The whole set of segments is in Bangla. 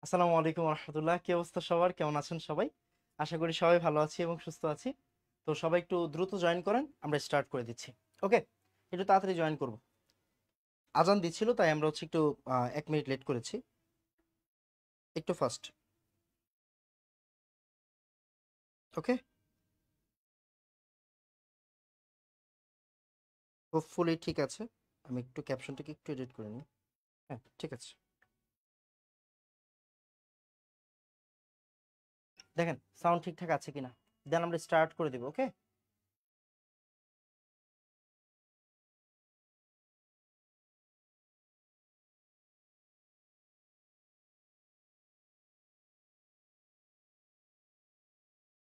আসসালামু আলাইকুম রহমতুল্লাহ। কি অবস্থা সবার? কেমন আছেন সবাই? আশা করি সবাই ভালো আছি এবং সুস্থ আছি। তো সবাই একটু দ্রুত জয়েন করেন, আমরা স্টার্ট করে দিচ্ছি। ওকে, একটু তাড়াতাড়ি জয়েন করব। আজান দিচ্ছিল তাই আমরা একটু 1 মিনিট লেট করেছি, একটু ফাস্ট। ওকে, হোপফুলি ঠিক আছে। আমি একটু ক্যাপশনটাকে একটু এডিট করে নিই। হ্যাঁ, ঠিক আছে। দেখেন সাউন্ড ঠিকঠাক আছে কিনা, দেন আমরা স্টার্ট করে দেব। ওকে,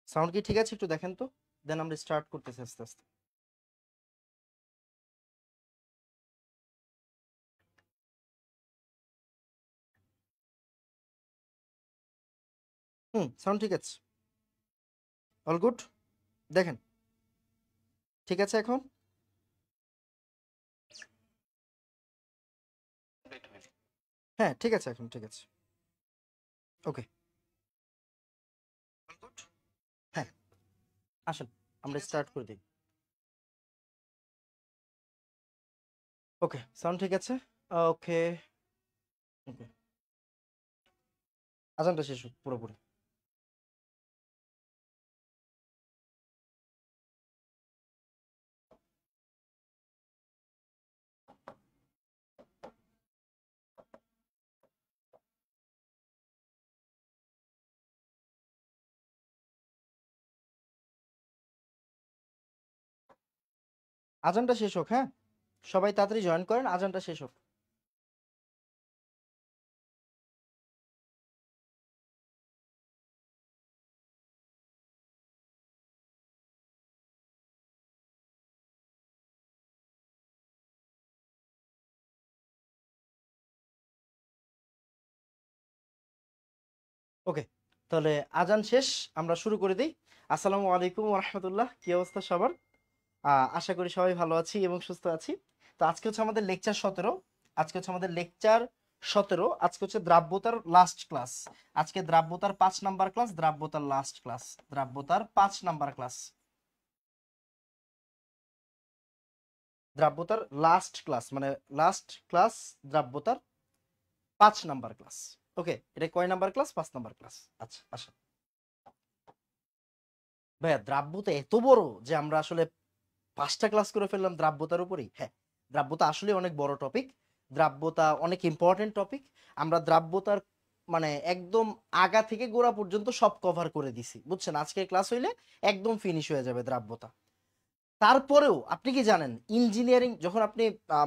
সাউন্ড কি ঠিক আছে? একটু দেখেন তো, দেন আমরা স্টার্ট করতেছি আস্তে আস্তে। সাউন্ড ঠিক আছে, অল গুড। দেখেন ঠিক আছে এখন। হ্যাঁ ঠিক আছে, এখন ঠিক আছে। ওকে, হ্যাঁ আসেন আমরা স্টার্ট করে দিই। ওকে, সাউন্ড ঠিক আছে। ওকে ওকে, আজানটা শেষ হোক পুরোপুরি। আজানটা শেষ হোক, হ্যাঁ সবাই তাড়াতাড়ি জয়েন করেন, আজানটা শেষ হোক। ওকে, তাহলে আজান শেষ, আমরা শুরু করে দিই। আসসালামু আলাইকুম রহমতুল্লাহ। কি অবস্থা সবার? আশা করি সবাই ভালো আছি এবং সুস্থ আছি। তো আজকে হচ্ছে আমাদের লেকচার 17। আজকে হচ্ছে আমাদের লেকচার 17। আজকে হচ্ছে দ্রাব্যতার লাস্ট ক্লাস। আজকে দ্রাব্যতার 5 নাম্বার ক্লাস, দ্রাব্যতার লাস্ট ক্লাস, দ্রাব্যতার 5 নাম্বার ক্লাস, দ্রাব্যতার লাস্ট ক্লাস মানে লাস্ট ক্লাস, দ্রাব্যতার 5 নাম্বার ক্লাস। ওকে, এটা কয় নাম্বার ক্লাস? 5 number class. আচ্ছা আচ্ছা ভাইয়া, দ্রাব্যতা এত বড় যে আমরা আসলে 5টা ক্লাস করে ফেললাম দ্রাব্যতার উপরেই। হ্যাঁ, দ্রাব্যতা আসলে অনেক বড় টপিক, দ্রাব্যতা অনেক ইম্পর্টেন্ট টপিক। আমরা দ্রাব্যতার মানে একদম আগা থেকে গোড়া পর্যন্ত সব কভার করে দিছি, বুঝছেন? আজকের ক্লাস হইলে একদম ফিনিশ হয়ে যাবে দ্রাব্যতা। তারপরেও আপনি কি জানেন, ইঞ্জিনিয়ারিং যখন আপনি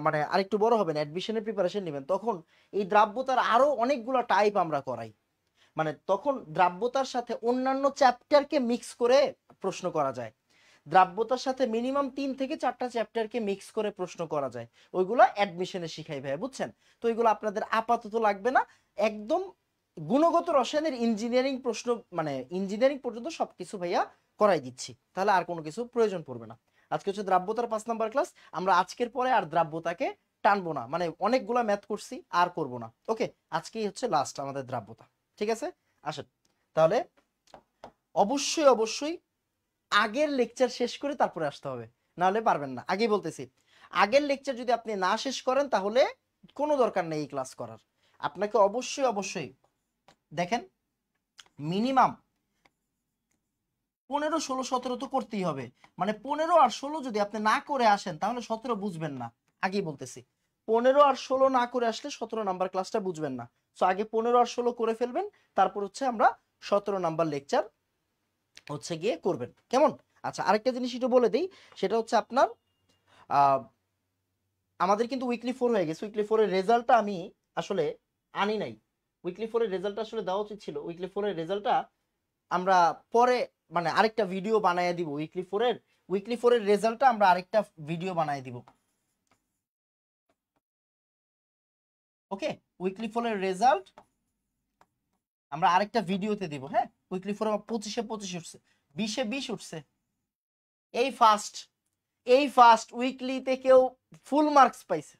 মানে আরেকটু বড় হবেন, অ্যাডমিশনের প্রিপারেশন নেবেন, তখন এই দ্রাব্যতার আরো অনেকগুলো টাইপ আমরা করাই। মানে তখন দ্রাব্যতার সাথে অন্যান্য চ্যাপ্টারকে মিক্স করে প্রশ্ন করা যায়। দ্রাব্যতার সাথে মিনিমাম 3 থেকে 4টা চ্যাপ্টারকে মিক্স করে প্রশ্ন করা যায়। ওইগুলো অ্যাডমিশনে শিখাই ভাই, বুঝছেন? তো ওইগুলো আপনাদের আপাতত লাগবে না। একদম গুণগত রসায়নের ইঞ্জিনিয়ারিং প্রশ্ন মানে ইঞ্জিনিয়ারিং পর্যন্ত সবকিছু ভাইয়া করাই দিচ্ছি, তাহলে আর কোনো কিছু প্রয়োজন পড়বে না। আজকে হচ্ছে দ্রাব্যতার 5 নাম্বার ক্লাস। আমরা আজকের পরে আর দ্রাব্যতাকে টানবো না, মানে অনেকগুলা ম্যাথ করছি, আর করব না। ওকে, আজকেই হচ্ছে লাস্ট আমাদের দ্রাব্যতা। ঠিক আছে, আসেন তাহলে। অবশ্যই অবশ্যই আগের লেকচার শেষ করে তারপরে আসতে হবে, নাহলে পারবেন না। আগেই বলতেছি, আগের লেকচার যদি আপনি না শেষ করেন তাহলে কোনো দরকার নেই এই ক্লাস করার। আপনাকে অবশ্যই অবশ্যই দেখেন, মিনিমাম 15, 16, 17 তো করতেই হবে। মানে 15 আর 16 যদি আপনি না করে আসেন তাহলে 17 বুঝবেন না। আগেই বলতেছি, 15 আর 16 না করে আসলে 17 নাম্বার ক্লাসটা বুঝবেন না। তো আগে 15 আর 16 করে ফেলবেন, তারপর হচ্ছে আমরা 17 নাম্বার লেকচার হচ্ছে গিয়ে করবেন, কেমন? আচ্ছা, আরেকটা জিনিস একটু বলে দিই, সেটা হচ্ছে আপনার আহ, আমাদের কিন্তু উইকলি 4 হয়ে গেছে। উইকলি 4 এর রেজাল্টটা আমি আসলে আনি নাই। উইকলি 4 এর রেজাল্টটা আসলে দেওয়া উচিত ছিল। উইকলি 4 এর রেজাল্টটা আমরা পরে মানে আরেকটা ভিডিও বানায় দিব। উইকলি 4 এর রেজাল্টটা আমরা আরেকটা ভিডিও বানায় দিব। ওকে, উইকলি 4 এর রেজাল্ট আমরা আরেকটা ভিডিওতে দিব। হ্যাঁ, উইকলি 4 আমার 25-এ 25 উঠছে, 20-এ 20 উঠছে। এই ফার্স্ট, উইকলিতে কেউ ফুল মার্কস পাইছে,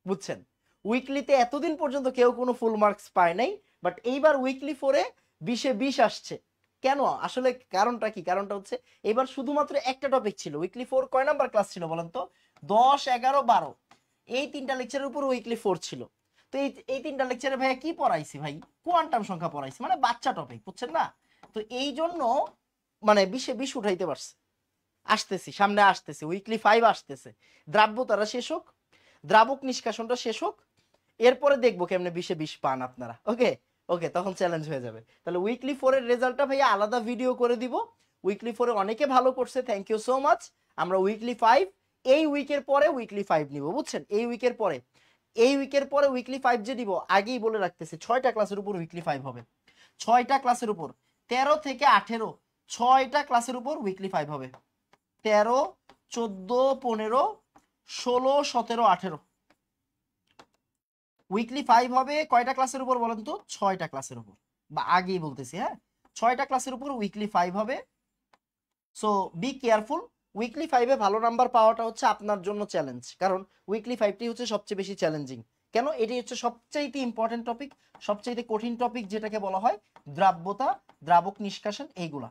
বুঝছেন? উইকলিতে এতদিন পর্যন্ত কেউ কোনো ফুল মার্কস পায় নাই। বাট এইবার উইকলি 4-এ 20-এ 20 আসছে কেন? আসলে কারণটা কি? কারণটা হচ্ছে এবার শুধুমাত্র একটা টপিক ছিল। উইকলি 4 কয় নাম্বার ক্লাস ছিল বলেন তো? 10, 11, 12 এই তিনটা লেকচারের উপর উইকলি 4 ছিল। তো এই তিনটা লেকচারে ভাইয়া কি পড়াইছি ভাই? কোয়ান্টাম সংখ্যা পড়াইছি, মানে বাচ্চা টপিক, বুঝছেন না? তো এই জন্য মানে 20-এ 20 উঠাইতে পারছে। আসতেছি, সামনে আসতেছি, উইকলি 5 আসতেছে। দ্রাব্যতারা শেষ হোক, দ্রাবক নিষ্কাশনটা শেষ হোক, এরপরে দেখবো কেমনে 20-এ 20 পান আপনারা। ওকে ওকে, তখন চ্যালেঞ্জ হয়ে যাবে। তাহলে উইকলি 4 এর রেজাল্টটা ভাইয়া আলাদা ভিডিও করে দিব। উইকলি 4-এ অনেকে ভালো করছে, থ্যাংক ইউ সো মাচ। আমরা উইকলি 5 এই উইকের পরে উইকলি 5 নিব, বুঝছেন? এই উইকের পরে, এই উইকের পরে উইকলি 5 যে দিব, আগেই বলে রাখতেছি 6টা ক্লাসের উপর উইকলি 5 হবে। 6টা ক্লাসের উপর 13 থেকে 18 6টা ক্লাসের উপর উইকলি 5 হবে। 13, 14, 15, 16, 17, 18 উইকলি 5 হবে কয়টা ক্লাসের উপর বলেন তো? 6টা ক্লাসের উপর, বা আগেই বলতেছি, হ্যাঁ 6টা ক্লাসের উপর উইকলি 5 হবে। So be careful. উইকলি 5-এ ভালো নাম্বার পাওয়াটা হচ্ছে আপনার জন্য চ্যালেঞ্জ, কারণ উইকলি 5টি হচ্ছে সবচেয়ে বেশি চ্যালেঞ্জিং। কেন? এটি হচ্ছে সবচাইতে ইম্পর্টেন্ট টপিক, সবচাইতে কঠিন টপিক, যেটাকে বলা হয় দ্রাব্যতা, দ্রাবক নিষ্কাশন, এইগুলা।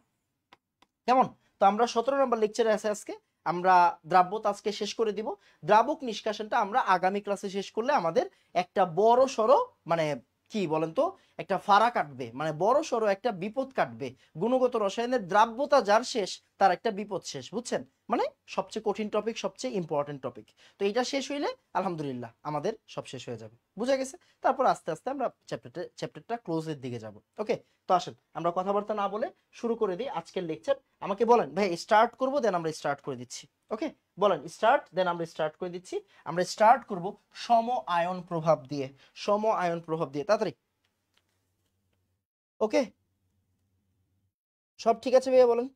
কেমন? তো আমরা 17 নম্বর লেকচারে আছে আজকে। আমরা দ্রাব্যতা আজকে শেষ করে দিব। দ্রাবক নিষ্কাশনটা আমরা আগামী ক্লাসে শেষ করলে আমাদের একটা বড় সড়ো, মানে কি বলেন তো, একটা ফাড়া কাটবে, মানে বড় সড়ো একটা বিপদ কাটবে। গুণগত রসায়নের দ্রাব্যতা যার শেষ, তার একটা বিপদ শেষ, বুঝছেন? মানে সবচেয়ে কঠিন টপিক, সবচেয়ে ইম্পর্টেন্ট টপিক। তো এটা শেষ হইলে আলহামদুলিল্লাহ আমাদের সব শেষ হয়ে যাবে, বুঝা গেছে? তারপর আস্তে আস্তে আমরা চ্যাপ্টারটা ক্লোজের দিকে যাব। ওকে, তো আসেন আমরা কথাবার্তা না বলে শুরু করে দিই আজকের লেকচার। আমাকে বলেন ভাই স্টার্ট করব, দেন আমরা স্টার্ট করে দিচ্ছি। ওকে, বলেন স্টার্ট, দেন আমরা স্টার্ট করে দিচ্ছি। আমরা স্টার্ট করব সম আয়ন প্রভাব দিয়ে, সম আয়ন প্রভাব দিয়ে, তাড়াতাড়ি। ওকে, সব ঠিক আছে ভাইয়া? বলেন।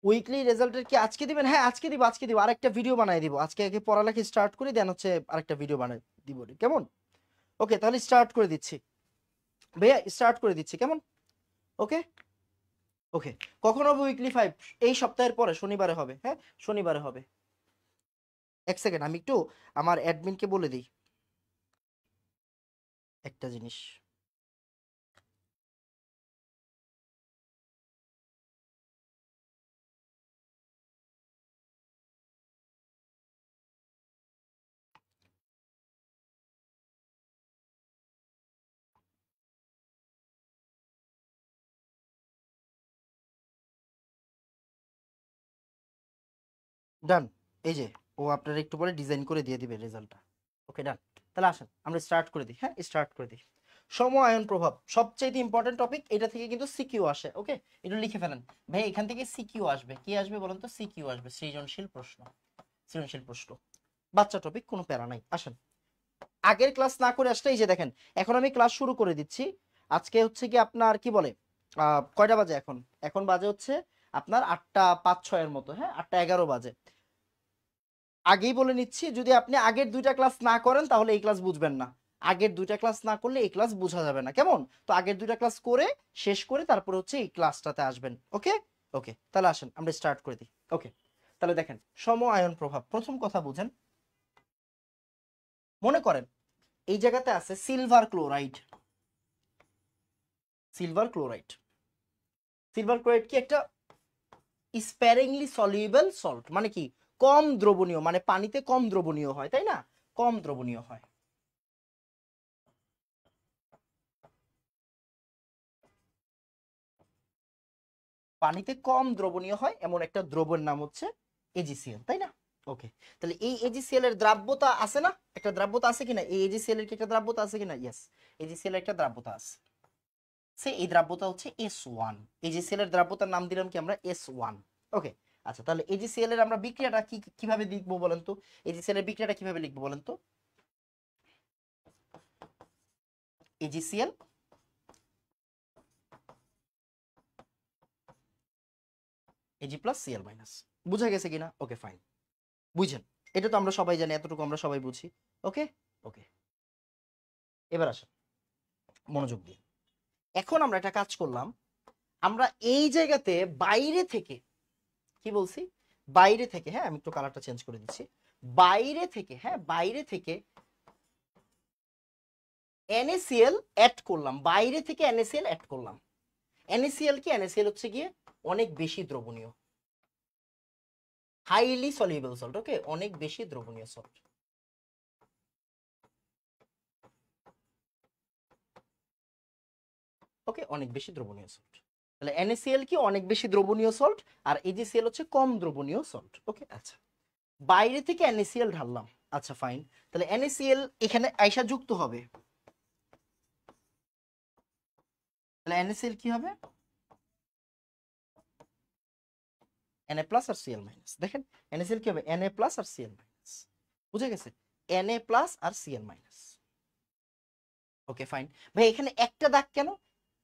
উইকলি রেজাল্টের কি আজকে দিবেন? হ্যাঁ আজকে দিব, আজকে দিব, আরেকটা ভিডিও বানাই দিব। আজকে আগে পড়ালেখা স্টার্ট করি, দেন হচ্ছে আরেকটা ভিডিও বানাই দিব, কেমন? ওকে, তাহলে স্টার্ট করে দিচ্ছি ভাইয়া, স্টার্ট করে দিচ্ছি, কেমন? ওকে ওকে, কখন হবে উইকলি 5? এই সপ্তাহের পরে শনিবারে হবে, হ্যাঁ শনিবারে হবে। এক সেকেন্ড, আমি একটু আমার অ্যাডমিনকে বলে দিই একটা জিনিস। ডান, এই যে ও আপনার একটু পরে ডিজাইন করে দিয়ে দিবে রেজাল্টটা। ওকে ডান, তাহলে আসেন আমরা স্টার্ট করে দিই। হ্যাঁ স্টার্ট করে দিই। সম আয়ন প্রভাব সবচেয়ে ইম্পর্টেন্ট টপিক, এটা থেকে কিন্তু সিকিউ আসে। ওকে, এটা লিখে ফেলেন ভাই, এখান থেকে সিকিউ আসবে। কি আসবে বলেন তো? সিকিউ আসবে, সৃজনশীল প্রশ্ন, সৃজনশীল প্রশ্ন। বাচ্চা টপিক, কোনো প্যারা নাই। আসেন, আগের ক্লাস না করে আসলে এই যে দেখেন, এখন আমি ক্লাস শুরু করে দিচ্ছি। আজকে হচ্ছে কি আপনার কি বলে কয়টা বাজে এখন? এখন বাজে হচ্ছে আপনার 8টা 5-6 এর মতো, হ্যাঁ 8টা 11 বাজে। আগেই বলে নিচ্ছি, যদি আপনি আগের 2টা ক্লাস না করেন তাহলে এই ক্লাস বুঝবেন না। আগের 2টা ক্লাস না করলে এই ক্লাস বোঝা যাবে না, কেমন? তো আগের 2টা ক্লাস করে শেষ করে তারপর হচ্ছে এই ক্লাসটাতে আসবেন। ওকে ওকে, তাহলে আসেন আমরা স্টার্ট করে দিই। ওকে, তাহলে দেখেন সম আয়ন প্রভাব, প্রথম কথা বুঝেন। মনে করেন এই জায়গাতে আছে silver chloride. Silver chloride, silver chloride কি একটা স্প্যারিংলি সলিউবল সল্ট, মানে কি কম দ্রবণীয়, মানে পানিতে কম দ্রবণীয় হয়, তাই না? কম দ্রবণীয় হয়। পানিতে কম দ্রবণীয় হয় এমন একটা দ্রবণ নাম হচ্ছে এজিসিএল, তাই না? ওকে, তাহলে এই এজিসিএল এর দ্রাব্যতা আছে না? একটা দ্রাব্যতা আছে কিনা? এই এজিসিএল এর কি একটা দ্রাব্যতা আছে কিনা? ইয়েস, এজিসিএল এর একটা দ্রাব্যতা আছে। সে এই দ্রাব্যতা হচ্ছে S1। এজিসিএল এর দ্রাব্যতার নাম দিলাম কি আমরা? S1। ওকে, আচ্ছা তাহলে এজিসিএল এর আমরা বিক্রিয়াটা কিভাবে লিখবো বলেন তো? এজিসিএল এর বিক্রিয়াটা কিভাবে লিখবো বলেন তো? AgCl AG plus CL minus, বুঝা গেছে কিনা? ওকে ফাইন, বুঝছেন? এটা তো আমরা সবাই জানি, এতটুকু আমরা সবাই বুঝি। ওকে ওকে, এবার আসেন মনোযোগ দিয়ে। এখন আমরা একটা কাজ করলাম, আমরা এই জায়গাতে বাইরে থেকে কি বলছি, বাইরে থেকে, হ্যাঁ আমি একটু কালারটা চেঞ্জ করে দিচ্ছি, বাইরে থেকে, হ্যাঁ বাইরে থেকে NaCl অ্যাড করলাম, বাইরে থেকে NaCl অ্যাড করলাম। NaCl কি? NaCl হচ্ছে গিয়ে অনেক বেশি দ্রবণীয়, হাইলি সলিউবল সল্ট। ওকে, অনেক বেশি দ্রবণীয় সল্ট। ওকে, অনেক বেশি দ্রবণীয় সল্ট। তাহলে NaCl কি? অনেক বেশি দ্রবণীয় সল্ট, আর AgCl হচ্ছে কম দ্রবণীয় সল্ট। ওকে, আচ্ছা বাইরে থেকে NaCl ঢাললাম, আচ্ছা ফাইন। তাহলে NaCl এখানে আইসা যুক্ত হবে, তাহলে NaCl কি হবে? Na প্লাস আর Cl মাইনাস। দেখেন NaCl কি হবে? Na প্লাস আর Cl মাইনাস। বুঝে গেছে? Na প্লাস আর Cl মাইনাস। ওকে ফাইন ভাই, এখানে একটা দাগ কেন?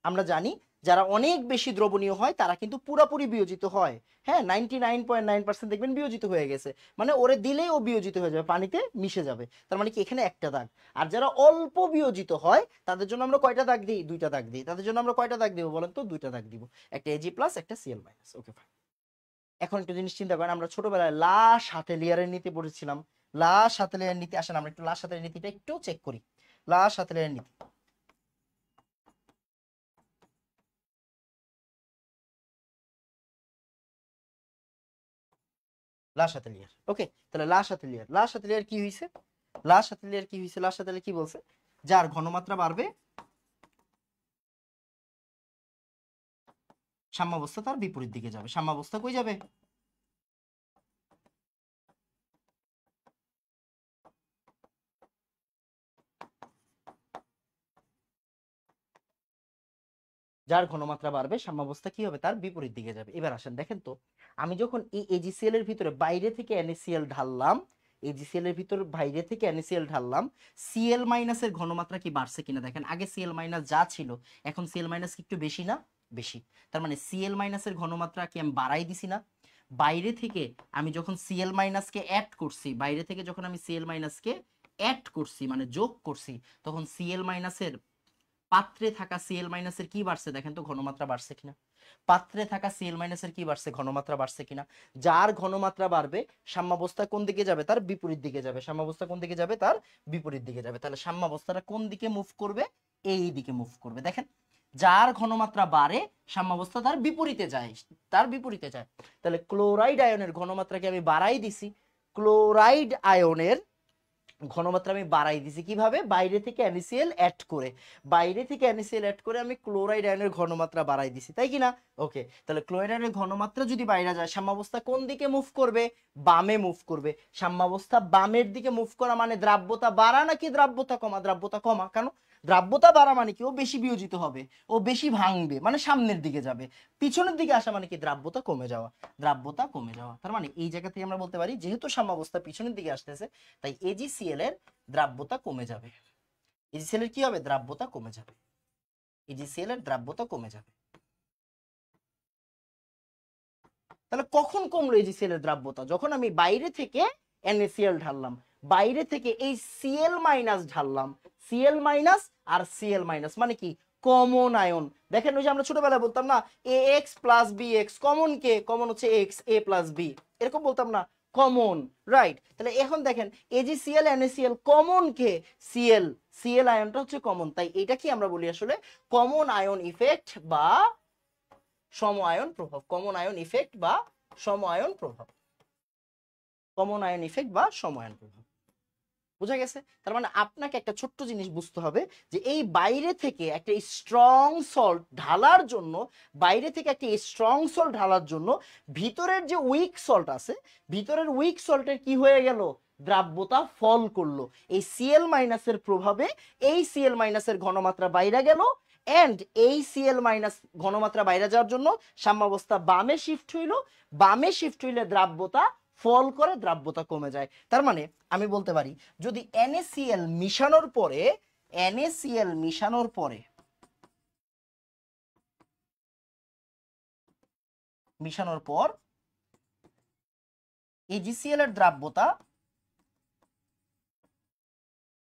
আমরা জানি যারা অনেক বেশি দ্রবণীয় হয় তারা কিন্তু পুরোপুরি বিয়োজিত হয়। হ্যাঁ, 99.9% দেখবেন বিয়োজিত হয়ে গেছে, মানে ওরে দিলেই ও বিয়োজিত হয়ে যাবে, পানিতে মিশে যাবে। তার মানে কি এখানে একটা দাগ। আর যারা অল্প বিয়োজিত হয় তাদের জন্য আমরা কয়টা দাগ দিই? দুইটা দাগ দিই। তাদের জন্য আমরা কয়টা দাগ দিব বলেন তো? দুইটা দাগ দিব, একটা Ag প্লাস, একটা Cl মাইনাস। Okay fine. এখন একটা জিনিস চিন্তা করেন, আমরা ছোটবেলায় লা শাতেলিয়ারের নীতি পড়েছিলাম। লা শাতেলিয়ার নীতি, আসেন আমরা একটু লা শাতেলিয়ার নীতিটা একটু চেক করি। লা শাতেলিয়ার নীতি, লা শাতেলিয়ার। ওকে, তাহলে লা শাতেলিয়ার, লা শাতেলিয়ার কি হইছে? লা শাতেলিয়ার কি হইছে? লা শাতেলিয়ার কি বলছে? যার ঘনমাত্রা বাড়বে সাম্যাবস্থা তার বিপরীত দিকে যাবে। সাম্যাবস্থা কই যাবে? যার ঘনমাত্রা বাড়বে সাম্যাবস্থা কি হবে? তার বিপরীত দিকে যাবে। এবার আসেন দেখেন তো, আমি যখন এই AgCl এর ভিতরে বাইরে থেকে NaCl ঢাললাম, AgCl এর ভিতরে বাইরে থেকে NaCl ঢাললাম, Cl মাইনাসের ঘনমাত্রা কি বাড়ছে কিনা দেখেন। আগে Cl মাইনাস যা ছিল, এখন Cl মাইনাস কি একটু বেশি না? বেশি। তার মানে Cl মাইনাসের ঘনমাত্রা কি আমি বাড়াই দিছি না? বাইরে থেকে আমি যখন Cl মাইনাসকে অ্যাড করছি, বাইরে থেকে যখন আমি Cl মাইনাসকে অ্যাড করছি মানে যোগ করছি, তখন Cl মাইনাসের পাত্রে থাকা Cl মাইনাসের কি বাড়ছে দেখেন তো, ঘনমাত্রা বাড়ছে কিনা? পাত্রে থাকা Cl মাইনাসের কি বাড়ছে? ঘনমাত্রা বাড়ছে কিনা? যার ঘনমাত্রা বাড়বে সাম্যাবস্থা কোন দিকে যাবে? তার বিপরীত দিকে যাবে। সাম্যাবস্থা কোন দিকে যাবে? তার বিপরীত দিকে যাবে। তাহলে সাম্যাবস্থাটা কোন দিকে মুভ করবে? এই দিকে মুভ করবে। দেখেন, যার ঘনমাত্রা বাড়ে সাম্যাবস্থা তার বিপরীতে যায়, তার বিপরীতে যায়। তাহলে ক্লোরাইড আয়নের ঘনমাত্রাকে আমি বাড়াই দিছি, ক্লোরাইড আয়নের ঘনমাত্রা আমি বাড়াই দিছি কিভাবে? বাইরে থেকে NaCl অ্যাড করে, বাইরে থেকে NaCl অ্যাড করে আমি ক্লোরাইড আয়নের ঘনমাত্রা বাড়াই দিছি, তাই কি না? ওকে, তাহলে ক্লোরাইড আয়নের ঘনমাত্রা যদি বাইরে যায় সাম্যাবস্থা কোন দিকে মুভ করবে? বামে মুভ করবে। সাম্যাবস্থা বামের দিকে মুভ করা মানে দ্রাব্যতা বাড়া নাকি দ্রাব্যতা কমা? দ্রাব্যতা কমা। কেন? দ্রাব্যতা বাড়া মানে কি? ও বেশি বিয়োজিত হবে, ও বেশি ভাঙবে, মানে সামনের দিকে যাবে। পিছনের দিকে আসা মানে কি? দ্রাব্যতা কমে যাওয়া, দ্রাব্যতা কমে যাওয়া। তার মানে এই জায়গা থেকে আমরা বলতে পারি যেহেতু সাম্যাবস্থা পিছনের দিকে আসতেছে, তাই AgCl এর দ্রাব্যতা কমে যাবে। AgCl এর কি হবে? দ্রাব্যতা কমে যাবে। AgCl এর দ্রাব্যতা কমে যাবে। তাহলে কখন কমলো AgCl এর দ্রাব্যতা? যখন আমি বাইরে থেকে NaCl ঢাললাম, বাইরে থেকে এই Cl মাইনাস ঢাললাম। Cl মাইনাস আর Cl মাইনাস মানে কি? Common ion. দেখেন ওই যে আমরা ছোটবেলায় বলতাম না, AX প্লাস BX, কমন কে? কমন হচ্ছে X, A প্লাস B, এরকম বলতাম না? Common, right. তাহলে এখন দেখেন AgCl NaCl কমন কে? Cl, Cl আয়নটা হচ্ছে কমন, তাই এটা কি আমরা বলি আসলে কমন আয়ন ইফেক্ট বা সম আয়ন প্রভাব। কমন আয়ন ইফেক্ট বা সম আয়ন প্রভাব। কমন আয়ন ইফেক্ট বা সম আয়ন প্রভাব। বুঝা গেছে? তার মানে আপনাকে একটা ছোট্ট জিনিস বুঝতে হবে যে এই বাইরে থেকে একটা স্ট্রং সল্ট ঢালার জন্য, বাইরে থেকে একটা স্ট্রং সল্ট ঢালার জন্য ভিতরের যে উইক সল্ট আছে, ভিতরের উইক সল্টের কি হয়ে গেল? দ্রাব্যতা ফল করলো। এই Cl মাইনাসের প্রভাবে এই Cl মাইনাসের ঘনমাত্রা বাইরে গেল, এন্ড এই Cl মাইনাস ঘনমাত্রা বাইরে যাওয়ার জন্য সাম্যাবস্থা বামে শিফট হইলো। বামে শিফট হইলে দ্রাব্যতা ফল করে, দ্রাব্যতা কমে যায়। তার মানে আমি বলতে পারি যদি NaCl মিশানোর পরে, NaCl মিশানোর পরে, মিশানোর পর AgCl এর দ্রাব্যতা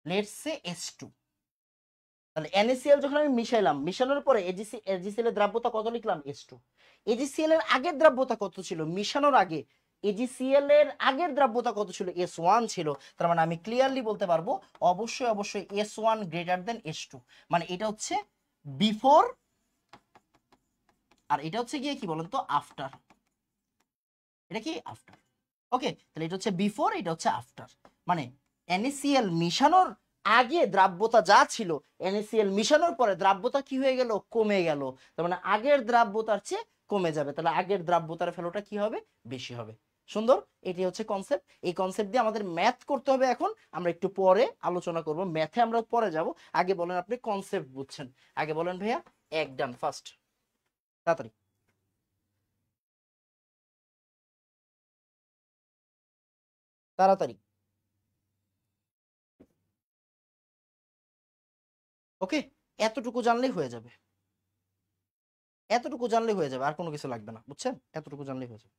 লেটস সে H2, তাহলে NaCl যখন আমি মিশাইলাম, মিশানোর পরে AgCl এর দ্রাব্যতা কত লিখলাম? H2। AgCl এর আগের দ্রাব্যতা কত ছিল মিশানোর আগে? এজিসিএল এর আগের দ্রাব্যতা কত ছিল? S1 ছিল। তার মানে আমি ক্লিয়ারলি বলতে পারবো অবশ্যই অবশ্যই S1 গ্রেটার দেন S2, মানে এটা হচ্ছে বিফোর আর এটা হচ্ছে গিয়ে কি বলেন তো আফটার। এটা কি আফটার। ওকে, তাহলে এটা হচ্ছে বিফোর, এটা হচ্ছে আফটার। মানে NaCl মিশানোর আগে দ্রাব্যতা যা ছিল, NaCl মিশানোর পরে দ্রাব্যতা কি হয়ে গেল? কমে গেল। তার মানে আগের দ্রাব্যতার চেয়ে কমে যাবে, তাহলে আগের দ্রাব্যতার ভ্যালুটা কি হবে? বেশি হবে। সুন্দর, এটি হচ্ছে কনসেপ্ট। এই কনসেপ্ট দিয়ে আমাদের ম্যাথ করতে হবে। এখন আমরা একটু পরে আলোচনা করব, ম্যাথে আমরা পরে যাব। আগে বলেন আপনি কনসেপ্ট বুঝছেন? আগে বলেন ভাইয়া। এক ডান, ফার্স্ট তাড়াতাড়ি তাড়াতাড়ি। ওকে, এতটুকু জানলেই হয়ে যাবে, এতটুকু জানলেই হয়ে যাবে, আর কোনো কিছু লাগবে না, বুঝছেন? এতটুকু জানলেই হয়ে যাবে।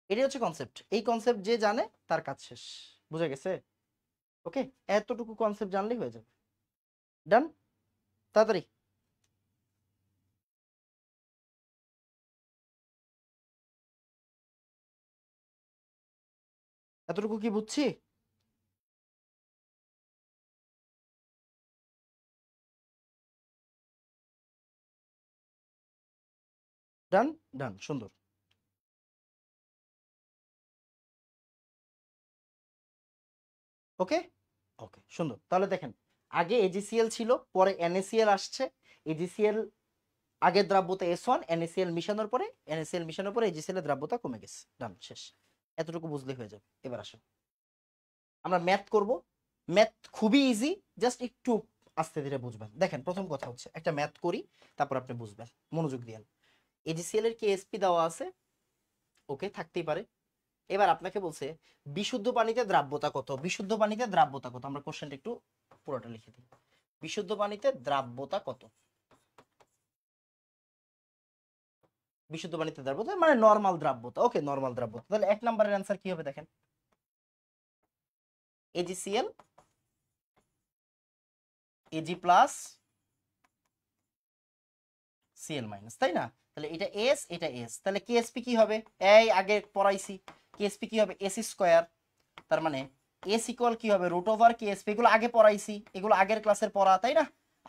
এটাই হচ্ছে কনসেপ্ট। এই কনসেপ্ট যে জানে তার কাজ শেষ, বুঝে গেছে? ওকে, এতটুকু কনসেপ্ট জানলেই হয়ে যাবে। ডান, তাড়াতাড়ি। এতটুকু কি বুঝছি? ডান ডান, সুন্দর। ওকে ওকে, সুন্দর। তাহলে দেখেন, আগে এজিসিএল ছিল, পরে NaCl আসছে। এজিসিএল আগের দ্রাব্যতা S1, NaCl মিশানোর পরে এজিসিএল এর দ্রাব্যতা কমে গেছে। ডান, শেষ। এতটুকু বুঝলেই হয়ে যাবে। এবার আসেন আমরা ম্যাথ করব। ম্যাথ খুবই ইজি, জাস্ট একটু আস্তে ধীরে বুঝবেন। দেখেন, প্রথম কথা হচ্ছে একটা ম্যাথ করি, তারপর আপনি বুঝবেন, মনোযোগ দিয়ে। এজিসিএল এর কেএসপি দেওয়া আছে, ওকে, থাকতেই পারে। এবার আপনাকে বলছে বিশুদ্ধ পানিতে দ্রাব্যতা কত। বিশুদ্ধ পানিতে দ্রাব্যতা কত, আমরা কোশ্চেনটা একটু পুরোটা লিখে দিই। বিশুদ্ধ পানিতে দ্রাব্যতা কত? বিশুদ্ধ পানিতে দ্রাব্যতা মানে নরমাল দ্রাব্যতা। ওকে, নরমাল দ্রাব্যতা। তাহলে এক নম্বরের অ্যান্সার কি হবে? দেখেন, AgCl AG plus CL minus, তাই না? তাহলে এটা এস, এটা এস, তাহলে কেএসপি কি হবে? এই আগে পড়াইছি, কেএসপি কি হবে? S square. তার মানে এস ইকুয়াল কি হবে? Root over KSP. এগুলো আগে পড়াইছি, এগুলো আগের ক্লাসের পড়া, তাই না?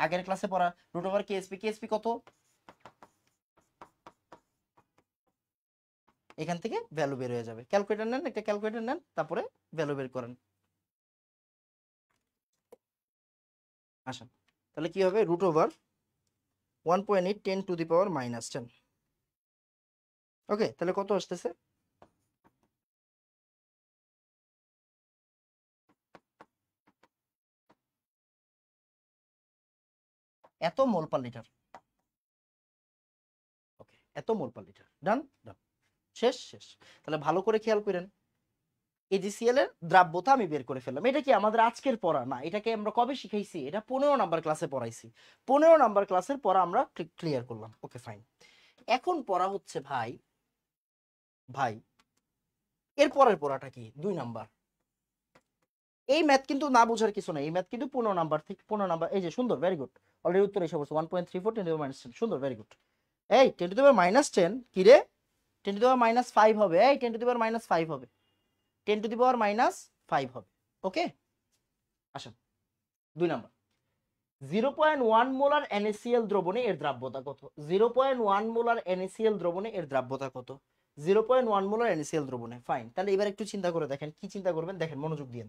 আগের ক্লাসে পড়া। Root over KSP. কেএসপি কত? এখান থেকে ভ্যালু বের হয়ে যাবে। ক্যালকুলেটর নেন, একটা ক্যালকুলেটর নেন, তারপরে ভ্যালু বের করেন। আসেন, তাহলে কি হবে? রুট ওভার 1.8 10 টু দি পাওয়ার -10। ওকে, তাহলে কত আসতেছে? এত মোল পার লিটার। ওকে, এত মোল পার লিটার। ডান ডান, শেষ শেষ। তাহলে ভালো করে খেয়াল করেন, এজিসিএল এর দ্রাব্যতা আমি বের করে ফেললাম। এটা কি আমাদের আজকের পড়া না, এটাকে আমরা কবে শিখাইছি? এটা 15 নাম্বার ক্লাসে পড়াইছি। 15 নাম্বার ক্লাসের পড়া আমরা ক্লিয়ার করলাম। Okay fine. এখন পড়া হচ্ছে ভাই, ভাই এর পরের পড়াটা কি? 2 নাম্বার। এই ম্যাথ কিন্তু না বোঝার কিছু নাই, এই ম্যাথ কিন্তু 15 নাম্বার থেকে 15 নাম্বার। এই যে সুন্দর, ভেরি গুড, অলরেডি উত্তর এসে পড়ছে। 1.34 10 টু দি পাওয়ার -10, সুন্দর, ভেরি গুড। এই 10 টু দি পাওয়ার -10 কি রে? 10 টু দি পাওয়ার -5 হবে। এই 10 টু দি পাওয়ার -5 হবে, 10 টু দি পাওয়ার -5 হবে। ওকে, আসেন 2 নাম্বার। 0.1 মোলার NaCl দ্রবণে এর দ্রাব্যতা কত? 0.1 মোলার NaCl দ্রবণে এর দ্রাব্যতা কত? 0.1 মোলার NaCl দ্রবণে। ফাইন, তাহলে এবার একটু চিন্তা করে দেখেন, কি চিন্তা করবেন দেখেন, মনোযোগ দিন।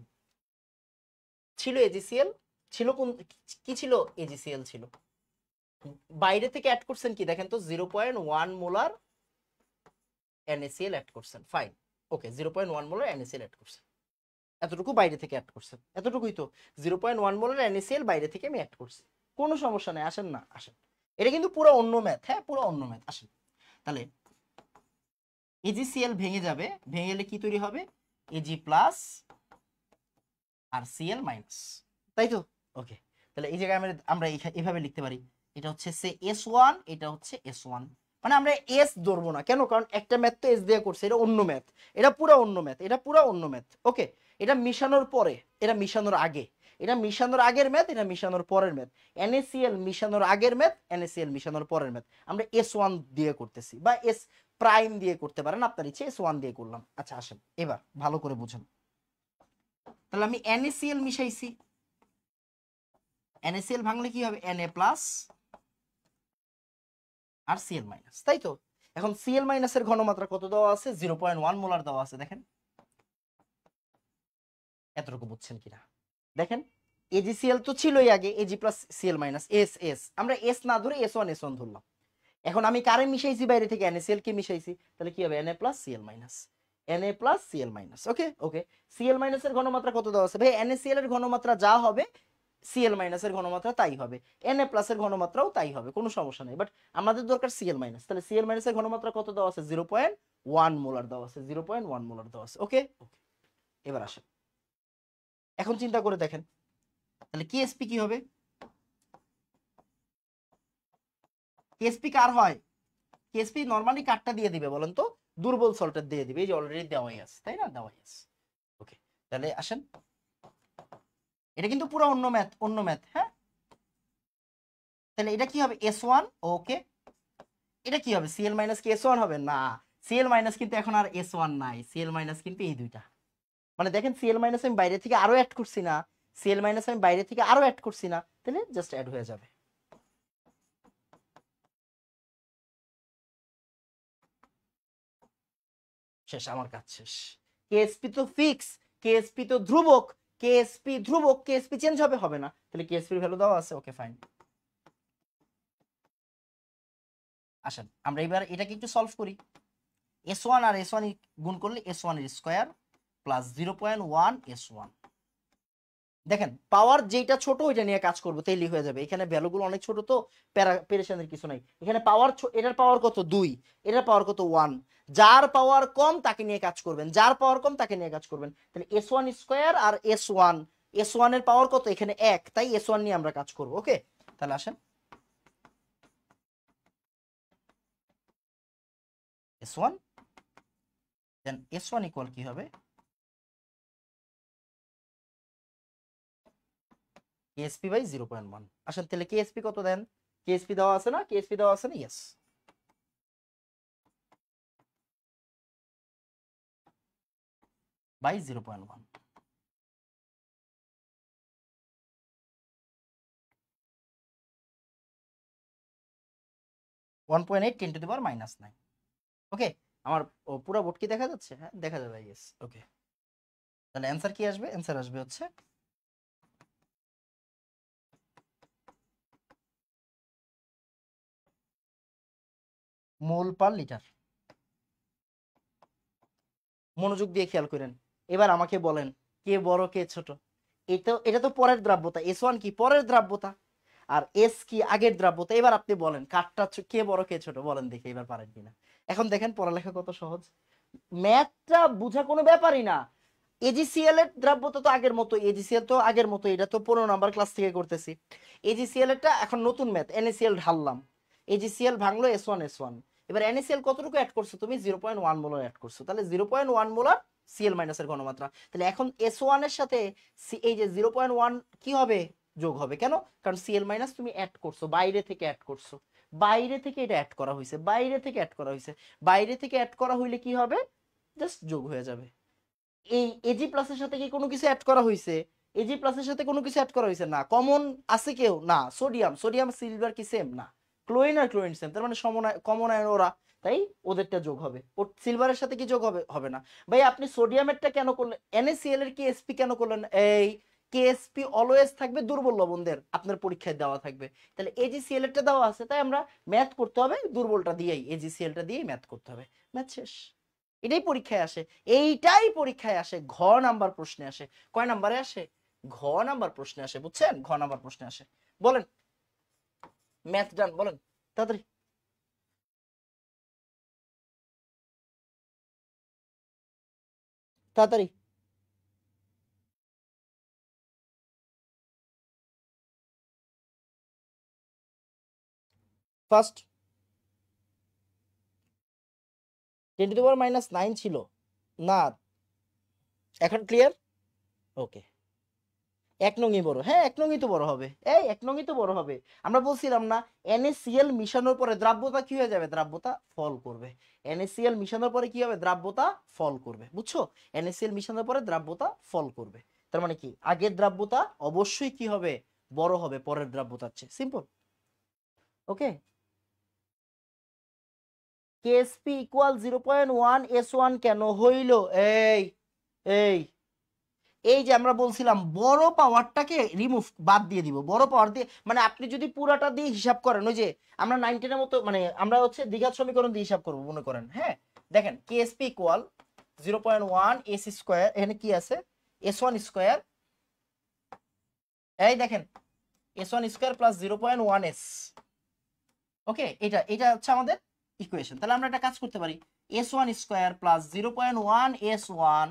ছিল এজিসিএল, ছিল কোন, কি ছিল? এজিসিএল ছিল। বাইরে থেকে অ্যাড করছেন কি দেখেন তো, 0.1 মোলার NaCl অ্যাড করছেন। ফাইন, ওকে, 0.1 মোলার NaCl অ্যাড করছেন, এতটুকু বাইরে থেকে অ্যাড করছেন, এতটুকুই তো। 0.1 মোলার NaCl বাইরে থেকে আমি অ্যাড করছি, কোনো সমস্যা নেই। আসেন না, আসেন, এটা কিন্তু পুরো অন্য ম্যাথ। হ্যাঁ, পুরো অন্য ম্যাথ। আসেন, তাহলে এজিসিএল ভেঙে যাবে, ভেঙে গেলে কি তৈরি হবে? এজি প্লাস আর সিএল মাইনাস, তাই তো? ওকে, তাহলে এই জায়গায় আমরা এইভাবে লিখতে পারি, এটা হচ্ছে সে S1, এটা হচ্ছে S1। মানে আমরা এস ধরবো না, কেন? কারণ একটা ম্যাথ তো এস দিয়ে করছে, এটা অন্য ম্যাথ, এটা পুরো অন্য ম্যাথ, এটা পুরো অন্য ম্যাথ। ওকে, এটা মিশানোর পরে, এটা মিশানোর আগে, এটা মিশানোর আগের ম্যাথ, এটা মিশানোর পরের ম্যাথ। NaCl মিশানোর আগের ম্যাথ, NaCl মিশানোর পরের ম্যাথ। আমরা S1 দিয়ে করতেছি, বা প্রাইম দিয়ে করতে পারেন, আপনার ইচ্ছে S1 দিয়ে করলাম। আচ্ছা আসেন এবার ভালো করে বুঝুন। তাহলে আমি NaCl মিশাইছি, NaCl ভাঙলে কি হবে, Na প্লাস আর Cl মাইনাস, তাই তো? এখন Cl মাইনাসের ঘনমাত্রা কত দেওয়া আছে, 0.1 মোলার দেওয়া আছে। দেখেন এতটুকু বুঝছেন কিনা দেখেন। AgCl তো ছিলই আগে, Ag plus Cl minus S, আমরা S না ধরে S1 ধরলাম। এখন আমি কারে মিশাইছি বাইরে থেকে, NaCl কে মিশাইছি, তাহলে কি হবে, Na plus Cl minus, Na plus Cl minus. Okay okay, Cl মাইনাসের ঘনমাত্রা কত দেওয়া আছে ভাই, NaCl এর ঘনমাত্রা যা হবে Cl মাইনাসের ঘনমাত্রা তাই হবে, Na প্লাস এর ঘনমাত্রাও তাই হবে, কোনো সমস্যা নেই। বাট আমাদের দরকার Cl মাইনাস, তাহলে Cl মাইনাসের ঘনমাত্রা কত দেওয়া আছে, 0.1 মোলার দেওয়া আছে, 0.1 মোলার দেওয়া আছে। ওকে ওকে, এবার আসেন এখন চিন্তা করে দেখেন, তাহলে KSP কি হবে, KSP কার হয়, KSP নরমালি কারটা দিয়ে দিবে বলেন তো, দুর্বল সল্টের দিয়ে দিবে, এই যে অলরেডি দেওয়াই আছে, তাই না, দেওয়াই আছে। ওকে, তাহলে আসেন, এটা কিন্তু পুরো অন্য ম্যাথ, অন্য ম্যাথ। হ্যাঁ, তাহলে এটা কি হবে, S1। ওকে, এটা কি হবে, Cl মাইনাস কি S1 হবে না, Cl মাইনাস কিন্তু এখন আর S1 নাই, Cl মাইনাস কিন্তু এই দুইটা। মানে দেখেন Cl মাইনাস আমি বাইরে থেকে আরো অ্যাড করছি না, Cl মাইনাস আমি বাইরে থেকে আরো অ্যাড করছি না, তাহলে জাস্ট অ্যাড হয়ে যাবে। শেষ, আমার কাজ শেষ। কেএসপি তো ফিক্স, কেএসপি তো ধ্রুবক, কেএসপি ধ্রুবক, কেএসপি চেঞ্জ হবে, হবে না, তাহলে কেএসপির ভ্যালু দেওয়া আছে। ওকে ফাইন, আসেন আমরা এবার এটাকে একটু সলভ করি। S1 আর S1 গুণ করলে S1 এর স্কয়ার প্লাস 0.1 S1। দেখেন পাওয়ার যেটা ছোট ওইটা নিয়ে কাজ করবো, তাইলেই হয়ে যাবে। এখানে ভ্যালুগুলো অনেক ছোট তো পেরেশানের কিছু নাই। এখানে পাওয়ার, এটার পাওয়ার কত 2, এটার পাওয়ার কত 1, যার পাওয়ার কম তাকে নিয়ে কাজ করবেন, যার পাওয়ার কম তাকে নিয়ে কাজ করবেন। তাহলে S1 স্কয়ার আর S1, S1 এর পাওয়ার কত এখানে 1, তাই S1 নিয়ে আমরা কাজ করব। ওকে, তাহলে আসেন S1 দেন S1 ইকুয়াল কি হবে, KSP বাই 0.1। আসেন তাহলে KSP কত দেন, KSP দেওয়া আছে না, KSP দেওয়া আছে না, ইয়েস, বাই 0.1। 1.8 10 টু দি পাওয়ার -9। ওকে, আমার পুরো বোর্ড কি দেখা যাচ্ছে, হ্যাঁ দেখা যাবে, ইয়েস। ওকে, তাহলে অ্যান্সার কি আসবে, অ্যান্সার আসবে হচ্ছে মোল পার লিটার। মনোযোগ দিয়ে খেয়াল করেন, এবার আমাকে বলেন কে বড় কে ছোট। এটা তো পরের দ্রাব্যতা, S1 কি পরের দ্রাব্যতা, আর S কি আগের দ্রাব্যতা। এবার আপনি বলেন কারটা কে বড় কে ছোট, বলেন দেখি এবার পারেন কিনা। এখন দেখেন পড়ালেখা কত সহজ, ম্যাথটা বুঝা কোনো ব্যাপারই না। এজিসিএল এর দ্রাব্যতা তো আগের মতো, এজিসিএল তো আগের মতো, এটা তো 15 নাম্বার ক্লাস থেকে করতেছি। এজিসিএল এরটা এখন নতুন ম্যাথ, এনএসিএল ঢাললাম, এজিসিএল ভাঙলো S1। এবার এনএসিএল কতটুকু অ্যাড করছো তুমি, 0.1 মোলার অ্যাড করছো, তাহলে 0.1 মোলার সিএল মাইনাসের ঘনমাত্রা। তাহলে এখন S1 এর সাথে এই যে 0.1 কি হবে, যোগ হবে। কেন, কারণ সিএল মাইনাস তুমি অ্যাড করছো, বাইরে থেকে অ্যাড করছো, বাইরে থেকে এটা অ্যাড করা হয়েছে, বাইরে থেকে অ্যাড করা হয়েছে, বাইরে থেকে অ্যাড করা হইলে কি হবে, জাস্ট যোগ হয়ে যাবে। এই এজি প্লাসের সাথে কি কোনো কিছু অ্যাড করা হয়েছে, এজি প্লাসের সাথে কোনো কিছু অ্যাড করা হয়েছে না, কমন আছে কেউ না, সোডিয়াম, সোডিয়াম সিলভার কি সেম না, ক্লোরিন আর ক্লোরিন সেম, তার মানে কমন আয়ন ওরা, তাই ওদেরটা যোগ হবে, ও সিলভারের সাথে কি যোগ হবে, হবে না। ভাই আপনি সোডিয়ামেরটা কেন করলেন, NaCl এর কেএসপি কেন করলেন, এই কেএসপি অলওয়েজ থাকবে দুর্বল লবণদের, আপনার পরীক্ষায় দেওয়া থাকবে। তাহলে এজিসিএল এরটা দেওয়া আছে, তাই আমরা ম্যাথ করতে হবে দুর্বলটা দিয়েই, এজিসিএলটা দিয়েই ম্যাথ করতে হবে, ম্যাথ শেষ। এটাই পরীক্ষায় আসে, এইটাই পরীক্ষায় আসে, ঘ নাম্বার প্রশ্নে আসে। কয় নাম্বারে আসে, ঘ নাম্বার প্রশ্নে আসে, বুঝছেন, ঘ নাম্বার প্রশ্নে আসে। বলেন ম্যাথ ডান, বলেন তাড়াতাড়ি। তাড়াতাড়ি ফার্স্ট 10⁻⁹ ছিল না, এখন ক্লিয়ার। ওকে, এক নংই বড়, হ্যাঁ এক নংই তো বড় হবে, এই এক নংই তো বড় হবে। আমরা বলছিলাম না NaCl মিশানোর পরে দ্রাব্যতা কি হয়ে যাবে, দ্রাব্যতা ফল করবে। NaCl মিশানোর পরে কি হবে, দ্রাব্যতা ফল করবে, বুঝছো? NaCl মিশানোর পরে দ্রাব্যতা ফল করবে, তার মানে কি আগের দ্রাব্যতা অবশ্যই কি হবে, বড় হবে পরের দ্রাব্যতার চেয়ে। সিম্পল। ওকে, KSP ইকুয়াল 0.1S1 কেন হইল? এই এই এই যে আমরা বলছিলাম বড় পাওয়ারটাকে রিমুভ, বাদ দিয়ে দিব, বড় পাওয়ার দিয়ে মানে আপনি যদি পুরাটা দিয়ে হিসাব করেন, ওই যে আমরা 19 মতো মানে আমরা হচ্ছে দ্বিঘাত সমীকরণ দিয়ে হিসাব করবো মনে করেন, হ্যাঁ দেখেন KSP ইকুয়াল 0.1S স্কয়ার, এখানে কি আছে S1 স্কয়ার, এই দেখেন S1 স্কয়ার প্লাস 0.1S। ওকে, এটা এটা হচ্ছে আমাদের ইকুয়েশন। তাহলে আমরা একটা কাজ করতে পারি, S1 square plus 0.1S1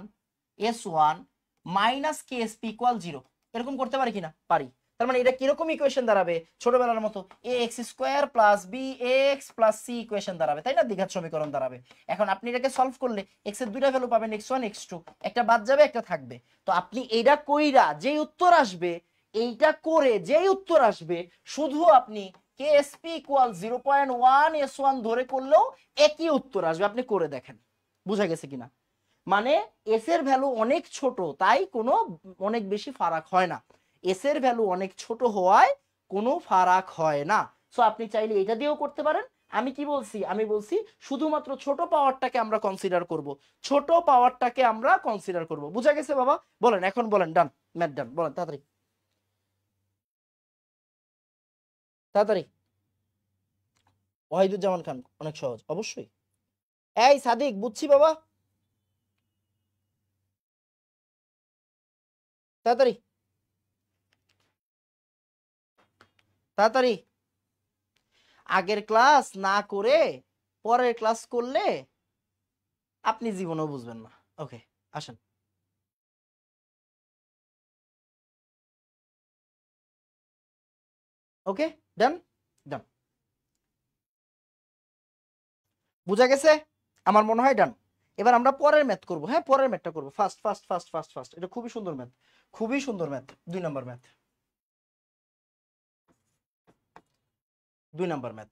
minus KSP equal 0, এরকম করতে পারি কিনা? পারি। তার মানে এটা কিরকম ইকুয়েশন দাঁড়াবে, ছোটবেলার মতো AX square plus BX plus C equation দাঁড়াবে, তাই না? দ্বিঘাত সমীকরণ দাঁড়াবে। এখন আপনি এটাকে সলভ করলে x এর দুইটা ভ্যালু পাবেন, x1 x2, একটা বাদ যাবে একটা থাকবে। তো আপনি এইটা কইরা যেই উত্তর আসবে, এইটা করে যেই উত্তর আসবে, শুধু আপনি KSP ইকুয়াল 0.1S1 ধরে করলেও একই উত্তর আসবে, আপনি করে দেখেন। বুঝা গেছে কিনা? মানে এস এর ভ্যালু অনেক ছোট, তাই কোনো অনেক বেশি ফারাক হয় না। এস এর ভ্যালু অনেক ছোট হওয়ায় কোনো ফারাক হয় না। সো আপনি চাইলে এটা দিয়েও করতে পারেন। আমি কি বলছি, আমি বলছি শুধুমাত্র ছোট পাওয়ারটাকে আমরা কনসিডার করব, ছোট পাওয়ারটাকে আমরা কনসিডার করব। বুঝা গেছে বাবা? বলেন এখন, বলেন ডান, ম্যাথ ডান, বলেন তাড়াতাড়ি তাড়াতাড়ি। ওয়াহিদুজ্জামান খান, অনেক সহজ অবশ্যই। এই সাদিক, বুঝছি বাবা, তাড়াতাড়ি তাড়াতাড়ি। আগের ক্লাস না করে পরের ক্লাস করলে আপনি জীবনেও বুঝবেন না। ওকে, আসেন। ওকে, ডান ডান, বুঝা গেছে? আমার মনে হয় ডান। এবার আমরা পরের ম্যাথ করব, হ্যাঁ পরের ম্যাথটা করব, fast fast fast fast fast, এটা খুবই সুন্দর ম্যাথ, খুবই সুন্দর ম্যাথ, 2 নম্বর ম্যাথ, 2 নম্বর ম্যাথ,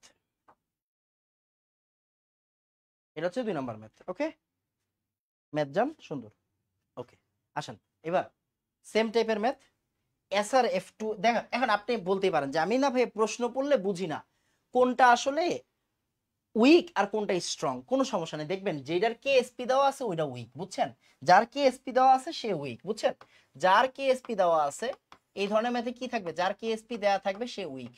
এটা হচ্ছে 2 নম্বর ম্যাথ। ওকে, ম্যাথ জান সুন্দর। ওকে, আসেন এবার সেম টাইপের ম্যাথ SR F2। দেখেন এখন আপনি বলতেই পারেন যে আমি না ভাই প্রশ্ন পড়লে বুঝি না কোনটা আসলে উইক আর কোনটা স্ট্রং, কোনো সমস্যা নেই। দেখবেন যেটার KSP দেওয়া আছে ওইটা উইক, বুঝছেন? যার KSP দেওয়া আছে সে উইক, বুঝছেন? যার KSP দেওয়া আছে এই ধরনের ম্যাথে কি থাকবে, যার KSP দেওয়া থাকবে সে উইক,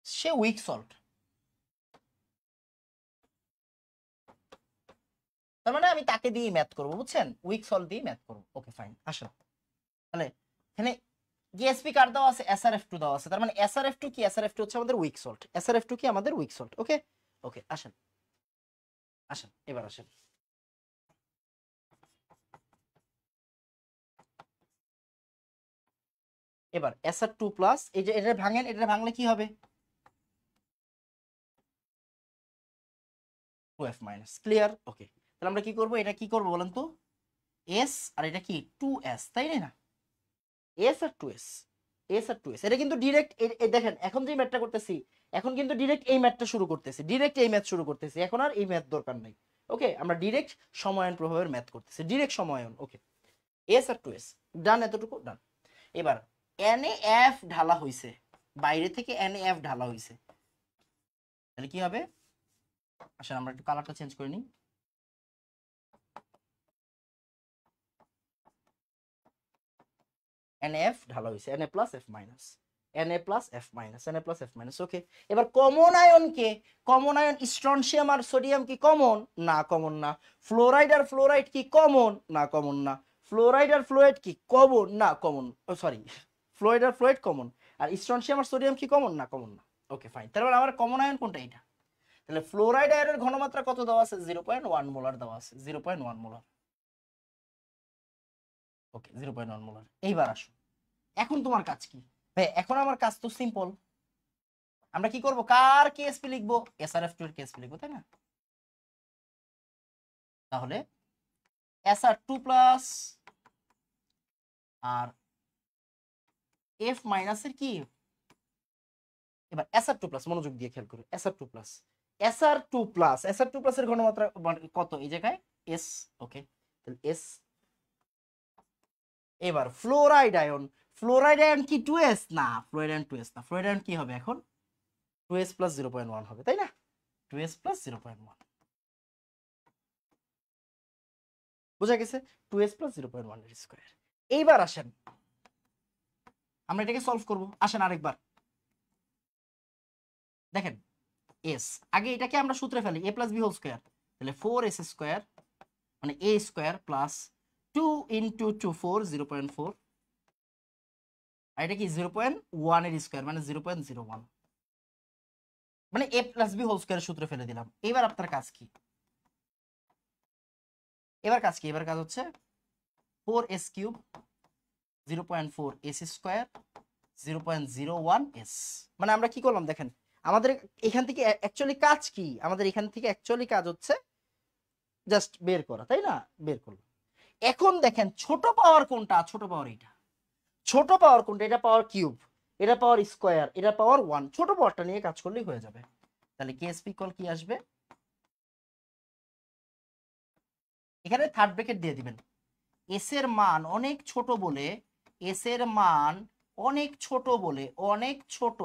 সে উইক সল্ট। তার মানে আমি তাকে দিয়ে ম্যাথ করব, বুঝছেন? উইক সল্ট দিয়ে ম্যাথ করব। ওকে ফাইন, আসেন তাহলে এখানে KSP কার দেওয়া আছে, SR F2 দেওয়া আছে, তার মানে SR F2 কি, SR F2 হচ্ছে আমাদের উইক সল্ট, SR F2 কি আমাদের উইক সল্ট। ওকে ওকে, আসেন আসেন এবার আসেন। এবার SR2 প্লাস, এই যে এটা ভাঙেন, এটা ভাঙলে কি হবে, 2F মাইনাস, ক্লিয়ার? ওকে, তাহলে আমরা কি করব, এটা কি করব বলেন তো, S আর এটা কি 2S, তাই না? S আর 2S, S আর 2S, এটা কিন্তু ডিরেক্ট দেখেন এখন যে ম্যাথটা করতেছি, এখন কিন্তু ডিরেক্ট এই ম্যাথটা শুরু করতেছি, ডিরেক্ট এই ম্যাথ শুরু করতেছি, এখন আর এই ম্যাথ দরকার নাই। ওকে, আমরা ডিরেক্ট সমায়ন প্রভাবের ম্যাথ করতেছি, ডিরেক্ট সমায়ন। ওকে, S আর 2S ডান, এতটুকু ডান। এবার NaF ঢালা হইছে, বাইরে থেকে NaF ঢালা হইছে, তাহলে কি হবে, আসলে আমরা একটু কালারটা চেঞ্জ করে নিই। NaF ঢালা হইছে, Na plus F minus, Na plus F minus, Na plus F minus. Okay, এবার কমন আয়ন কে, কমন আয়ন স্ট্রনশিয়াম আর সোডিয়াম কি কমন? না, কমন না। ফ্লোরাইড আর ফ্লোরাইড কি কমন? না, কমন না। ফ্লোরাইড আর ফ্লোরাইড কি কমন? না, কমন, সরি, ফ্লোরাইড আর ফ্লোরাইড কমন, আর স্ট্রনশিয়াম আর সোডিয়াম কি কমন? না, কমন না। ওকে ফাইন, তারপর আমার কমন আয়ন কোনটা, এটা। তাহলে ফ্লোরাইড আয়নের ঘনমাত্রা কত দেওয়া আছে, 0.1 মোলার দেওয়া আছে, 0.1 মোলার। ওকে, 0.1 মোলার। এইবার আসো, এখন তোমার কাজ কি ভাই? এখন আমার কাজ তো সিম্পল, আমরা কি করব, কার KSP লিখবো, SR F2 এর KSP লিখবো, তাই না? তাহলে SR2 প্লাস আর F মাইনাসের কি এবার SR2 প্লাস, মনোযোগ দিয়ে খেয়াল করো, SR2 প্লাস SR2 প্লাসের ঘনমাত্রা কত এই জায়গায় S। ওকে, তাহলে S। এবার ফ্লোরাইড আয়ন কি 2s না, ফ্লোরাইড আয়ন 2s না, ফ্লোরাইড আয়ন কি হবে এখন 2s প্লাস 0.1 হবে, তাই না? 2s প্লাস 0.1 বোঝা গেছে, 2s প্লাস 0.1 এর স্কয়ার। এইবার আসেন আমরা এটাকে সলভ করব। আসেন আরেকবার দেখেন, s আগে এটাকে আমরা সূত্রে ফেলি a plus b whole square, তাহলে 4s স্কয়ার মানে a স্কয়ার প্লাস 2 ইনটু 2 4 0.4 আর এটা কি 0.1 এর স্কয়ার মানে 0.01 মানে a plus b whole square সূত্রে ফেলে দিলাম। এবার আপনার কাজ কি, এবার কাজ হচ্ছে 4s cube 0.4 s square 0.01 s। মানে আমরা কি করলাম দেখেন, আমাদের এখান থেকে অ্যাকচুয়ালি কাজ কি, আমাদের এখান থেকে অ্যাকচুয়ালি কাজ হচ্ছে জাস্ট বের করা, তাই না? বের করলাম। এখন দেখেন ছোট পাওয়ার কোনটা, ছোট পাওয়ার এটা, ছোট পাওয়ার কোনটা, এটা পাওয়ার কিউব, এটা পাওয়ার স্কয়ার, এটা পাওয়ার 1, ছোট পাওয়ারটা নিয়ে কাজ করলেই হয়ে যাবে। তাহলে কেএসপি ইকুয়াল কি আসবে, এখানে থার্ড ব্র্যাকেট দিয়ে দিবেন, এস এর মান অনেক ছোট বলে, এস এর মান অনেক ছোট বলে, অনেক ছোট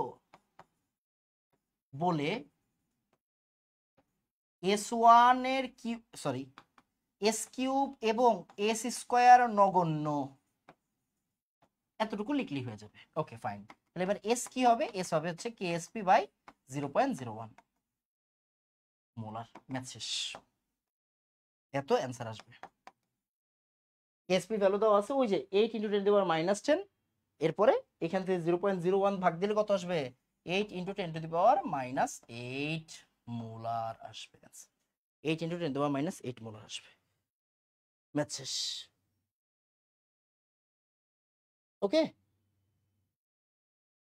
বলে S1 এর কিউব সরি এস কিউব এবং এস স্কয়ার নগণ্য, এতটুকু লিখলি হয়ে যাবে। ওকে ফাইন, তাহলে এবার এস কি হবে, এস হবে হচ্ছে কেএসপি বাই 0.01 মোলার। ম্যাথ শেষ, এত অ্যান্সার আসবে। কেএসপি ভ্যালু দেওয়া আছে ওই যে 8 × 10⁻10, এরপরে এখান থেকে 0.01 ভাগ দিলে কত আসবে, 8 × 10⁻8 মোলার আসবে, 8 × 10⁻8 মোলার আসবে। ম্যাথ শেষ। ওকে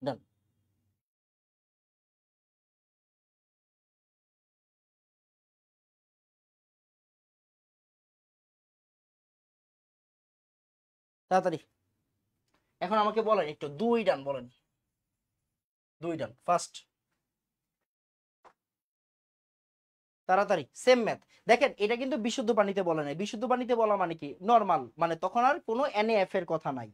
ডান। তাড়াতাড়ি এখন আমাকে বলেন একটু, 2 ডান বলেন, 2 ডান ফার্স্ট, তাড়াতাড়ি সেম ম্যাথ। দেখেন এটা কিন্তু বিশুদ্ধ পানিতে বলা নাই, বিশুদ্ধ পানিতে বলা মানে কি নরমাল, মানে তখন আর কোনো এনএফ এর কথা নাই।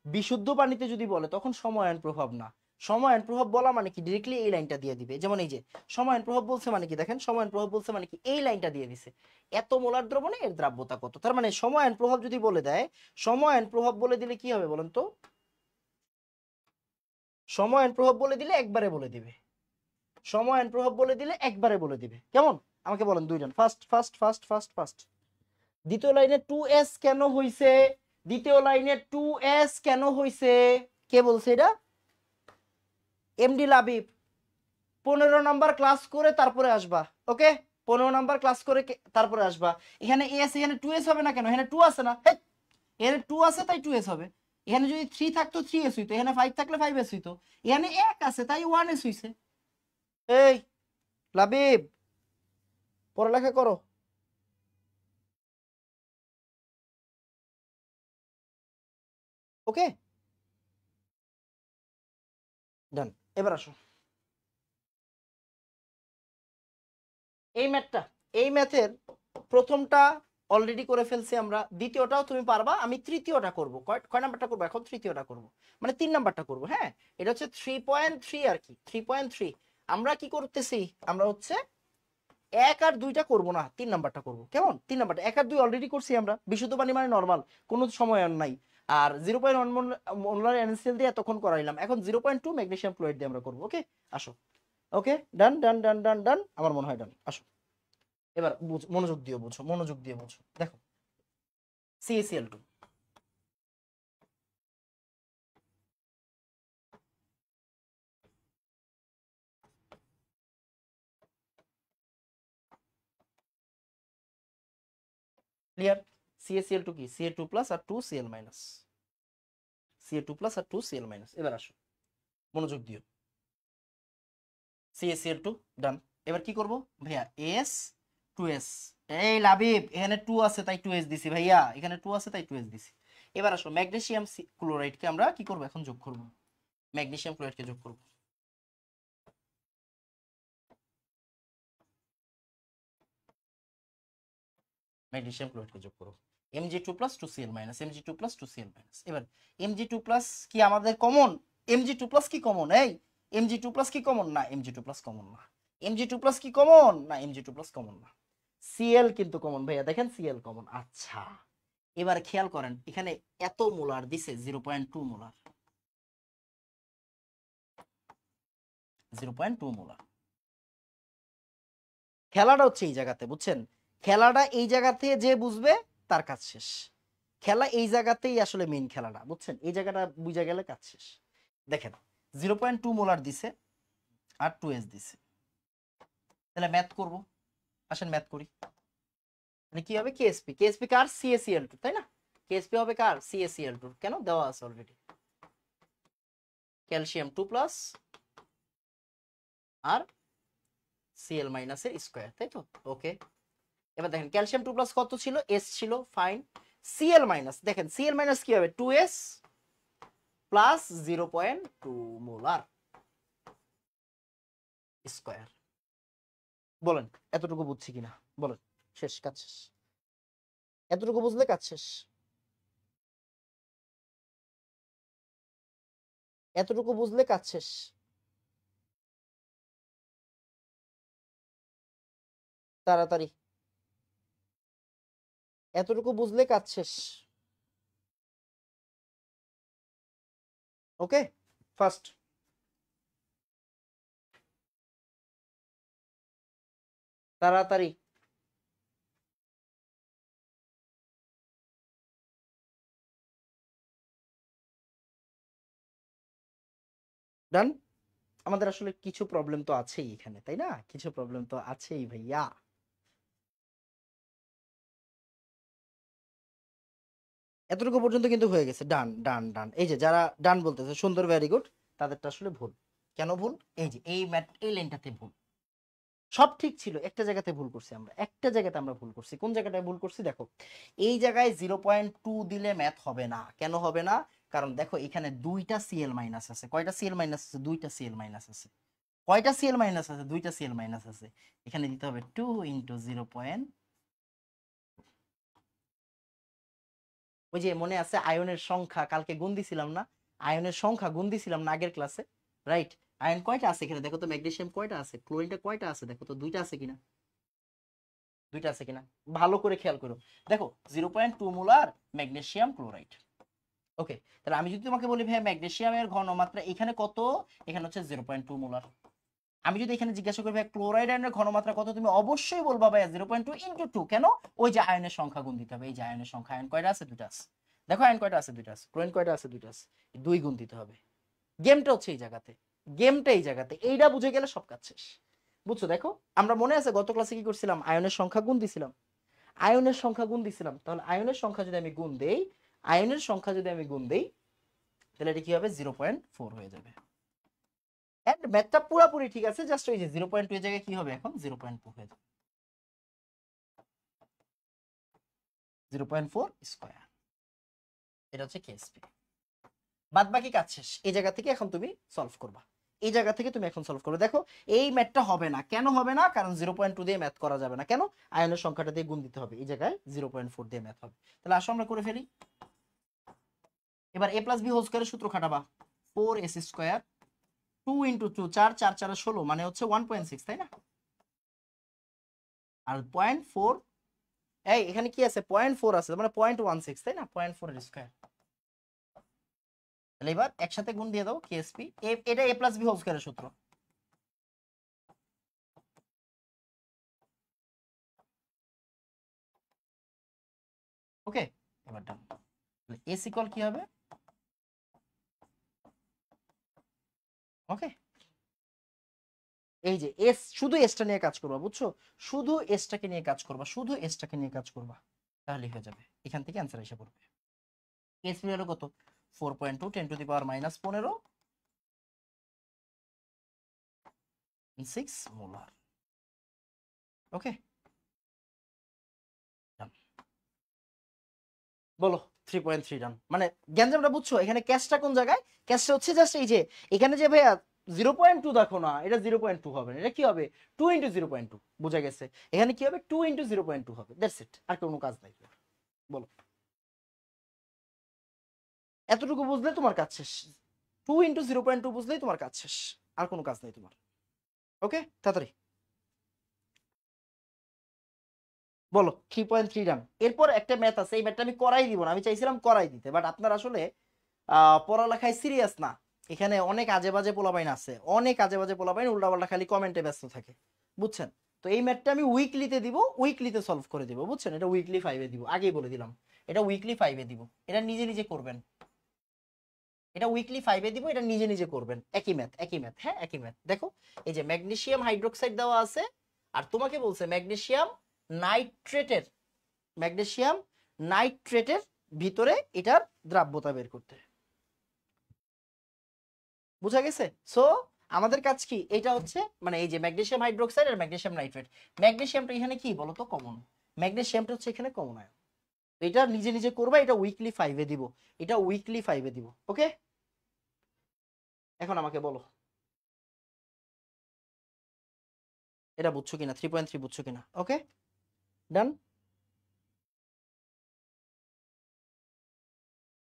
বিশুদ্ধ পানিতে যদি বলে তখন সময়ন প্রভাব না, সময়ন প্রভাব বলা মানে কি ডিরেক্টলি এই লাইনটা দিয়ে দিবে, যেমন এই যে সময়ন প্রভাব বলছে মানে কি, দেখেন সময়ন প্রভাব বলছে মানে কি এই লাইনটা দিয়ে দিছে, এত মোলার দ্রবণে এর দ্রাব্যতা কত, তার মানে সময়ন প্রভাব যদি বলে দেয়, সময়ন প্রভাব বলে দিলে কি হবে বলেন তো, সময়ন প্রভাব বলে দিলে একবারে বলে দিবে, সময়ন প্রভাব বলে দিলে একবারে বলে দিবে। কেমন আমাকে বলেন 2 জন, first first first first first. দ্বিতীয় লাইনে 2s কেন হইছে, দ্বিতীয় লাইনে 2s কেন হইছে, কে বলছে এটা, এমডি লাবিব। 15 নাম্বার ক্লাস করে তারপরে আসবা, ওকে 15 নাম্বার ক্লাস করে তারপরে আসবা। এখানে এস, এখানে 2s হবে না কেন, এখানে 2 আছে না, এখানে 2 আছে তাই 2s হবে, এখানে যদি 3 থাকতো 3s হইতো, এখানে 5 থাকলে 5s হইতো, এখানে 1 আছে তাই 1s হইছে। এই লাবিব পড়ালেখা করো। ওকে ডান। এবার আসো এই ম্যাথটা, এই ম্যাথের প্রথমটা অলরেডি করে ফেলছি আমরা, দ্বিতীয়টাও তুমি পারবা, আমি তৃতীয়টা করব, কয় নাম্বারটা করব এখন, তৃতীয়টা করব, মানে 3 নাম্বারটা করব। হ্যাঁ এটা হচ্ছে 3.3 আর কি, 3.3। আমরা কি করতেছি, আমরা হচ্ছে 1 আর 2টা করব না, 3 নাম্বারটা করব। কেমন 3 নাম্বারটা, 1 আর 2 অলরেডি করছি আমরা, বিশুদ্ধ পানি মানে নরমাল, কোনো সময় আর নাই। আর 0.1 মোলার এনএসএল দিয়ে এতক্ষণ করাইলাম, এখন 0.2 ম্যাগনেসিয়াম ক্লোরাইড দিয়ে আমরা করব। ওকে আসো, ওকে ডান ডান ডান ডান ডান, আমার মনে হয় ডান। আসো এবার মনোযোগ দিয়ে বুঝো, মনোযোগ দিয়ে বুঝো, দেখো CaCl2 ক্লিয়ার, CaCl2 কি Ca2 প্লাস আর 2Cl মাইনাস, Ca2 প্লাস আর 2Cl মাইনাস। এবার আসো মনোযোগ দিও, CaCl2 ডান। এবার কি করব ভাইয়া, S 2s। এই লাবিব এখানে 2 আছে তাই 2s দিছি ভাইয়া, এখানে 2 আছে তাই 2s দিছি। এবার আসো ম্যাগনেসিয়াম ক্লোরাইডকে আমরা কি করব, এখন যোগ করব, ম্যাগনেসিয়াম ক্লোরাইডকে যোগ করব। ম্যাগনেসিয়াম ক্লোরাইডকে যোগ করব, Mg2 plus 2Cl minus, Mg2 plus 2Cl minus. এবার Mg2 প্লাস কি আমাদের কমন? Mg2 প্লাস কি কমন? এই Mg2 প্লাস কি কমন? না Mg2 প্লাস কমন না। Mg2 প্লাস কি কমন? না Mg2 প্লাস কমন না। Cl কিন্তু কমন ভাইয়া, দেখেন Cl কমন। আচ্ছা এবার খেয়াল করেন এখানে এত মোলার দিছে 0.2 মোলার, 0.2 মোলার। খেলাটা হচ্ছে এই জায়গাতে, বুঝছেন? খেলাটা এই জায়গাতে যে বুঝবে তার কাজ শেষ। খেলা এই জায়গাতেই আসলে মেইন খেলাটা, বুঝছেন? এই জায়গাটা বুঝা গেলে কাজ শেষ। দেখেন 0.2 মোলার দিছে আর 2s দিছে, তাহলে ম্যাথ করব। আসেন ম্যাথ করি। মানে কি হবে? কেএসপি, কেএসপি কার? CaCl2, তাই না? কেএসপি হবে কার? CaCl2। কেন? দেওয়া আছে অলরেডি, ক্যালসিয়াম 2 প্লাস আর Cl মাইনাস এর স্কয়ার, তাই তো? ওকে। এবার দেখেন ক্যালসিয়াম 2 প্লাস কত ছিল? s ছিল, ফাইন। Cl মাইনাস, দেখেন Cl মাইনাস কি হবে? 2s plus 0.2 molar square. বলেন এতটুকু বুঝছি কিনা? বলেন। শেষ, কাজ শেষ। এতটুকু বুঝলে কাজ শেষ। এতটুকু বুঝলে কাজ শেষ। তাড়াতাড়ি, এতটুকু বুঝলে কাজ শেষ। ওকে, ফার্স্ট তাড়াতাড়ি। ডান। আমাদের আসলে কিছু প্রবলেম তো আছেই এখানে, তাই না? কিছু প্রবলেম তো আছেই ভাইয়া। এতটুকু পর্যন্ত কিন্তু হয়ে গেছে। ডান ডান ডান, এই যে যারা ডান বলতেছে সুন্দর, ভেরি গুড। তাদেরটা আসলে ভুল। কেন ভুল? এই যে এই ম্যাথ, এই লাইনটাতে ভুল। সব ঠিক ছিল, একটা জায়গাতে ভুল করছি আমরা, একটা জায়গাতে আমরা ভুল করছি। কোন জায়গাটায় ভুল করছি দেখো, এই জায়গায় 0.2 দিলে ম্যাথ হবে না। কেন হবে না? কারণ দেখো এখানে দুইটা Cl মাইনাস আছে। কয়টা Cl মাইনাস আছে? দুইটা Cl মাইনাস আছে। কয়টা Cl মাইনাস আছে? দুইটা Cl মাইনাস আছে। এখানে দিতে হবে 2 ইন্টু 0. ওই যে মনে আছে আয়নের সংখ্যা কালকে গুণ দিছিলাম না? আয়নের সংখ্যা গুণ দিছিলাম না আগের ক্লাসে? রাইট। আয়ন কয়টা আছে এখানে দেখো তো, ম্যাগনেসিয়াম কয়টা আছে, ক্লোরিনটা কয়টা আছে দেখো তো, দুইটা আছে কিনা? দুইটা আছে কিনা ভালো করে খেয়াল করো। দেখো 0.2 মোলার ম্যাগনেসিয়াম ক্লোরাইড। ওকে, তাহলে আমি যদি তোমাকে বলি ভাই ম্যাগনেসিয়ামের ঘনমাত্রা এখানে কত, এখানে হচ্ছে 0.2 মোলার। আমি যদি এখানে জিজ্ঞাসা করি ভাই ক্লোরাইড আয়নের ঘনমাত্রা কত, তুমি অবশ্যই বলবা ভাই 0.2 ইন্টু 2। কেন? ওই যে আয়নের সংখ্যা গুণ দিতে হবে। এই যে আয়নের সংখ্যা, আয়ন কয়টা আছে? দুইটা আছে। দেখো আয়ন কয়টা আছে? দুইটা আছে। ক্লোরিন কয়টা আছে? দুইটা আছে। দুই গুণ দিতে হবে। গেমটা হচ্ছে এই জায়গাতে, গেমটা এই জায়গাতে। এইটা বুঝে গেলে সব কাজ শেষ। বুঝছো? দেখো আমরা মনে আছে গত ক্লাসে কি করছিলাম? আয়নের সংখ্যা গুণ দিছিলাম। আয়নের সংখ্যা গুণ দিছিলাম, তাহলে আয়নের সংখ্যা যদি আমি গুণ দেই, আয়নের সংখ্যা যদি আমি গুণ দেই, তাহলে এটা কি হবে? 0.4 হয়ে যাবে। এন্ড ম্যাথটা পুরোপুরি ঠিক আছে, জাস্ট ওই যে 0.2 এর জায়গায় কি হবে এখন? 0.2 হয়ে যাবে। 0.4 স্কয়ার। এটা হচ্ছে কেএসপি। বাদ বাকি কাজ শেষ। এই জায়গা থেকে এখন তুমি সলভ করবা। এই জায়গা থেকে তুমি এখন সলভ করবে। দেখো এই ম্যাথটা হবে না। কেন হবে না? কারণ 0.2 দিয়ে ম্যাথ করা যাবে না। কেন? আয়নের সংখ্যাটা দিয়ে গুণ দিতে হবে। এই জায়গায় 0.4 দিয়ে ম্যাথ হবে। তাহলে আসো আমরা করে ফেলি। এবার a প্লাস বি হোল স্কয়ারের সূত্র খাটাবা। 4s স্কয়ার 2 ইন্টু 2, 4 4 4 16 মানে হচ্ছে 1.6, তাই না? আর 0.4, এই এখানে কি আছে? 0.4 আছে, মানে 0.16, তাই না? 0.4 এর স্কয়ার। তাহলে এবার একসাথে গুণ দিয়ে দাও কেএসপি। এটা a প্লাস বি হোল স্কয়ারের সূত্র। ওকে, এবার ডান। তাহলে এস ইকুয়াল কি হবে? ওকে, এই যে এস, শুধু এসটা নিয়ে কাজ করবা, বুঝছো? শুধু এসটাকে নিয়ে কাজ করবা, শুধু এসটাকে নিয়ে কাজ করবা, তাহলে হয়ে যাবে। এখান থেকে অ্যান্সার এসে পড়বে। কেএসপি হলো কত? 4.2 10 to the power minus 15 6 molar. Okay, বলো 3.3 ডান। মানে গ্যাঞ্জামটা বুঝছো? এখানে ক্যাশটা কোন জায়গায়? ক্যাশটা হচ্ছে জাস্ট এই যে এখানে যে ভাইয়া 0.2 দেখো না, এটা 0.2 হবে না, এটা কি হবে 2 ইন্টু 0.2। বোঝা গেছে? এখানে কি হবে 2 ইন্টু 0.2 হবে, দ্যাটস ইট, আর কোনো কাজ নাই। বলো, এতটুকু বুঝলে তোমার কাজ শেষ। 2 ইন্টু 0.2 বুঝলেই তোমার কাজ শেষ, আর কোনো কাজ নেই তোমার। ওকে, তাড়াতাড়ি বলো 3.3 ডান। এরপর একটা ম্যাথ আছে, এই ম্যাথটা আমি করাই দিব না, আমি চাইছিলাম করাই দিতে, বাট আপনার আসলে পড়ালেখায় সিরিয়াস না। এখানে অনেক আজে বাজে পোলাপাইন আছে, অনেক আজে বাজে পোলাপাইন উল্টাপাল্টা খালি কমেন্টে ব্যস্ত থাকে, বুঝছেন? তো এই ম্যাথটা আমি উইকলিতে দিব, উইকলিতে সলভ করে দিব, বুঝছেন? এটা উইকলি 5-এ দিব, আগেই বলে দিলাম, এটা উইকলি 5-এ দিব, এটা নিজে নিজে করবেন। এটা উইকলি 5-এ দিব, এটা নিজে নিজে করবেন। একই ম্যাথ, একই ম্যাথ, হ্যাঁ একই ম্যাথ। দেখো এই যে ম্যাগনেসিয়াম হাইড্রোক্সাইড দেওয়া আছে, আর তোমাকে বলছে ম্যাগনেসিয়াম নাইট্রেটের, ম্যাগনেসিয়াম নাইট্রেটের ভিতরে এটার দ্রাব্যতা বের করতে। বুঝা গেছে? সো আমাদের কাজ কি, এটা হচ্ছে মানে এই যে ম্যাগনেসিয়াম হাইড্রোক্সাইড আর ম্যাগনেসিয়াম নাইট্রেট, ম্যাগনেসিয়ামটা এখানে কি বলতো কমন, ম্যাগনেসিয়ামটা হচ্ছে এখানে কমন আয়ন। এটা নিজে নিজে করবা, এটা উইকলি 5-এ দিব, এটা উইকলি 5-এ দিব। ওকে, এখন আমাকে বলো এটা বুঝছো কিনা, 3.3 বুঝছো কিনা? ওকে, ডান,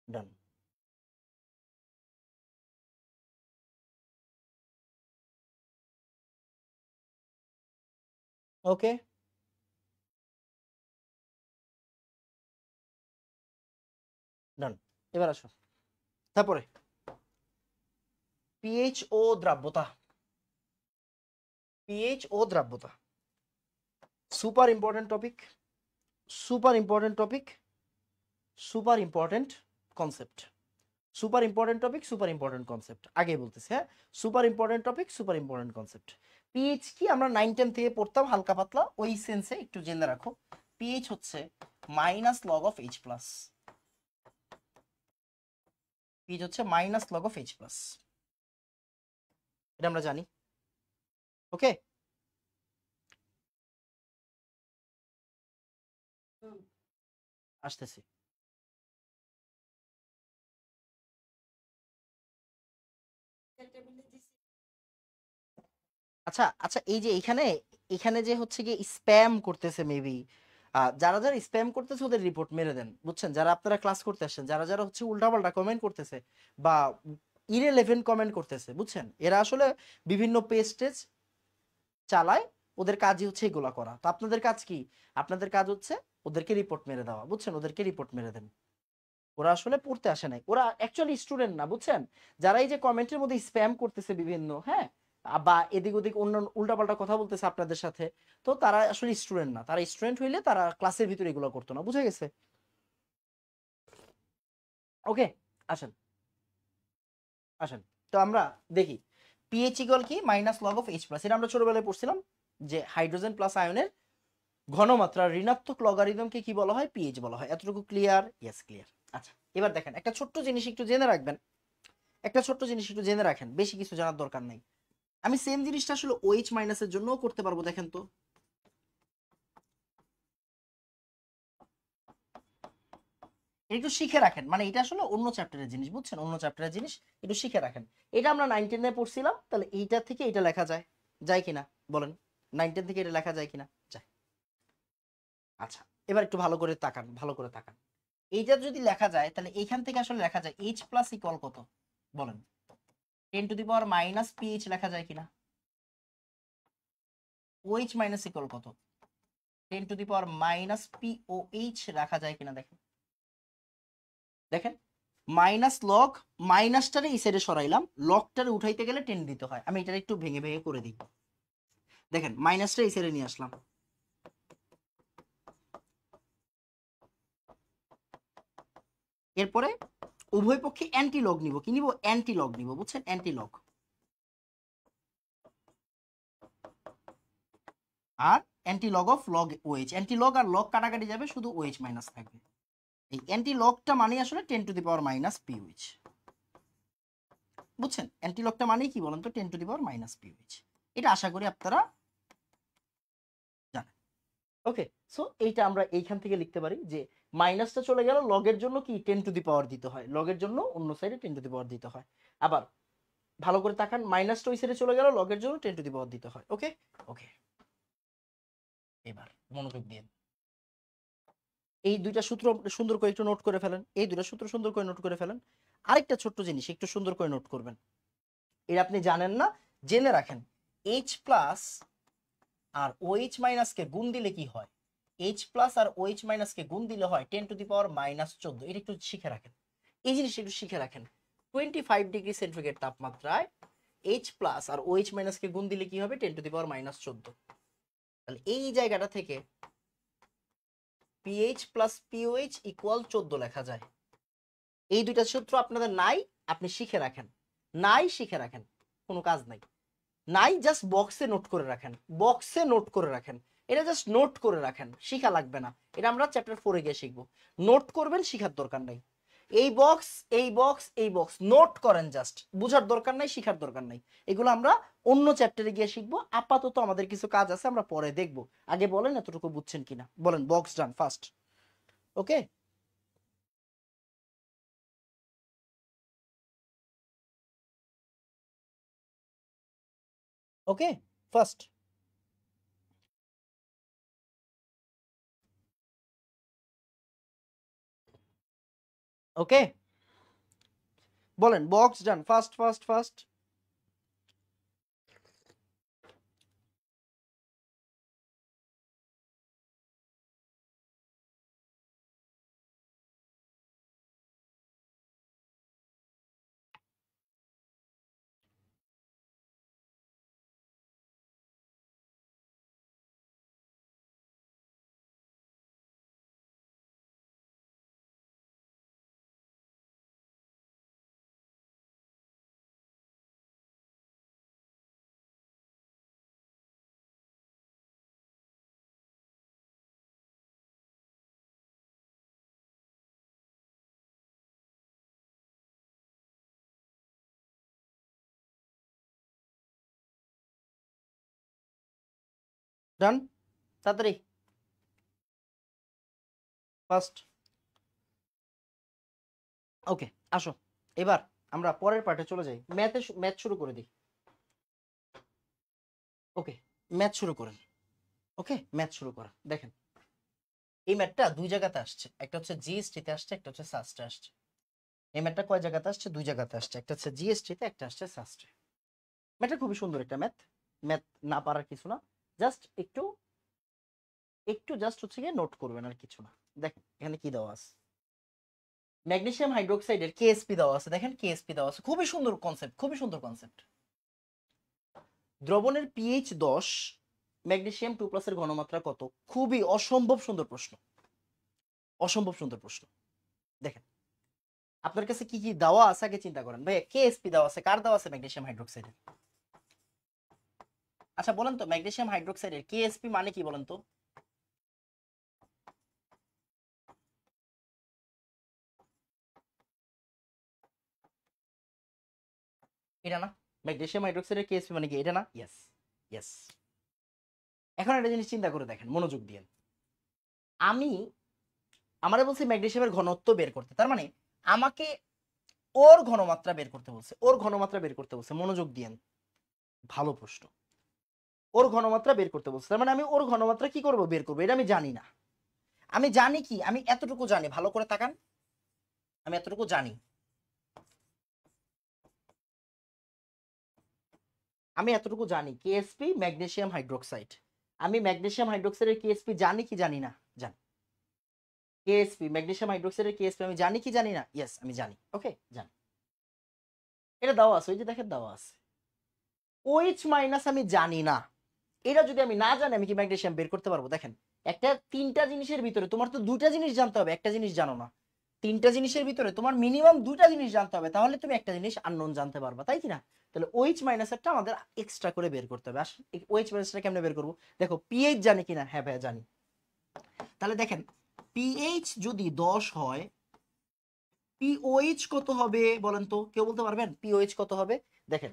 ডান। ওকে, ডান। এবার আসো তারপরে পিএইচ ও দ্রাব্যতা, পিএইচ ও দ্রাব্যতা super important topic, super important topic, super important concept, super important topic, super important concept. আগে বলতেছি, হ্যাঁ, super important topic, super important concept. PH কি আমরা 9-10 থেকে পড়তাম হালকা পাতলা, ওই সেন্সে একটু জেনে রাখো। পিএইচ হচ্ছে minus log of H plus, pH হচ্ছে minus log of H plus, এটা আমরা জানি। ওকে, আসতেছি। আচ্ছা আচ্ছা, এই যে এখানে, এখানে যে হচ্ছে কি স্প্যাম করতেছে মেবি, যারা যারা স্প্যাম করতেছে ওদের রিপোর্ট মেরে দেন, বুঝছেন? যারা আপনারা ক্লাস করতে আসছেন, যারা যারা হচ্ছে উল্টাপাল্টা কমেন্ট করতেছে বা ইরেলেভেন্ট কমেন্ট করতেছে, বুঝছেন? এরা আসলে বিভিন্ন পেজ টেজ চালায়, ওদের কাজই হচ্ছে এগুলা করা। তো আপনাদের কাজ কি? আপনাদের কাজ হচ্ছে ওদেরকে রিপোর্ট মেরে দেওয়া, বুঝছেন? ওদেরকে রিপোর্ট মেরে দেন। ওরা আসলে পড়তে আসে নাই, ওরা অ্যাকচুয়ালি স্টুডেন্ট না, বুঝছেন? যারা এই যে কমেন্টের মধ্যে স্প্যাম করতেছে বিভিন্ন, হ্যাঁ, বা এদিক ওদিক অন্য উল্টাপাল্টা কথা বলতেছে আপনাদের সাথে, তো তারা আসলে স্টুডেন্ট না। তারা স্টুডেন্ট হইলে তারা ক্লাসের ভিতরে এগুলো করতো না, বুঝে গেছে? ওকে, আসেন, আসেন। তো আমরা দেখি পিএইচ ইকুয়াল কি minus log of H plus, এটা আমরা ছোটবেলায় পড়ছিলাম যে হাইড্রোজেন প্লাস আয়নের ঘনমাত্রার ঋণাত্মক লগারিদমকে কি বলা হয়? পিএইচ বলা হয়। এতটুকু ক্লিয়ার? Yes, clear. আচ্ছা, এবার দেখেন একটা ছোট্ট জিনিস একটু জেনে রাখবেন, একটা ছোট্ট জিনিস একটু জেনে রাখেন, বেশি কিছু জানার দরকার নাই। আমি সেম জিনিসটা আসলে ওএইচ মাইনাসের জন্যও করতে পারবো, দেখেন তো। একটু শিখে রাখেন, মানে এটা আসলে অন্য চ্যাপ্টারের জিনিস, বুঝছেন? অন্য চ্যাপ্টারের জিনিস, একটু শিখে রাখেন। এটা আমরা 9-10-এ পড়ছিলাম, তাহলে এইটা থেকে এটা লেখা যায়, যায় কিনা বলেন? 9-10 থেকে এটা লেখা যায় কিনা? যায়। আচ্ছা, এবার একটু ভালো করে তাকান, ভালো করে তাকান। এইটা যদি লেখা যায় তাহলে এইখান থেকে আসলে লেখা যায় এইচ প্লাস ইকুয়াল কত বলেন? 10⁻⁻ পিএইচ লেখা যায় কিনা? ওএইচ মাইনাস ইকুয়াল কত? 10⁻⁻ পিওএইচ রাখা যায় কিনা দেখেন, দেখেন। মাইনাস লগ, মাইনাসটারে এই সাইডে সরাইলাম, লগটারে উঠাইতে গেলে 10 দিতে হয়। আমি এটা একটু ভেঙে ভেঙে করে দিই, দেখেন মাইনাসটা এই সাইডে নিয়ে আসলাম, এরপরে উভয় পক্ষে অ্যান্টি লগ নিব, কি নিব? অ্যান্টি লগ নিব, বুঝছেন? Anti log. আর anti log of log OH, anti log আর লগ কাটাকাটি যাবে, শুধু ওএইচ মাইনাস থাকবে। এই অ্যান্টি লগটা মানে আসলে 10⁻⁻ পিওএইচ, বুঝছেন? অ্যান্টি লগটা মানে কি বলেন তো? 10⁻⁻ পিওএইচ। এটা আশা করি আপনারা জানেন। ওকে, সো এইটা আমরা এইখান থেকে লিখতে পারি যে মাইনাসটা চলে গেল, লগের জন্য কি 10 টু দি পাওয়ার দিতে হয়, লগের জন্য অন্য সাইডে 10 টু দি পাওয়ার দিতে হয়। আবার ভালো করে তাকান, মাইনাসটা ওই সাইডে চলে গেল, লগের জন্য 10 টু দি পাওয়ার দিতে হয়। ওকে ওকে, এবার মনোযোগ দিয়ে এই দুইটা সূত্র সুন্দর করে একটু নোট করে ফেলেন, এই দুইটা সূত্র সুন্দর করে নোট করে ফেলেন। আরেকটা ছোট্ট জিনিস একটু সুন্দর করে নোট করবেন, এটা আপনি জানেন না, জেনে রাখেন। এইচ প্লাস আর ওএইচ মাইনাসকে গুণ দিলে কি হয়, এইচ প্লাস আর ওএইচ মাইনাসকে গুণ দিলে হয় 10 টু দি পাওয়ার -14। এটা একটু শিখে রাখেন, এই জিনিসটা একটু শিখে রাখেন। 25 ডিগ্রি সেন্টিগ্রেড তাপমাত্রায় এইচ প্লাস আর ওএইচ মাইনাসকে গুণ দিলে কি হবে, 10 টু দি পাওয়ার -14। তাহলে এই জায়গাটা থেকে পিএইচ প্লাস পিওএইচ ইকুয়াল 14 লেখা যায়। এই দুইটা সূত্র আপনাদের নাই, আপনি শিখে রাখেন, নাই শিখে রাখেন, কোনো কাজ নাই, নাই জাস্ট বক্সে নোট করে রাখেন, বক্সে নোট করে রাখেন, এটা জাস্ট নোট করে রাখেন, শিখা লাগবে না, এটা আমরা চ্যাপ্টার 4 গিয়ে শিখবো। নোট করবেন, শিখার দরকার নাই। এই বক্স এই বক্স এই বক্স নোট করেন, জাস্ট বুঝার দরকার নাই, শিখার দরকার নাই, এগুলো আমরা অন্য চ্যাপ্টারে গিয়ে শিখবো। আপাতত আমাদের কিছু কাজ আছে, আমরা পরে দেখবো। আগে বলেন এতটুকু বুঝছেন কিনা, বলেন। Box done first. Okay, okay first. Okay বলেন, box done first first first. Done, তাড়াতাড়ি ফার্স্ট। ওকে আসো, এবার আমরা পরের পার্টে চলে যাই, ম্যাথ শুরু করে দিই। ওকে ম্যাথ শুরু করেন। ওকে ম্যাথ শুরু করা, দেখেন এই ম্যাথটা দুই জায়গাতে আসছে, একটা হচ্ছে জিএসটিতে আসছে, একটা হচ্ছে সাস্টে আসছে। এই ম্যাথটা কয় জায়গাতে আসছে, দুই জায়গাতে আসছে, একটা হচ্ছে জিএসটিতে, একটা আসছে সাস্টে। ম্যাথটা খুবই সুন্দর একটা ম্যাথ, ম্যাথ না পারার কিছু না, জাস্ট একটু একটু জাস্ট হচ্ছে গিয়ে নোট করবেন, আর কিছু না। দেখেন এখানে কি দেওয়া আছে, ম্যাগনেসিয়াম হাইড্রোক্সাইডের কেএসপি দেওয়া আছে, দেখেন কেএসপি দেওয়া আছে, খুবই সুন্দর কনসেপ্ট, খুবই সুন্দর কনসেপ্ট। দ্রবণের পিএইচ 10, ম্যাগনেসিয়াম 2+ এর ঘনমাত্রা কত? খুবই অসম্ভব সুন্দর প্রশ্ন, অসম্ভব সুন্দর প্রশ্ন। দেখেন আপনার কাছে কি কি দেওয়া আছে আগে চিন্তা করেন। ভাই কেএসপি দেওয়া আছে, কার দেওয়া আছে? ম্যাগনেসিয়াম হাইড্রোক্সাইডের। আচ্ছা বলেন তো, ম্যাগনেসিয়াম হাইড্রোক্সাইডের কেএসপি মানে কি বলেন তো? এটা না, ম্যাগনেসিয়াম হাইড্রোক্সাইডের কেএসপি মানে কি এটা না? Yes yes. এখন একটা জিনিস চিন্তা করে দেখেন, মনোযোগ দিয়ে। আমি আমারে বলছি ম্যাগনেসিয়ামের ঘনত্ব বের করতে, তার মানে আমাকে ওর ঘনমাত্রা বের করতে বলছে, ওর ঘনমাত্রা বের করতে বলছে, মনোযোগ দিয়েন, ভালো প্রশ্ন। ওর ঘনমাত্রা বের করতে বলছে, তার মানে আমি ওর ঘনমাত্রা কি করব, বের করবো। এটা আমি জানি না, আমি জানি কি, আমি এতটুকু জানি, ভালো করে তাকান, আমি এতটুকু জানি, আমি এতটুকু জানি কেএসপি ম্যাগনেসিয়াম হাইড্রোক্সাইড। আমি ম্যাগনেসিয়াম হাইড্রোক্সাইডের কেএসপি জানি কি জানি না? জানি। কেএসপি ম্যাগনেসিয়াম হাইড্রোক্সাইডের কেএসপি আমি জানি কি জানি না? ইয়েস আমি জানি। ওকে জানি, এটা দেওয়া আছে, ওই যে দেখেন দেওয়া আছে। ওএইচ মাইনাস আমি জানি না, এটা যদি আমি না জানি, আমি কি ম্যাগনেসিয়াম বের করতে পারবো? দেখেন একটা তিনটা জিনিসের ভিতরে তোমার তো দুটা জিনিস জানতে হবে, একটা জিনিস জানো না। তিনটা জিনিসের ভিতরে তোমার মিনিমাম দুটা জিনিস জানতে হবে, তাহলে তুমি একটা জিনিস আননোন জানতে পারবা, তাই কি না? তাহলে ওএইচ মাইনাসেরটা আমাদের এক্সট্রা করে বের করতে হবে। আসলে ওএইচ মাইনাসটা কেমনে বের করবো? দেখো পিএইচ জানি কিনা, হ্যাঁ ভাইয়া জানি। তাহলে দেখেন পিএইচ যদি 10 হয়, পিওএইচ কত হবে বলেন তো? কেউ বলতে পারবেন পিওএইচ কত হবে? দেখেন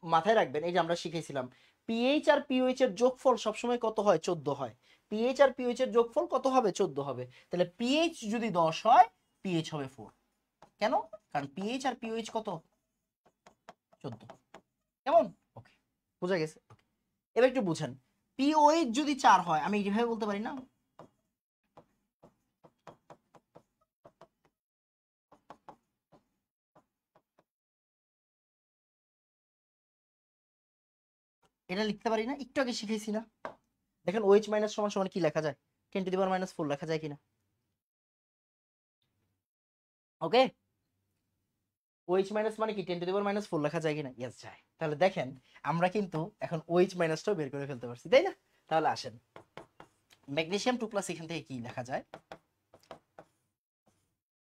মাথায় রাখবেন, এই যে আমরা শিখেছিলাম পিএইচ আর পিওএইচ এর যোগফল সবসময় কত হয়? 14 হয়। পিএইচ আর পিএইচ এর যোগফল কত হবে? 14 হবে। তাহলে পিএইচ যদি 10 হয় পিএইচ হবে 4। কেন? কারণ পিএইচ আর পিওএইচ কত? 14। কেমন? ওকে, বুঝা গেছে। এবার একটু বুঝেন, পিওএইচ যদি 4 হয় আমি এইভাবে বলতে পারি না, এটা লিখতে পারি না? একটু আগে শিখেছি না? দেখেন ওএইচ মাইনাস সমান সমান কি লেখা যায়? 10 টু দি পাওয়ার মাইনাস 4 লেখা যায় কিনা? ওকে, ওএইচ মাইনাস মানে কি 10 টু দি পাওয়ার মাইনাস 4 লেখা যায় কিনা? ইয়েস যায়। তাহলে দেখেন আমরা কিন্তু এখন ওএইচ মাইনাসটাও বের করে ফেলতে পারছি, তাই না? তাহলে আসেন ম্যাগনেসিয়াম 2 প্লাস এখান থেকে কি লেখা যায়?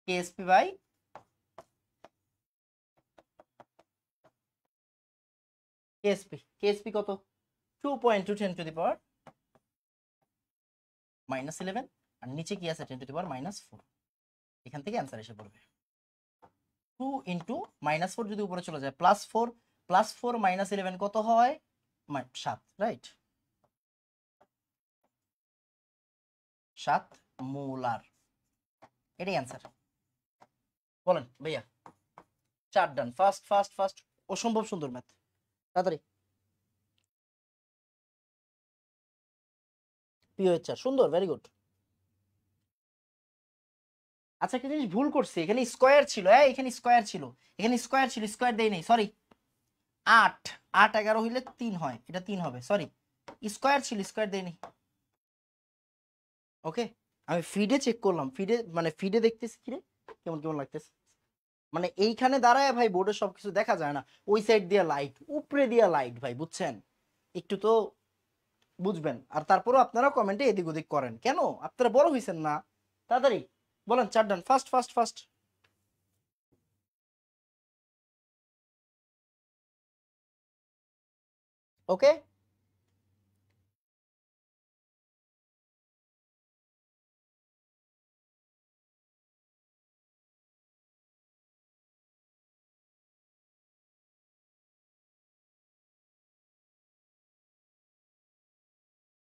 কেএসপি বাই কেএসপি কত? 2.2 10 টু দি পাওয়ার মাইনাস 11, আর নিচে কি আছে? 10 টু দি পাওয়ার মাইনাস 4। এখান থেকে অ্যান্সার এসে পড়বে 2 ইন্টু মাইনাস 4 যদি উপরে চলে যায় প্লাস 4 মাইনাস 11 কত হয়? 7, রাইট? 7 মোলার, এটাই অ্যান্সার। বলেন ভাইয়া, 4 ডান। ফাস্ট ফাস্ট ফাস্ট, অসম্ভব সুন্দর ম্যাথ, তাড়াতাড়ি। পিওএইচ 4, সুন্দর, ভেরি গুড। আচ্ছা একটা জিনিস ভুল করছি, এখানে স্কয়ার ছিল, এখানে স্কয়ার ছিল, এখানে স্কয়ার ছিল, স্কয়ার দেই নাই, সরি। 8 8 11 হইলে 3 হয়, এটা 3 হবে, সরি। স্কয়ার ছিল, স্কয়ার দেই নাই। ওকে, আমি ফিডে চেক করলাম, ফিডে মানে ফিডে দেখতেছি কি রে কেমন কেমন লাগতেছে, মানে এইখানে দাঁড়ায় ভাই বোর্ডে সবকিছু দেখা যায় না, ওই সাইড দিয়ে লাইট, উপরে দিয়া লাইট ভাই, বুঝছেন? একটু তো বুঝবেন। আর তারপরও আপনারা কমেন্টে এদিক ওদিক করেন কেন? আপনারা বড় হইছেন না? তাড়াতাড়ি বলেন, 4 ডান, ফাস্ট ফাস্ট ফাস্ট। ওকে,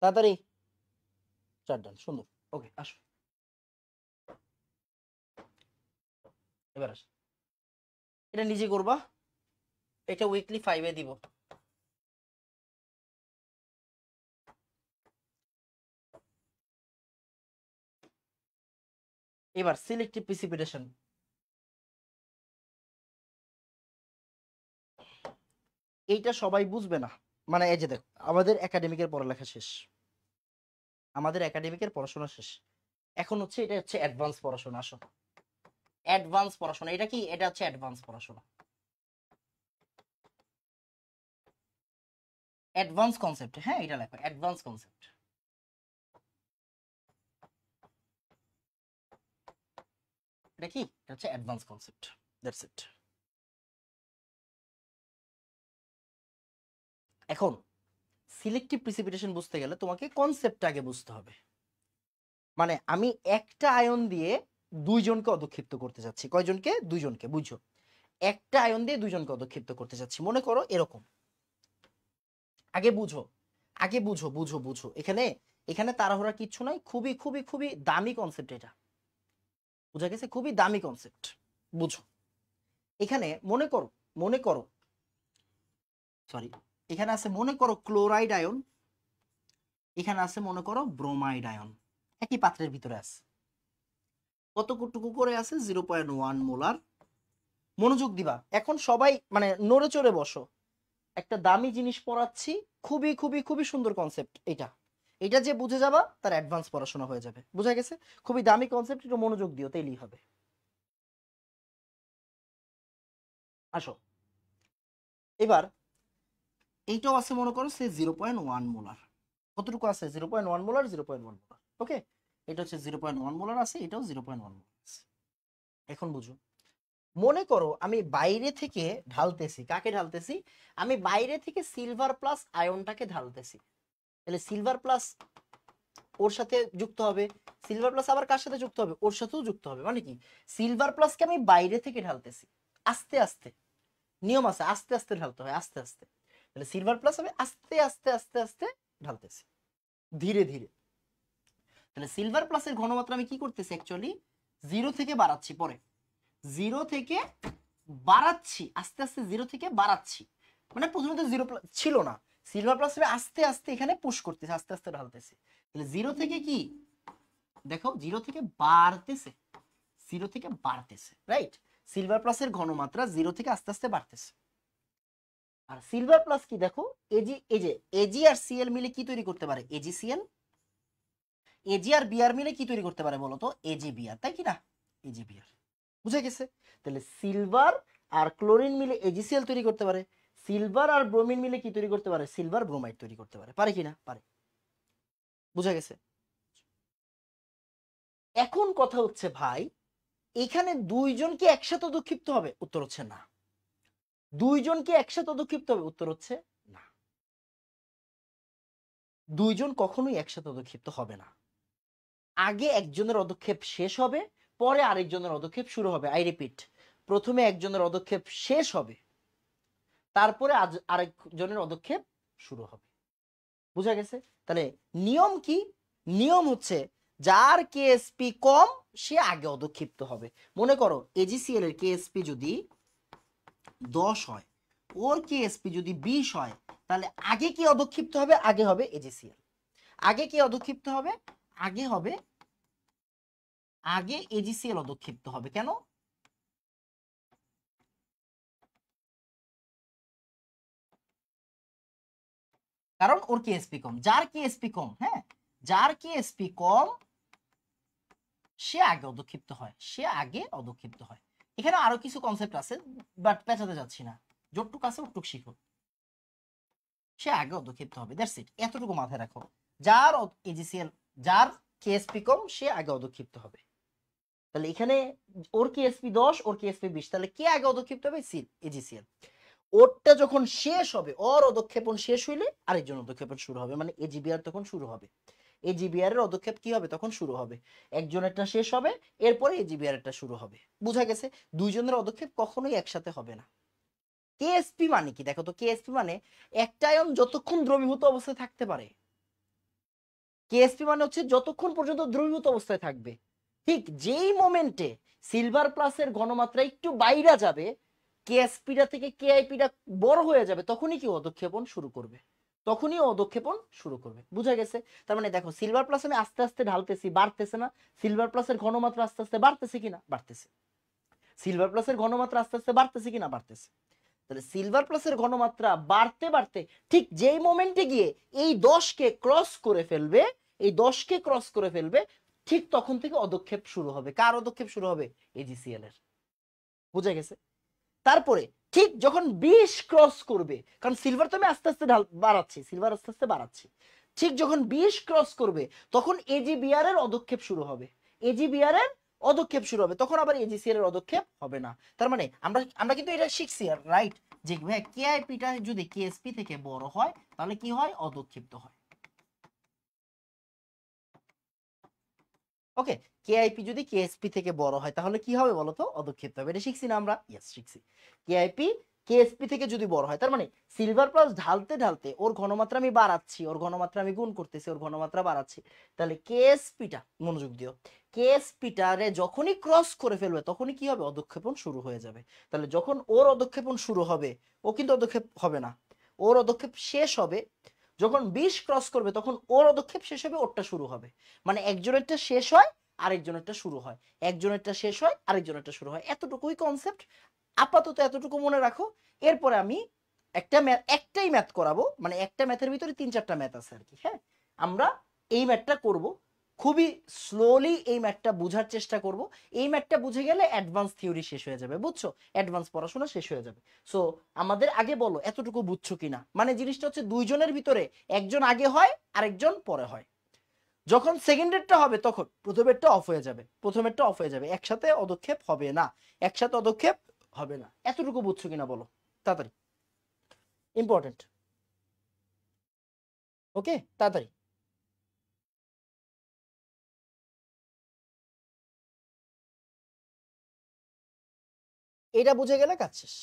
তাড়াতাড়ি, 4 ডান, সুন্দর। ওকে, আসো এবার আসো, এটা নিজে করবা, এটা উইকলি 5 এ দিব। এবার সিলেক্টিভ প্রিসিপিটেশন, এইটা সবাই বুঝবে না, মানে এই যে দেখো আমাদের একাডেমিকের পড়ালেখা শেষ, আমাদের একাডেমিকের পড়াশোনা শেষ, এখন হচ্ছে এটা হচ্ছে অ্যাডভান্স পড়াশোনা। আসো, অ্যাডভান্স পড়াশোনা, এটা কি? এটা হচ্ছে অ্যাডভান্স পড়াশোনা, অ্যাডভান্স কনসেপ্ট। হ্যাঁ, এটা লেখো অ্যাডভান্স কনসেপ্ট, এটা কি? এটা হচ্ছে অ্যাডভান্স কনসেপ্ট, দ্যাটস ইট। এখন সিলেক্টিভ প্রিসিপিটেশন বুঝতে গেলে তোমাকে কনসেপ্টটা আগে বুঝতে হবে। মানে আমি একটা আয়ন দিয়ে দুইজনকে অধক্ষিপ্ত করতে যাচ্ছি, কয়জনকে? দুইজনকে, বুঝছো? একটা আয়ন দিয়ে দুইজনকে অধক্ষিপ্ত করতে যাচ্ছি, মনে করো এরকম। আগে বুঝো, আগে বুঝো, বুঝো বুঝো, এখানে এখানে তাড়াহুড়া কিচ্ছু নাই, খুবই খুবই খুবই দামি কনসেপ্ট এটা, বুঝা গেছে? খুবই দামি কনসেপ্ট, বুঝো। এখানে মনে করো সরি, এখানে আছে মনে করো ক্লোরাইড আয়ন, এখানে আছে মনে করো ব্রোমাইড আয়ন, একই পাত্রের ভিতরে আছে, কতটুকু করে আছে? 0.1 মোলার। মনোযোগ দিবা, এখন সবাই মানে নড়ে চড়ে বসো, একটা দামি জিনিস পড়াচ্ছি, খুবই খুবই খুবই সুন্দর কনসেপ্ট এটা, এটা যে বুঝে যাবা তার অ্যাডভান্স পড়াশোনা হয়ে যাবে, বুঝা গেছে? খুবই দামি কনসেপ্ট, একটু মনোযোগ দিও, তাইলেই হবে। আসো এবার, এইটাও আছে মনে করো সে 0.1 মোলার, কতটুকু আছে? 0.1 মোলার, 0.1 মোলার, ওকে। এটা হচ্ছে 0.1 মোলার আছে, এটাও 0.1 মোলার আছে। এখন বুঝো, মনে করো আমি বাইরে থেকে ঢালতেছি, কাকে ঢালতেছি? আমি বাইরে থেকে সিলভার প্লাস আয়নটাকে ঢালতেছি, তাহলে সিলভার প্লাস ওর সাথে যুক্ত হবে, সিলভার প্লাস আবার কার সাথে যুক্ত হবে? ওর সাথেও যুক্ত হবে, মানে কি? সিলভার প্লাসকে আমি বাইরে থেকে ঢালতেছি, আস্তে আস্তে, নিয়ম আছে, আস্তে আস্তে ঢালতে হয়, আস্তে আস্তে। তাহলে সিলভার প্লাস আমি আস্তে আস্তে আস্তে আস্তে ঢালতেছি, ধীরে ধীরে, তাহলে সিলভার প্লাসের ঘনমাত্রা আমি কি করতেছি অ্যাকচুয়ালি 0 থেকে বাড়াচ্ছি, পরে 0 থেকে বাড়াচ্ছি, আস্তে আস্তে 0 থেকে বাড়াচ্ছি, মানে প্রথমে তো 0 ছিল না, সিলভার প্লাস আস্তে আস্তে এখানে পুশ করতেছে, আস্তে আস্তে ঢালতেছে। তাহলে 0 থেকে কি দেখো 0 থেকে বাড়তেছে, 0 থেকে বাড়তেছে, রাইট? সিলভার প্লাসের ঘনমাত্রা 0 থেকে আস্তে আস্তে বাড়তেছে। আর সিলভার প্লাস কি দেখো এজি আর সিএল মিলে কি তৈরি করতে পারে? এজিসিএল। এজি আর বিআর মিলে কি তৈরি করতে পারে বলতো? এজি বিআর, তাই কি না? এজি বিআর, বুঝে গেছে? তাহলে সিলভার আর ক্লোরিন মিলে এজিসিএল তৈরি করতে পারে, সিলভার আর ব্রোমিন মিলে কি তৈরি করতে পারে? সিলভার ব্রোমাইড তৈরি করতে পারে, পারে কি না? পারে। বুঝা গেছে? এখন কথা হচ্ছে ভাই, এখানে দুইজন কি একসাথে অদক্ষিপ্ত হবে? উত্তর হচ্ছে না। দুইজন কি একসাথে অদক্ষিপ্ত হবে? উত্তর হচ্ছে না। দুইজন কখনোই একসাথে অদক্ষিপ্ত হবে না। আগে একজনের অদক্ষেপ শেষ হবে, পরে আরেকজনের অদক্ষেপ শুরু হবে। আই রিপিট, প্রথমে একজনের অদক্ষেপ শেষ হবে, তারপরে আরেকজনের অদক্ষেপ শুরু হবে। বুঝা গেছে? তাহলে নিয়ম কি? নিয়ম হচ্ছে যার কেএসপি কম সে আগে অদক্ষিপ্ত হবে। মনে করো এজিসিএল এর কেএসপি যদি 10 হয়, ওর কেএসপি যদি 20 হয়, তাহলে আগে কি অদক্ষিপ্ত হবে? আগে হবে এজিসিএল। আগে কি অদক্ষিপ্ত হবে? আগে এজিসিএল অদক্ষিপ্ত হবে। কেন? কারণ ওর কেএসপি কম। যার কেএসপি কম, হ্যাঁ, যার কেএসপি কম সে আগে অদক্ষিপ্ত হয়, সে আগে অদক্ষিপ্ত হয়। এখানে আরো কিছু কনসেপ্ট আছে, বাট পেঁচাতে যাচ্ছি না, যতটুক আছে ওটুক শিখো। সে আগে অদক্ষিপ্ত হবে, দ্যাটস ইট, এতটুকু মাথায় রাখো। যার এজিসিএল, যার কেএসপি কম সে আগে অদক্ষিপ্ত হবে। তাহলে এখানে ওর কেএসপি 10, ওর কেএসপি 20, তাহলে কে আগে অদক্ষিপ্ত হবে? এজিসিএল। ওরটা যখন শেষ হবে, ওর অদক্ষেপণ শেষ হইলে আরেকজন অদক্ষেপণ শুরু হবে, মানে এজিবিআর তখন শুরু হবে। এজিবিআর এর অদক্ষেপ কি হবে? তখন শুরু হবে। একজনেরটা শেষ হবে, এরপরে এজিবিআর এরটা শুরু হবে। বুঝা গেছে? দুইজনের অদক্ষেপ কখনোই একসাথে হবে না। কেএসপি মানে কি দেখো তো? কেএসপি মানে একটা আয়ন যতক্ষণ দ্রবীভূত অবস্থায় থাকতে পারে। কেএসপি মানে হচ্ছে যতক্ষণ পর্যন্ত দ্রবীভূত অবস্থায় থাকবে। ঠিক যেই মোমেন্টে সিলভার প্লাসের ঘনমাত্রা একটু বাইরে যাবে, কেএসপিটা থেকে কেআইপিটা বড় হয়ে যাবে, তখনই কি অদক্ষেপণ শুরু করবে, তখনই অদক্ষেপণ শুরু করবে। বুঝা গেছে? তার মানে দেখো সিলভার প্লাস আমি আস্তে আস্তে ঢালতেছি, বাড়তেছে না? সিলভার প্লাসের ঘনমাত্রা আস্তে আস্তে বাড়তেছে কিনা? বাড়তেছে। সিলভার প্লাসের ঘনমাত্রা আস্তে আস্তে বাড়তেছে কিনা? বাড়তেছে। তাহলে সিলভার প্লাসের ঘনমাত্রা বাড়তে বাড়তে ঠিক যেই মোমেন্টে গিয়ে এই 10কে ক্রস করে ফেলবে, এই 10কে ক্রস করে ফেলবে, ঠিক তখন থেকে অদক্ষেপ শুরু হবে। কার অদক্ষেপ শুরু হবে? এজিসিএল এর। বুঝা গেছে? তারপরে ঠিক যখন 20 ক্রস করবে, কারণ সিলভার তো আমি আস্তে আস্তে বাড়াচ্ছি, সিলভার আস্তে আস্তে বাড়াচ্ছি, ঠিক যখন 20 ক্রস করবে তখন এজিবিআর এর অদক্ষেপ শুরু হবে। এজিবিআর এর অদক্ষেপ শুরু হবে, তখন আবার এজিসিএল এর অদক্ষেপ হবে না। তার মানে আমরা কিন্তু এটা শিখছি, রাইট, যে কেআইপিটা যদি কেএসপি থেকে বড় হয় তাহলে কি হয়? অদক্ষিপ্ত হয়। ওকে, কেআইপি যদি কেএসপি থেকে বড় হয় তাহলে কি হবে বলতো? অদক্ষিপ্ত হবে। এটা শিখছি না আমরা? ইয়েস, শিখছি। কেআইপি কেএসপি থেকে যদি বড় হয়, তার মানে সিলভার প্লাস ঢালতে ঢালতে ওর ঘনমাত্রা আমি বাড়াচ্ছি, ওর ঘনমাত্রা আমি গুণ করতেছি, ওর ঘনমাত্রা বাড়াচ্ছি, তাহলে কেএসপিটা, মনোযোগ দিও, কেএসপিটা রে যখনই ক্রস করে ফেলবে তখনই কি হবে? অদক্ষেপণ শুরু হয়ে যাবে। তাহলে যখন ওর অদক্ষেপণ শুরু হবে, ও কিন্তু অদক্ষেপ হবে না, ওর অদক্ষেপ শেষ হবে যখন 20 ক্রস করবে, তখন ওর অদক্ষেপ শেষ হবে, ওরটা শুরু হবে। মানে একজনেরটা শেষ হয়, আরেকজনেরটা শুরু হয়, একজনেরটা শেষ হয়, আরেকজনেরটা শুরু হয়। এতটুকুই কনসেপ্ট, আপাতত এতটুকু মনে রাখো। এরপরে আমি একটাই ম্যাথ করাবো, মানে একটা ম্যাথের ভিতরে 3-4টা ম্যাথ আছে আর কি। হ্যাঁ, আমরা এই ম্যাথটা করব, খুবই স্লোলি এই ম্যাথটা বোঝার চেষ্টা করব। এই ম্যাথটা বুঝে গেলে অ্যাডভান্স থিওরি শেষ হয়ে যাবে, বুঝছো? অ্যাডভান্স পড়াশোনা শেষ হয়ে যাবে। সো আমাদের আগে বলো এতটুকু বুঝছো কিনা? মানে জিনিসটা হচ্ছে দুইজনের ভিতরে একজন আগে হয়, আরেকজন পরে হয়। যখন সেকেন্ডেরটা হবে তখন প্রথমেরটা অফ হয়ে যাবে, প্রথমেরটা অফ হয়ে যাবে, একসাথে অদক্ষেপ হবে না, একসাথে অদক্ষেপ হবে না। এতটুকু বুঝছো কিনা বলো তাড়াতাড়ি, ইম্পর্টেন্ট। ওকে, তাড়াতাড়ি। এটা বুঝে গেলে কাজ শেষ।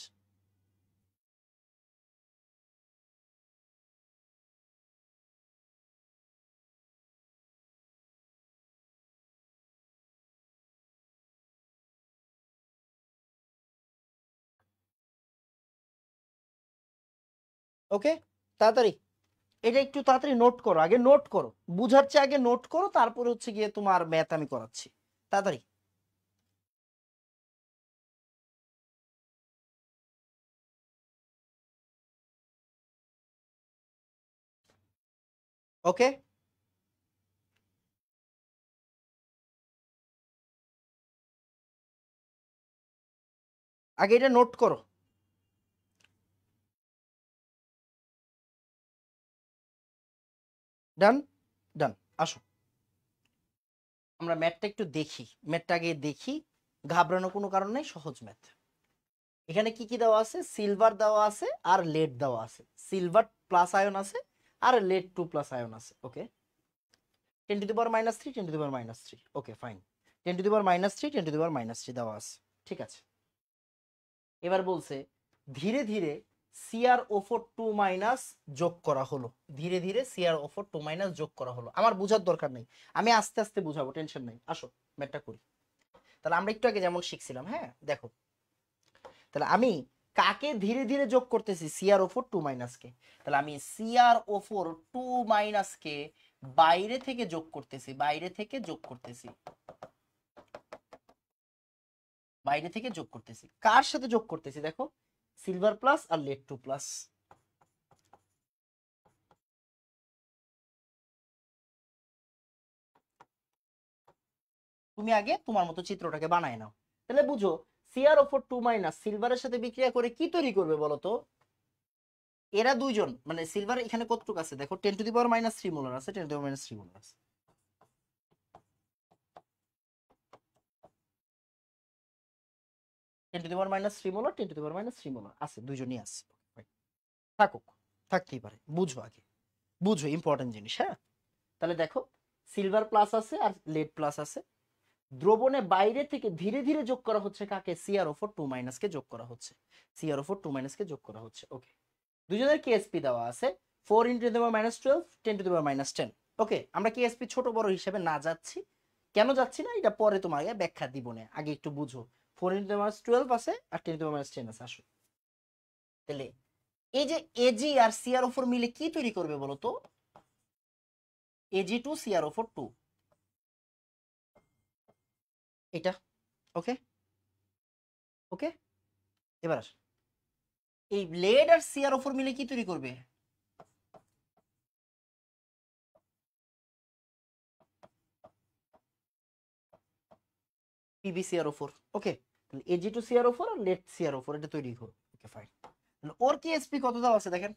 ওকে, তাড়াতাড়ি এটা একটু তাড়াতাড়ি নোট করো, আগে নোট করো, বুঝার চেয়ে আগে নোট করো, তারপরে হচ্ছে গিয়ে তোমার ম্যাথ আমি করাচ্ছি। তাড়াতাড়ি। ওকে, আগে এটা নোট করো। ডান, ডান। আসো আমরা ম্যাথটা একটু দেখি, ম্যাথটা আগে দেখি, ঘাবড়ানো কোনো কারণ নেই, সহজ ম্যাথ। এখানে কি কি দেওয়া আছে? সিলভার দেওয়া আছে আর লেড দেওয়া আছে, সিলভার প্লাস আয়ন আছে আর লেড 2 প্লাস আয়ন আছে। Okay, 10 to the power -3, 10 to the power -3। Okay fine, 10 to the power -3, 10 to the power -3 দেওয়া আছে, ঠিক আছে। এবার বলছে ধীরে ধীরে CrO4 2 মাইনাস যোগ করা হলো, ধীরে ধীরে CrO4 2 মাইনাস যোগ করা হলো। আমার বোঝার দরকার নেই, আমি আস্তে আস্তে বুঝাবো, টেনশন নেই। আসো ম্যাথটা করি। তাহলে আমরা একটু আগে যেমন শিখছিলাম, হ্যাঁ দেখো, তাহলে আমি কাকে ধীরে ধীরে যোগ করতেছি? CrO4 2 মাইনাসকে। তাহলে আমি CrO4 2 মাইনাসকে বাইরে থেকে যোগ করতেছি, বাইরে থেকে যোগ করতেছি, বাইরে থেকে যোগ করতেছি। কার সাথে যোগ করতেছি? দেখো, সিলভার প্লাস আর লেড 2 প্লাস। তুমি আগে তোমার মতো চিত্রটাকে বানায় নাও। তাহলে বুঝো, CrO4 2 মাইনাস সিলভারের সাথে বিক্রিয়া করে কি তৈরি করবে বলতো? এরা দুইজন, মানে সিলভার এখানে কতটুকু আছে দেখো, 10 টু দি পাওয়ার -3 মোলার আছে, 10 টু দি পাওয়ার -3 মোলার আছে। 10 to the power -3 molar, 10 to the power -3 molar আছে, দুইজনই আছে। থাকুক, থাকতেই পারে, বুঝো আগে, বুঝো ইম্পর্টেন্ট জিনিস। হ্যাঁ, তাহলে দেখো, সিলভার প্লাস আছে আর লেড প্লাস আছে। দ্রবণে বাইরে থেকে ধীরে ধীরে যোগ করা হচ্ছে কাকে? CrO4 2 মাইনাসকে যোগ করা হচ্ছে, CrO4 2 মাইনাসকে যোগ করা হচ্ছে। ওকে, দুজনের কেএসপি দেওয়া আছে 4 × 10⁻12, 10 টু দি পাওয়ার -10। ওকে, আমরা কেএসপি ছোট বড় হিসেবে না যাচ্ছি, কেন যাচ্ছি না এটা পরে তোমাকে ব্যাখ্যা দিব না, আগে একটু বুঝো। 4 × 10⁻12 আছে আর 10 টু দি পাওয়ার -10 আছে। আসো, তাহলে এই যে এজি আর CrO4 মিলে কি তৈরি করবে বলো তো? Ag2CrO4 2, এটা। ওকে, ওকে, এবার আস, এই লেড আর CrO4 মিলে কি তৈরি করবে? PbCrO4। ওকে, তাহলে Ag2CrO4 আর লেড CrO4 এটা তৈরি করো। ওকে ফাইন, তাহলে ওর কেএসপি কত দাও আছে দেখেন।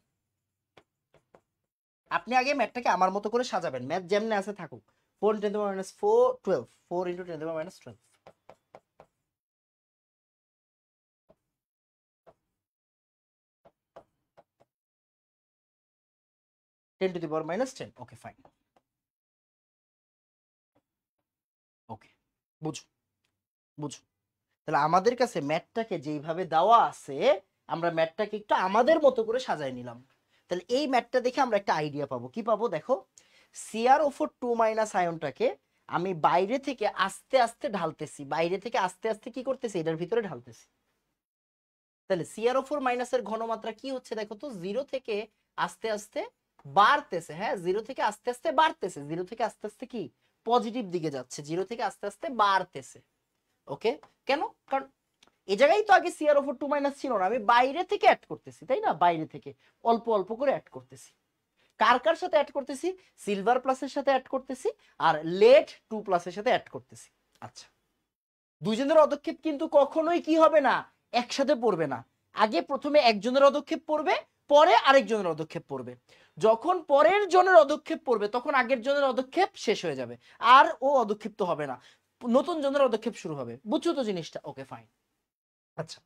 আপনি আগে ম্যাথটাকে আমার মতো করে সাজাবেন, ম্যাথ যেমনে আছে থাকুক। 4 × 10⁻4 12, 4 × 10⁻12, 10 to the power -10। Okay fine, ওকে, বুঝো, বুঝো। তাহলে আমাদের কাছে ম্যাথটাকে যেইভাবে দেওয়া আছে, আমরা ম্যাথটাকে একটু আমাদের মতো করে সাজাই নিলাম। তাহলে এই ম্যাথটা দেখে আমরা একটা আইডিয়া পাবো। কি পাবো দেখো, CrO4 2 মাইনাস আয়নটাকে আমি বাইরে থেকে আস্তে আস্তে ঢালতেছি, বাইরে থেকে আস্তে আস্তে কি করতেছি? এটার ভিতরে ঢালতেছি। তাহলে CrO4 মাইনাসের ঘনমাত্রা কি হচ্ছে দেখো তো, 0 থেকে আস্তে আস্তে বাড়তেছে। হ্যাঁ, 0 থেকে আস্তে আস্তে বাড়তেছে, 0 থেকে আস্তে আস্তে কি পজিটিভ দিকে যাচ্ছে, 0 থেকে আস্তে আস্তে বাড়তেছে। ওকে, কেন? কারণ এই জায়গায় তো আগে CrO4 2 মাইনাস ছিল না, আমি বাইরে থেকে অ্যাড করতেছি, তাই না? বাইরে থেকে অল্প অল্প করে অ্যাড করতেছি। কার কার সাথে অ্যাড করতেছি? সিলভার প্লাসের সাথে অ্যাড করতেছি আর লেড 2 প্লাসের সাথে অ্যাড করতেছি। আচ্ছা, দুইজনের পদক্ষেপ কিন্তু কখনোই কি হবে না, একসাথে পড়বে না। আগে প্রথমে একজনের পদক্ষেপ পড়বে, পরে আরেকজনের পদক্ষেপ পড়বে। যখন পরের জনের পদক্ষেপ পড়বে তখন আগের জনের পদক্ষেপ শেষ হয়ে যাবে, আর ও অদক্ষিপ্ত হবে না, নতুন জনের পদক্ষেপ শুরু হবে। বুঝছো তো জিনিসটা? Okay fine. আচ্ছা,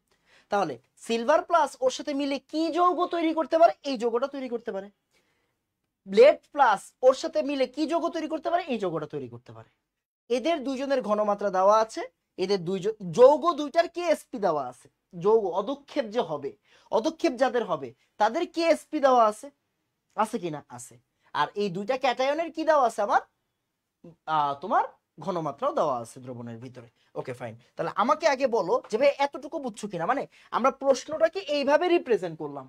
তাহলে সিলভার প্লাস ওর সাথে মিলে কি যৌগ তৈরি করতে পারে? এই যৌগটা তৈরি করতে পারে। লেড প্লাস ওর সাথে মিলে কি যৌগ তৈরি করতে পারে? এই যৌগটা তৈরি করতে পারে। এদের দুইজনের ঘনমাত্রা দেওয়া আছে, এদের দুইজন যৌগ দুইটার কেএসপি দেওয়া আছে। যৌগ অদক্ষেপ যে হবে, অদক্ষেপ যাদের হবে তাদের কেএসপি দেওয়া আছে, আছে কিনা? আছে। আর এই দুইটা ক্যাটায়নের কি দেওয়া আছে আমার? তোমার ঘনমাত্রাও দেওয়া আছে দ্রবণের ভিতরে। ওকে ফাইন, তাহলে আমাকে আগে বলো যে ভাই এতটুকু বুঝছো কিনা, মানে আমরা প্রশ্নটাকে এইভাবে রিপ্রেজেন্ট করলাম।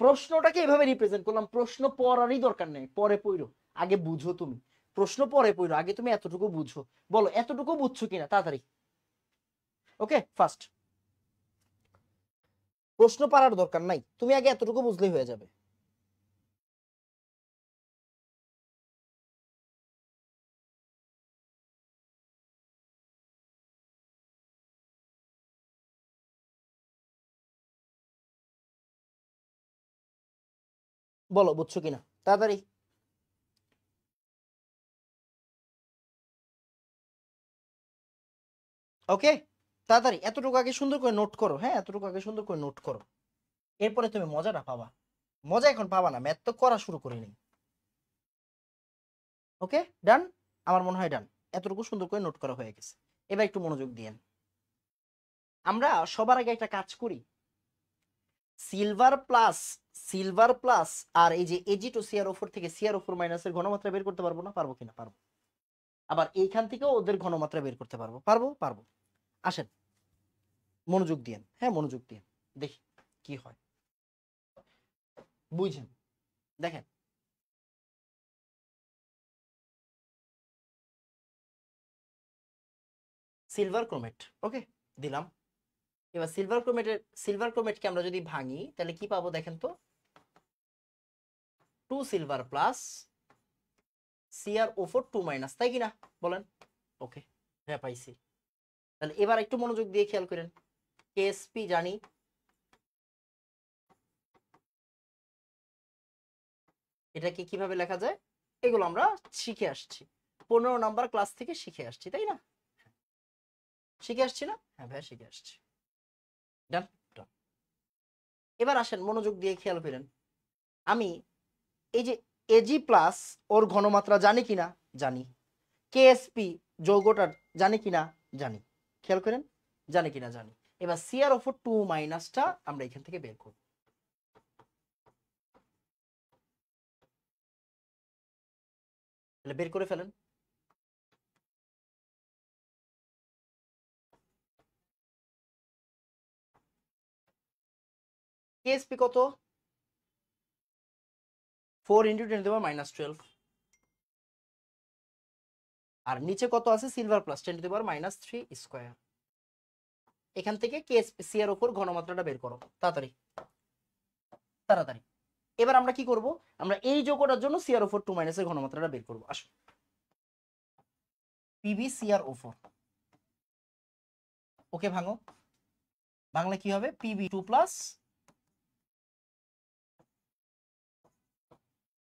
প্রশ্নটাকে এভাবে রিপ্রেজেন্ট করলাম, প্রশ্ন পড়ারই দরকার নেই, পরে পড়ো, আগে বুঝো তুমি, প্রশ্ন পরে পড়ো, আগে তুমি এতটুকু বুঝো, বলো এতটুকু বুঝছো কিনা তাড়াতাড়ি। ওকে, ফার্স্ট প্রশ্ন পারার দরকার নাই, তুমি আগে এতটুকু বুঝলেই হয়ে যাবে। বলো বুঝছো কিনা তাড়াতাড়ি। ওকে, তাড়াতাড়ি এতটুকু আগে সুন্দর করে নোট করো, হ্যাঁ এতটুকু আগে সুন্দর করে নোট করো, এরপরে তুমি মজাটা পাবা। মজা এখন পাবা না, ম্যাথ তো করা শুরু করিনি। ওকে ডান, আমার মনে হয় ডান, এতটুকু সুন্দর করে নোট করা হয়ে গেছে। এবার একটু মনোযোগ দিয়েন। আমরা সবার আগে একটা কাজ করি, সিলভার প্লাস আর এই যে এজি টু সিআর4 থেকে সিআর4 মাইনাসের ঘনমাত্রা বের করতে পারবো না? পারবো কিনা? পারবো। আবার এইখান থেকেও ওদের ঘনমাত্রা বের করতে পারবো, পারবো পারবো। আসেন মনোযোগ দিয়েন, হ্যাঁ মনোযোগ দিয়েন, দেখি কি হয়, বুঝেন। দেখেন সিলভার ক্রোমেট, ওকে দিলাম। এবার সিলভার ক্রোমেটকে আমরা যদি ভাঙি তাহলে কি পাবো দেখেন তো, 2 সিলভার প্লাস সিআর4 2 মাইনাস, তাই কিনা বলেন? ওকে, হ্যাঁ পাইছি। তাহলে এবার একটু মনোযোগ দিয়ে খেয়াল করেন, কেএসপি জানি, এটাকে কিভাবে লেখা যায় এগুলো আমরা শিখে আসছি, 15 নাম্বার ক্লাস থেকে শিখে আসছি, তাই না? শিখে আসছি না? হ্যাঁ ভাই শিখে আসছি। ডান ডান। এবার আসেন মনোযোগ দিয়ে খেয়াল করেন, আমি এই যে এজি প্লাস ওর ঘনমাত্রা জানি কিনা? জানি। কেএসপি যৌগটার জানি কিনা? জানি। খেয়াল করেন, জানি কিনা? জানি। এবার সিআর4 2 মাইনাসটা আমরা এখান থেকে বের করব। তাহলে বের করে ফেলেন। কেএসপি কত? 4 × 10⁻12। আর নিচে কত আছে? Silver plus 10⁻³ square. এখান থেকে কেএসপি সিআর4 ঘনমাত্রাটা বের করো তাড়াতাড়ি তাড়াতাড়ি। এবার আমরা কি করব, আমরা এই যৌগটার জন্য সিআর4 2 মাইনাসের ঘনমাত্রাটা বের করব। আসো, পিবি সিআর4, ওকে ভাঙো, ভাঙলে কি হবে? পিবি2 প্লাস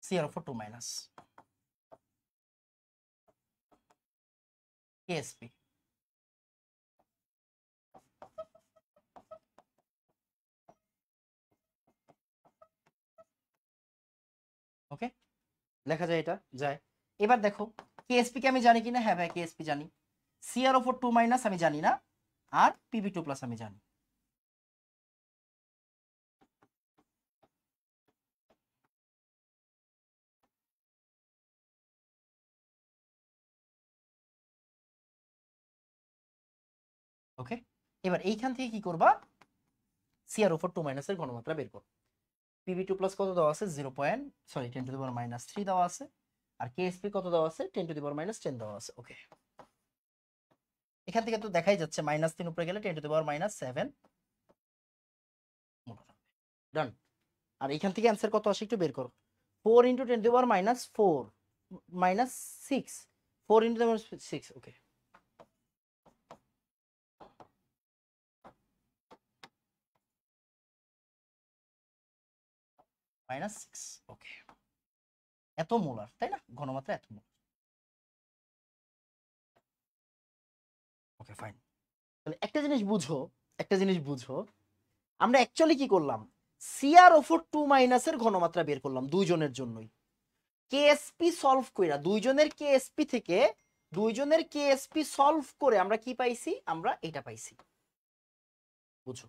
সিআর4 2 মাইনাস কেএসপি। ওকে, লেখা যায়, এটা যায়। এবার দেখো কেএসপি কে আমি জানি কিনা? হ্যাঁ ভাই কেএসপি জানি। সিআর4 2 মাইনাস আমি জানি না, আর পিবি2 প্লাস আমি জানি। ওকে, এবার এইখান থেকে কি করবা? সিআর4 2 মাইনাসের ঘনমাত্রা বের করো। পিবি2 প্লাস কত দেওয়া আছে? 10 × 10⁻³ দেওয়া আছে। আর কেএসপি কত দেওয়া আছে? 10⁻10 দেওয়া আছে। ওকে, এখান থেকে তো দেখাই যাচ্ছে -3 উপরে গেলে 10⁻7 ডান। আর এখান থেকে অ্যান্সার কত আসে একটু বের করো। 4 × 10⁻4 -6, 4 × 10⁻6। ওকে, -6। ওকে, এত মোলার, তাই না? ঘনমাত্রা এত মোলার। Okay fine. তাহলে একটা জিনিস বুঝো, একটা জিনিস বুঝো, আমরা অ্যাকচুয়ালি কি করলাম? সিআর4 2 মাইনাসের ঘনমাত্রা বের করলাম দুইজনের জন্যই। কেএসপি সলভ কইরা দুইজনের কেএসপি সলভ করে আমরা কি পাইছি? আমরা এটা পাইছি, বুঝো।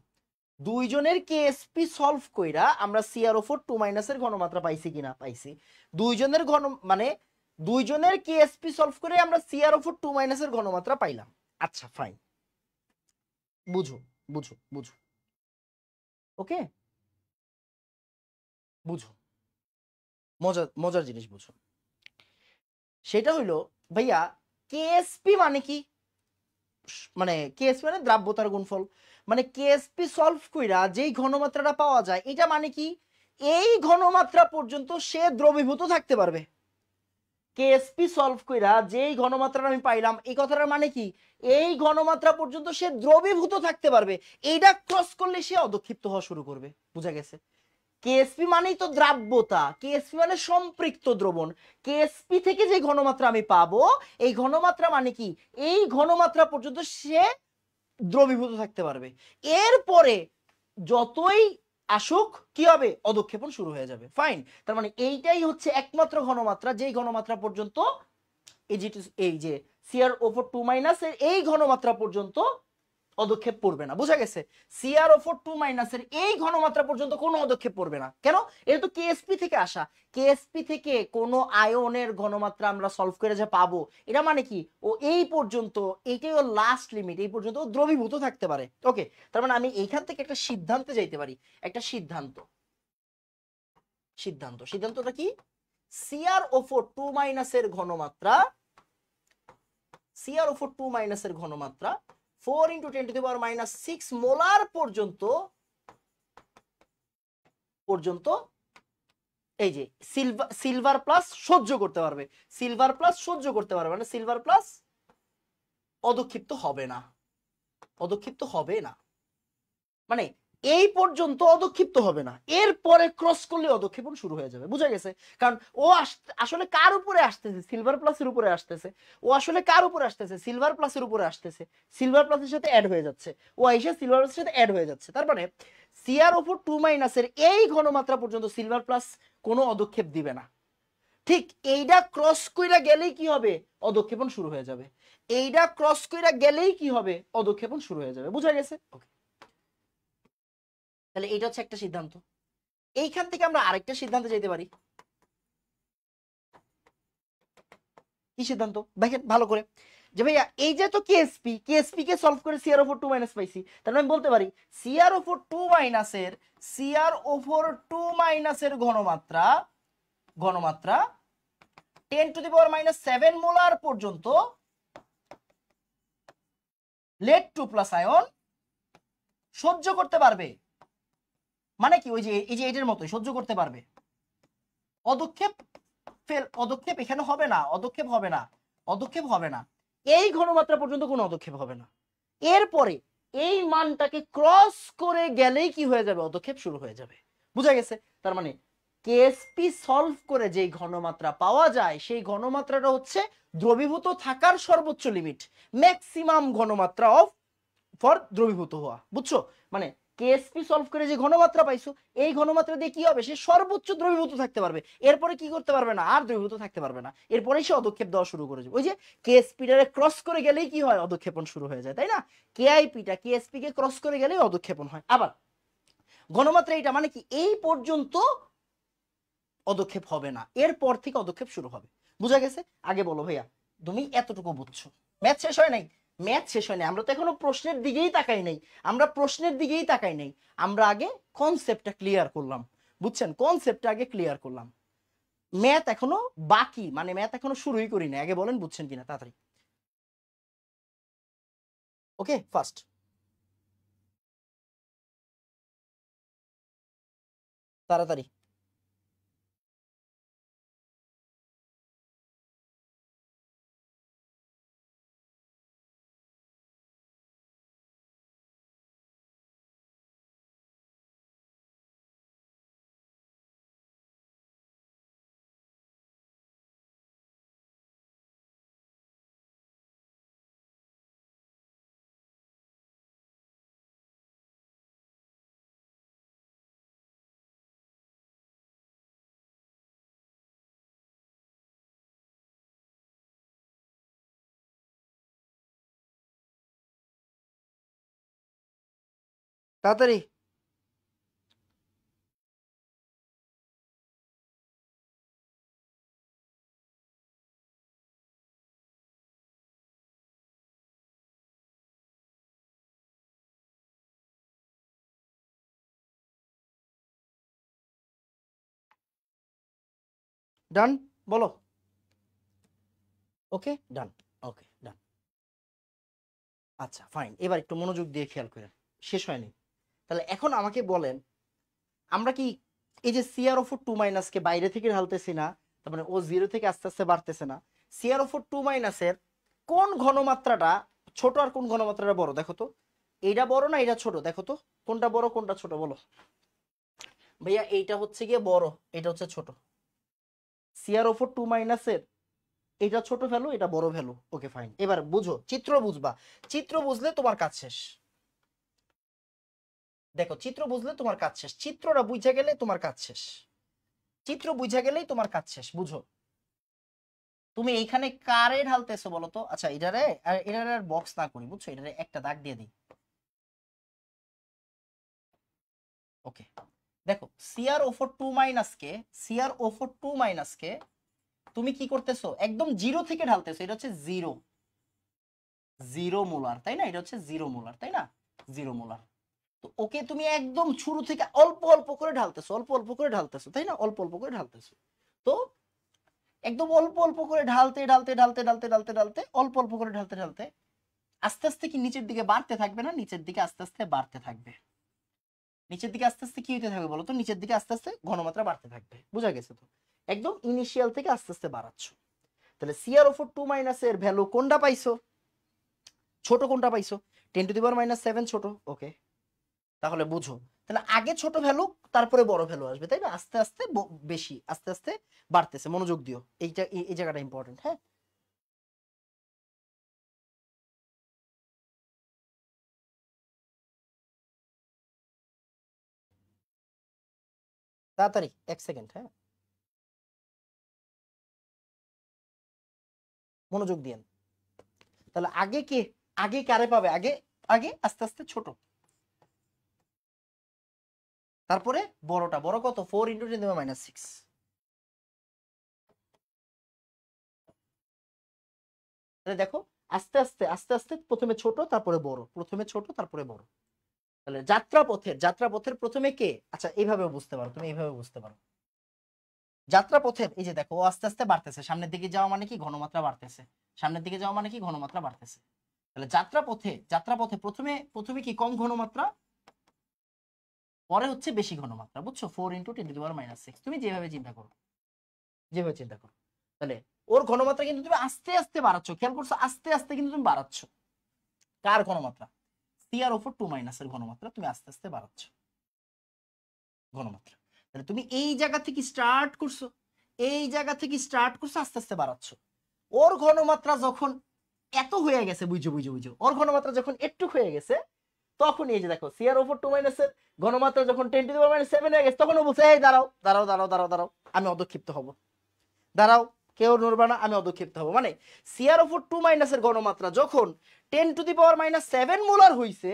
দুইজনের কেএসপি সলভ কইরা আমরা সিআর4 2 মাইনাসের ঘনমাত্রা পাইছি কিনা? পাইছি। দুইজনের মানে দুইজনের কেএসপি সলভ করে আমরা সিআর4 2 মাইনাসের ঘনমাত্রা পাইলাম। আচ্ছা ফাইন, বুঝো বুঝো বুঝো। ওকে, বুঝো, মজার জিনিস বুঝো। সেটা হইলো ভাইয়া, কেএসপি মানে কি? মানে কেএসপি মানে দ্রাব্যতার গুণফল। মানে কেএসপি সলভ কইরা যেই ঘনমাত্রাটা পাওয়া যায়, এটা মানে কি এই ঘনমাত্রা পর্যন্ত সে দ্রবীভূত থাকতে পারবে। কেএসপি সলভ কইরা যেই ঘনমাত্রাটা আমি পাইলাম, এই কথাটার মানে কি এই ঘনমাত্রা পর্যন্ত সে দ্রবীভূত থাকতে পারবে। এইটা ক্রস করলে সে অদক্ষিপ্ত হওয়া শুরু করবে। বুঝা গেছে? কেএসপি মানেই তো দ্রাব্যতা, কেএসপি মানে সম্পৃক্ত দ্রবণ। কেএসপি থেকে যে ঘনমাত্রা আমি পাবো, এই ঘনমাত্রা মানে কি এই ঘনমাত্রা পর্যন্ত সে দ্রবীভূত থাকতে পারবে। এরপরে যতই আসুক কি হবে, অধঃক্ষেপণ শুরু হয়ে যাবে। ফাইন। তার মানে এইটাই হচ্ছে একমাত্র ঘনমাত্রা যেই ঘনমাত্রা পর্যন্ত এই যে CrO4 এর এই ঘনমাত্রা পর্যন্ত অদক্ষেপ পড়বে না। বুঝা গেছে? CrO4 এর এই ঘনমাত্রা পর্যন্ত কোনো অদক্ষেপ পড়বে না। কেন? এটা তো কেএসপি থেকে আসা। কেএসপি থেকে কোনো আয়নের ঘনমাত্রা আমরা সলভ করে যে পাবো, এটা মানে কি ও এই পর্যন্ত, এইটাই ওর লাস্ট লিমিট, এই পর্যন্ত দ্রবীভূত থাকতে পারে। ওকে, তার মানে আমি এইখান থেকে একটা সিদ্ধান্তে যাইতে পারি। একটা সিদ্ধান্ত, সিদ্ধান্তটা কি? CrO4 এর ঘনমাত্রা, CrO4 এর ঘনমাত্রা 4 × 10⁻⁶ মোলার পর্যন্ত এই যে সিলভার প্লাস সহ্য করতে পারবে। সিলভার প্লাস সহ্য করতে পারবে মানে সিলভার প্লাস অদক্ষিপ্ত হবে না। অদক্ষিপ্ত হবে না মানে এই পর্যন্ত অদক্ষিপ্ত হবে না, এরপরে ক্রস করলে অদক্ষেপণ শুরু হয়ে যাবে। বুঝা গেছে? কারণ ও আসলে কার উপরে আসতেছে? সিলভার প্লাসের উপরে আসতেছে। ও আসলে কার উপরে আসতেছে? সিলভার প্লাসের উপরে আসতেছে। সিলভার প্লাসের সাথে অ্যাড হয়ে যাচ্ছে, ও এসে সিলভার প্লাসের সাথে অ্যাড হয়ে যাচ্ছে। তার মানে CrO4 এর এই ঘনমাত্রা পর্যন্ত সিলভার প্লাস কোনো অদক্ষেপ দিবে না। ঠিক এইটা ক্রস কইরা গেলেই কি হবে, অদক্ষেপণ শুরু হয়ে যাবে। এইটা ক্রস কইরা গেলেই কি হবে, অদক্ষেপণ শুরু হয়ে যাবে। বুঝা গেছে? ওকে, তাহলে এইটা হচ্ছে একটা সিদ্ধান্ত। এইখান থেকে আমরা আরেকটা সিদ্ধান্তে যেতে পারি। কি সিদ্ধান্ত দেখেন ভালো করে, যে ভাইয়া এই যে তো কেএসপি কে সলভ করে CrO4 পাইছি, তাহলে আমি বলতে পারি CrO4 এর ঘনমাত্রা 10⁻⁷ মোলার পর্যন্ত লেড টু প্লাস আয়ন সহ্য করতে পারবে। মানে কি ওই যে এই যে এটার মতোই সহ্য করতে পারবে। অদক্ষেপ এখানে হবে না, অদক্ষেপ হবে না। এই ঘনমাত্রা পর্যন্ত কোনো অদক্ষেপ হবে না। এরপরে এই মানটাকে ক্রস করে গেলেই কি হয়ে যাবে, অদক্ষেপ শুরু হয়ে যাবে। বুঝা গেছে? তার মানে কেএসপি সলভ করে যে ঘনমাত্রা পাওয়া যায়, সেই ঘনমাত্রাটা হচ্ছে দ্রবীভূত থাকার সর্বোচ্চ লিমিট, ম্যাক্সিমাম ঘনমাত্রা অফ ফর দ্রবীভূত হওয়া। বুঝছো? মানে কেএসপি সলভ করে যে ঘনমাত্রা পাইছো, এই ঘনমাত্রা দিয়ে কি হবে, সে সর্বোচ্চ দ্রবীভূত থাকতে পারবে। এরপরে কি করতে পারবে না, আর দ্রবীভূত থাকতে পারবে না। এরপরেই সে অদক্ষেপ দেওয়া শুরু করে যাবে। ওই যে কেএসপিটারে ক্রস করে গেলেই কি হয়, অদক্ষেপণ শুরু হয়ে যায়, তাই না? কেআইপিটা কেএসপি কে ক্রস করে গেলেই অদক্ষেপণ হয়। আবার ঘনমাত্রা এটা মানে কি এই পর্যন্ত অদক্ষেপ হবে না, এরপর থেকে অদক্ষেপ শুরু হবে। বুঝা গেছে? আগে বলো ভাইয়া, তুমি এতটুকু বুঝছো? ম্যাথ শেষ হয় নাই, ম্যাথ শেষ হয় নাই, আমরা তো এখনো প্রশ্নের দিকেই তাকাই নাই। আমরা আগে কনসেপ্টটা ক্লিয়ার করলাম। বুঝছেন? কনসেপ্টটা আগে ক্লিয়ার করলাম, ম্যাথ এখনো বাকি, মানে ম্যাথ এখনো শুরুই করি না। আগে বলেন বুঝছেন কিনা তাড়াতাড়ি। ওকে, ফার্স্ট তাড়াতাড়ি। তাড়াতাড়ি। ডান বলো। ওকে ডান, ওকে ডান। আচ্ছা ফাইন, এবার একটু মনোযোগ দিয়ে খেয়াল করেন, শেষ হয়নি। তাহলে এখন আমাকে বলেন, আমরা কি এই যে CrO4 কে বাইরে থেকে ঢালতেছি না, তার মানে ও জিরো থেকে আস্তে আস্তে বাড়তেছে না, CrO4 এর কোন ঘনমাত্রাটা ছোট আর কোন ঘনমাত্রাটা বড় দেখো তো। এইটা বড় না এটা ছোট, দেখো তো কোনটা বড় কোনটা ছোট বলো। ভাইয়া এইটা হচ্ছে গিয়ে বড়, এটা হচ্ছে ছোট। CrO4 এর এটা ছোট ভ্যালু, এটা বড় ভ্যালু। ওকে ফাইন, এবার বুঝো, চিত্র বুঝবা, চিত্র বুঝলে তোমার কাজ শেষ। দেখো চিত্র বুঝলে তোমার কাজ শেষ, চিত্রটা বুঝা গেলে তোমার কাজ শেষ, চিত্র বুঝা গেলেই তোমার কাজ শেষ। বুঝো তুমি এইখানে কারে ঢালতেছো বলো তো। আচ্ছা এটারে আর বক্স না করি, বুঝছো, এটারে একটা দাগ দিয়ে দিই। ওকে দেখো CrO4 কে তুমি কি করতেছো, একদম জিরো থেকে ঢালতেছো, এটা হচ্ছে জিরো, জিরো মোলার তাই না, এটা হচ্ছে জিরো মোলার তাই না, জিরো মোলার। তো ওকে তুমি একদম শুরু থেকে অল্প অল্প করে ঢালতেছো, অল্প অল্প করে ঢালতেছো তাই না, অল্প অল্প করে ঢালতেছো। তো একদম অল্প অল্প করে ঢালতে ঢালতে ঢালতে ঢালতে ঢালতে ঢালতে অল্প অল্প করে ঢালতে ঢালতে আস্তে আস্তে কি নিচের দিকে বাড়তে থাকবে না, নিচের দিকে আস্তে আস্তে বাড়তে থাকবে। নিচের দিকে আস্তে আস্তে কি হতে থাকবে বলো তো, নিচের দিকে আস্তে আস্তে ঘনমাত্রা বাড়তে থাকবে। বুঝা গেছে তো, একদম ইনিশিয়াল থেকে আস্তে আস্তে বাড়াচ্ছ। তাহলে CrO4 এর ভ্যালু কোনটা পাইছো, ছোট কোনটা পাইছো, 10⁻⁷ ছোট। ওকে তাহলে বুঝো, তাহলে আগে ছোট ভ্যালু তারপরে বড় ভ্যালু আসবে তাই না, আস্তে আস্তে বেশি আস্তে আস্তে বাড়তেছে। মনোযোগ দিও, এইটা এই জায়গাটা ইম্পর্টেন্ট। হ্যাঁ তাড়াতাড়ি 1 সেকেন্ড, হ্যাঁ মনোযোগ দিয়েন। তাহলে আগে কে, আগে কারে পাবে, আগে আগে আস্তে আস্তে ছোট, তারপরে বড়টা। বড় কত, 4 × 10⁻⁶। তাহলে দেখো আস্তে আস্তে আস্তে আস্তে প্রথমে ছোট তারপরে বড়, প্রথমে ছোট তারপরে বড়। তাহলে যাত্রাপথের প্রথমে কে, আচ্ছা এইভাবে বুঝতে পারো, তুমি এইভাবে বুঝতে পারো। যাত্রাপথের এই যে দেখো ও আস্তে আস্তে বাড়তেছে, সামনের দিকে যাওয়া মানে কি ঘনমাত্রা বাড়তেছে, সামনের দিকে যাওয়া মানে কি ঘনমাত্রা বাড়তেছে। তাহলে যাত্রাপথে প্রথমে প্রথমে কি কম ঘনমাত্রা, পরে হচ্ছে বেশি ঘনমাত্রা। বুঝছো, 4 × 10⁻⁶। তুমি যেভাবে চিন্তা করো, যেভাবে চিন্তা করো, তাহলে ওর ঘনমাত্রা কিন্তু তুমি আস্তে আস্তে বাড়াচ্ছ, খেয়াল করছো, আস্তে আস্তে কিন্তু তুমি বাড়াচ্ছ। কার ঘনমাত্রা, CrO4 এর ঘনমাত্রা তুমি আস্তে আস্তে বাড়াচ্ছ ঘনমাত্রা। তাহলে তুমি এই জায়গা থেকে স্টার্ট করছো, এই জায়গা থেকে স্টার্ট করছো, আস্তে আস্তে বাড়াচ্ছ। ওর ঘনমাত্রা যখন এত হয়ে গেছে, বুঝো বুঝো বুঝো, ওর ঘনমাত্রা যখন একটু হয়ে গেছে, তখন এই যে দেখো CrO4 এর ঘনমাত্রা যখন 10⁻⁷ হয়ে গেছে, তখন ও বলছে এই দাঁড়াও দাঁড়াও দাঁড়াও দাঁড়াও দাঁড়াও, আমি অদক্ষিপ্ত হব, দাঁড়াও কেউ নড়বা না, আমি অদক্ষিপ্ত হব। মানে CrO4 এর ঘনমাত্রা যখন 10⁻⁷ মোলার হইছে,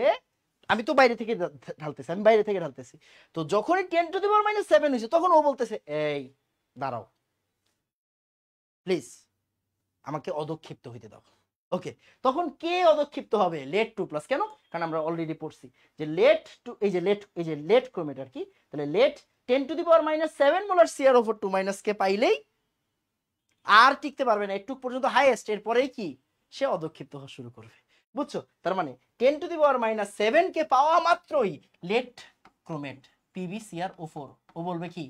আমি তো বাইরে থেকে ঢালতেছি, আমি বাইরে থেকে ঢালতেছি, তো যখনই 10⁻⁷ হয়েছে, তখন ও বলতেছে এই দাঁড়াও প্লিজ আমাকে অদক্ষিপ্ত হইতে দাও। ওকে তখন কে অদক্ষিপ্ত হবে, লেট 2+। কেন, কারণ আমরা অলরেডি পড়ছি যে লেট টু, এই যে লেট ক্রোমেট আর কি। তাহলে লেট 10⁻⁷ মোলার CrO4 কে পাইলেই আর টিকতে পারবে না, একটু পর্যন্ত হাইয়েস্ট, এরপরেই কি সে অদক্ষিপ্ত হওয়া শুরু করবে। বুঝছো, তার মানে 10⁻⁷ কে পাওয়া মাত্রই লেট ক্রোমেট PbCrO4 ও বলবে কি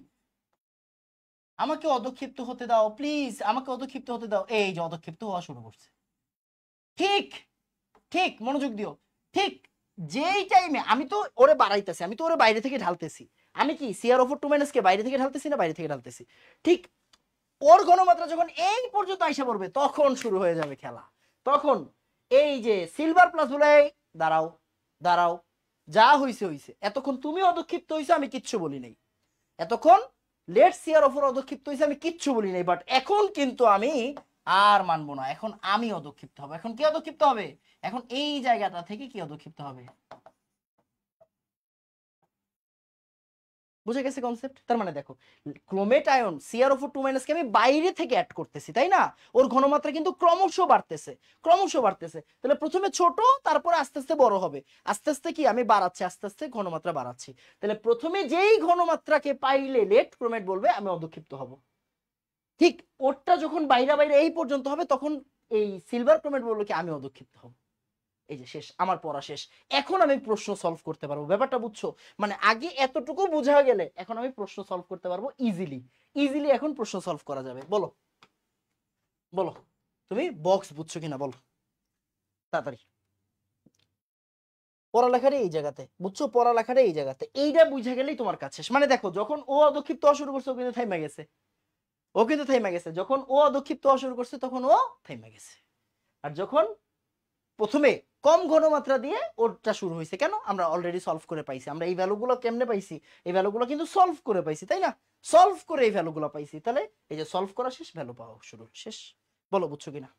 আমাকে অদক্ষিপ্ত হতে দাও প্লিজ, আমাকে অদক্ষিপ্ত হতে দাও, এই যে অদক্ষিপ্ত হওয়া শুরু করছে। ঠিক ঠিক মনোযোগ দিও, ঠিক যেই টাইমে আমি তো ওরে বাড়াইতেছি, আমি তো ওরে বাইরে থেকে ঢালতেছি, আমি কি CrO4 কে বাইরে থেকে ঢালতেছি না বাইরে থেকে ঢালতেছি, ঠিক ওর ঘনমাত্রা যখন এই পর্যন্ত আইসা পড়বে, তখন শুরু হয়ে যাবে খেলা। তখন এই যে সিলভার প্লাস বলে দাঁড়াও দাঁড়াও, যা হইছে হইছে, এতক্ষণ তুমি অদক্ষিপ্ত হইছো, আমি কিচ্ছু বলি নাই, এতক্ষণ লেট CrO4 অদক্ষিপ্ত হইছে, আমি কিচ্ছু বলি নাই, বাট এখন কিন্তু আমি আর মানবো না, এখন আমি অদক্ষিপ্ত হবে। এখন কি অদক্ষিপ্ত হবে, এখন এই জায়গাটা থেকে কি অদক্ষিপ্ত হবে। বুঝে গেছে কনসেপ্ট। তার মানে দেখো ক্রোমেট আয়ন CrO4 কে আমি বাইরে থেকে অ্যাড করতেছি তাই না, ওর ঘনমাত্রা কিন্তু ক্রমশ বাড়তেছে, ক্রমশ বাড়তেছে। তাহলে প্রথমে ছোট, তারপরে আস্তে আস্তে বড় হবে, আস্তে আস্তে কি আমি বাড়াচ্ছি, আস্তে আস্তে ঘনমাত্রা বাড়াচ্ছি। তাহলে প্রথমে যেই ঘনমাত্রাকে পাইলে লেট ক্রোমেট বলবে আমি অদক্ষিপ্ত হব। ঠিক ওরটা যখন বাইরে বাইরে এই পর্যন্ত হবে তখন এই সিলভার ক্রোমেট বললো কি আমি অদক্ষিপ্ত হব। এই যে শেষ, আমার পড়া শেষ, এখন আমি প্রশ্ন সলভ করতে পারবো। ব্যাপারটা বুঝছো? মানে আগে এতটুকু বোঝা গেলে এখন আমি প্রশ্ন সলভ করতে পারবো ইজিলি। ইজিলি এখন প্রশ্ন সলভ করা যাবে। বলো বলো তুমি বক্স বুঝছো কিনা বলো তাড়াতাড়ি। পড়ালেখাটা এই জায়গাতে বুঝছো, পড়ালেখাটা এই জায়গাতে, এইটা বুঝা গেলেই তোমার কাছে শেষ। মানে দেখো যখন ও অদক্ষিপ্ত হওয়া শুরু করছে ও কিন্তু থাইমা গেছে, ও কিন্তু থাইমা গেছে। যখন ও অদক্ষিপ্ত হওয়া শুরু করছে তখন ও থাইমা গেছে। আর যখন প্রথমে কম ঘনমাত্রা দিয়ে ওরটা শুরু হয়েছে, কেন? আমরা অলরেডি সলভ করে পাইছি। আমরা এই ভ্যালুগুলো কেমনে পাইছি? এই ভ্যালুগুলো কিন্তু সলভ করে পাইছি, তাই না? সলভ করে এই ভ্যালুগুলো পাইছি, তাহলে এই যে সলভ করা শেষ, ভ্যালু পাওয়া শুরু শেষ। বলো বুঝছো কিনা?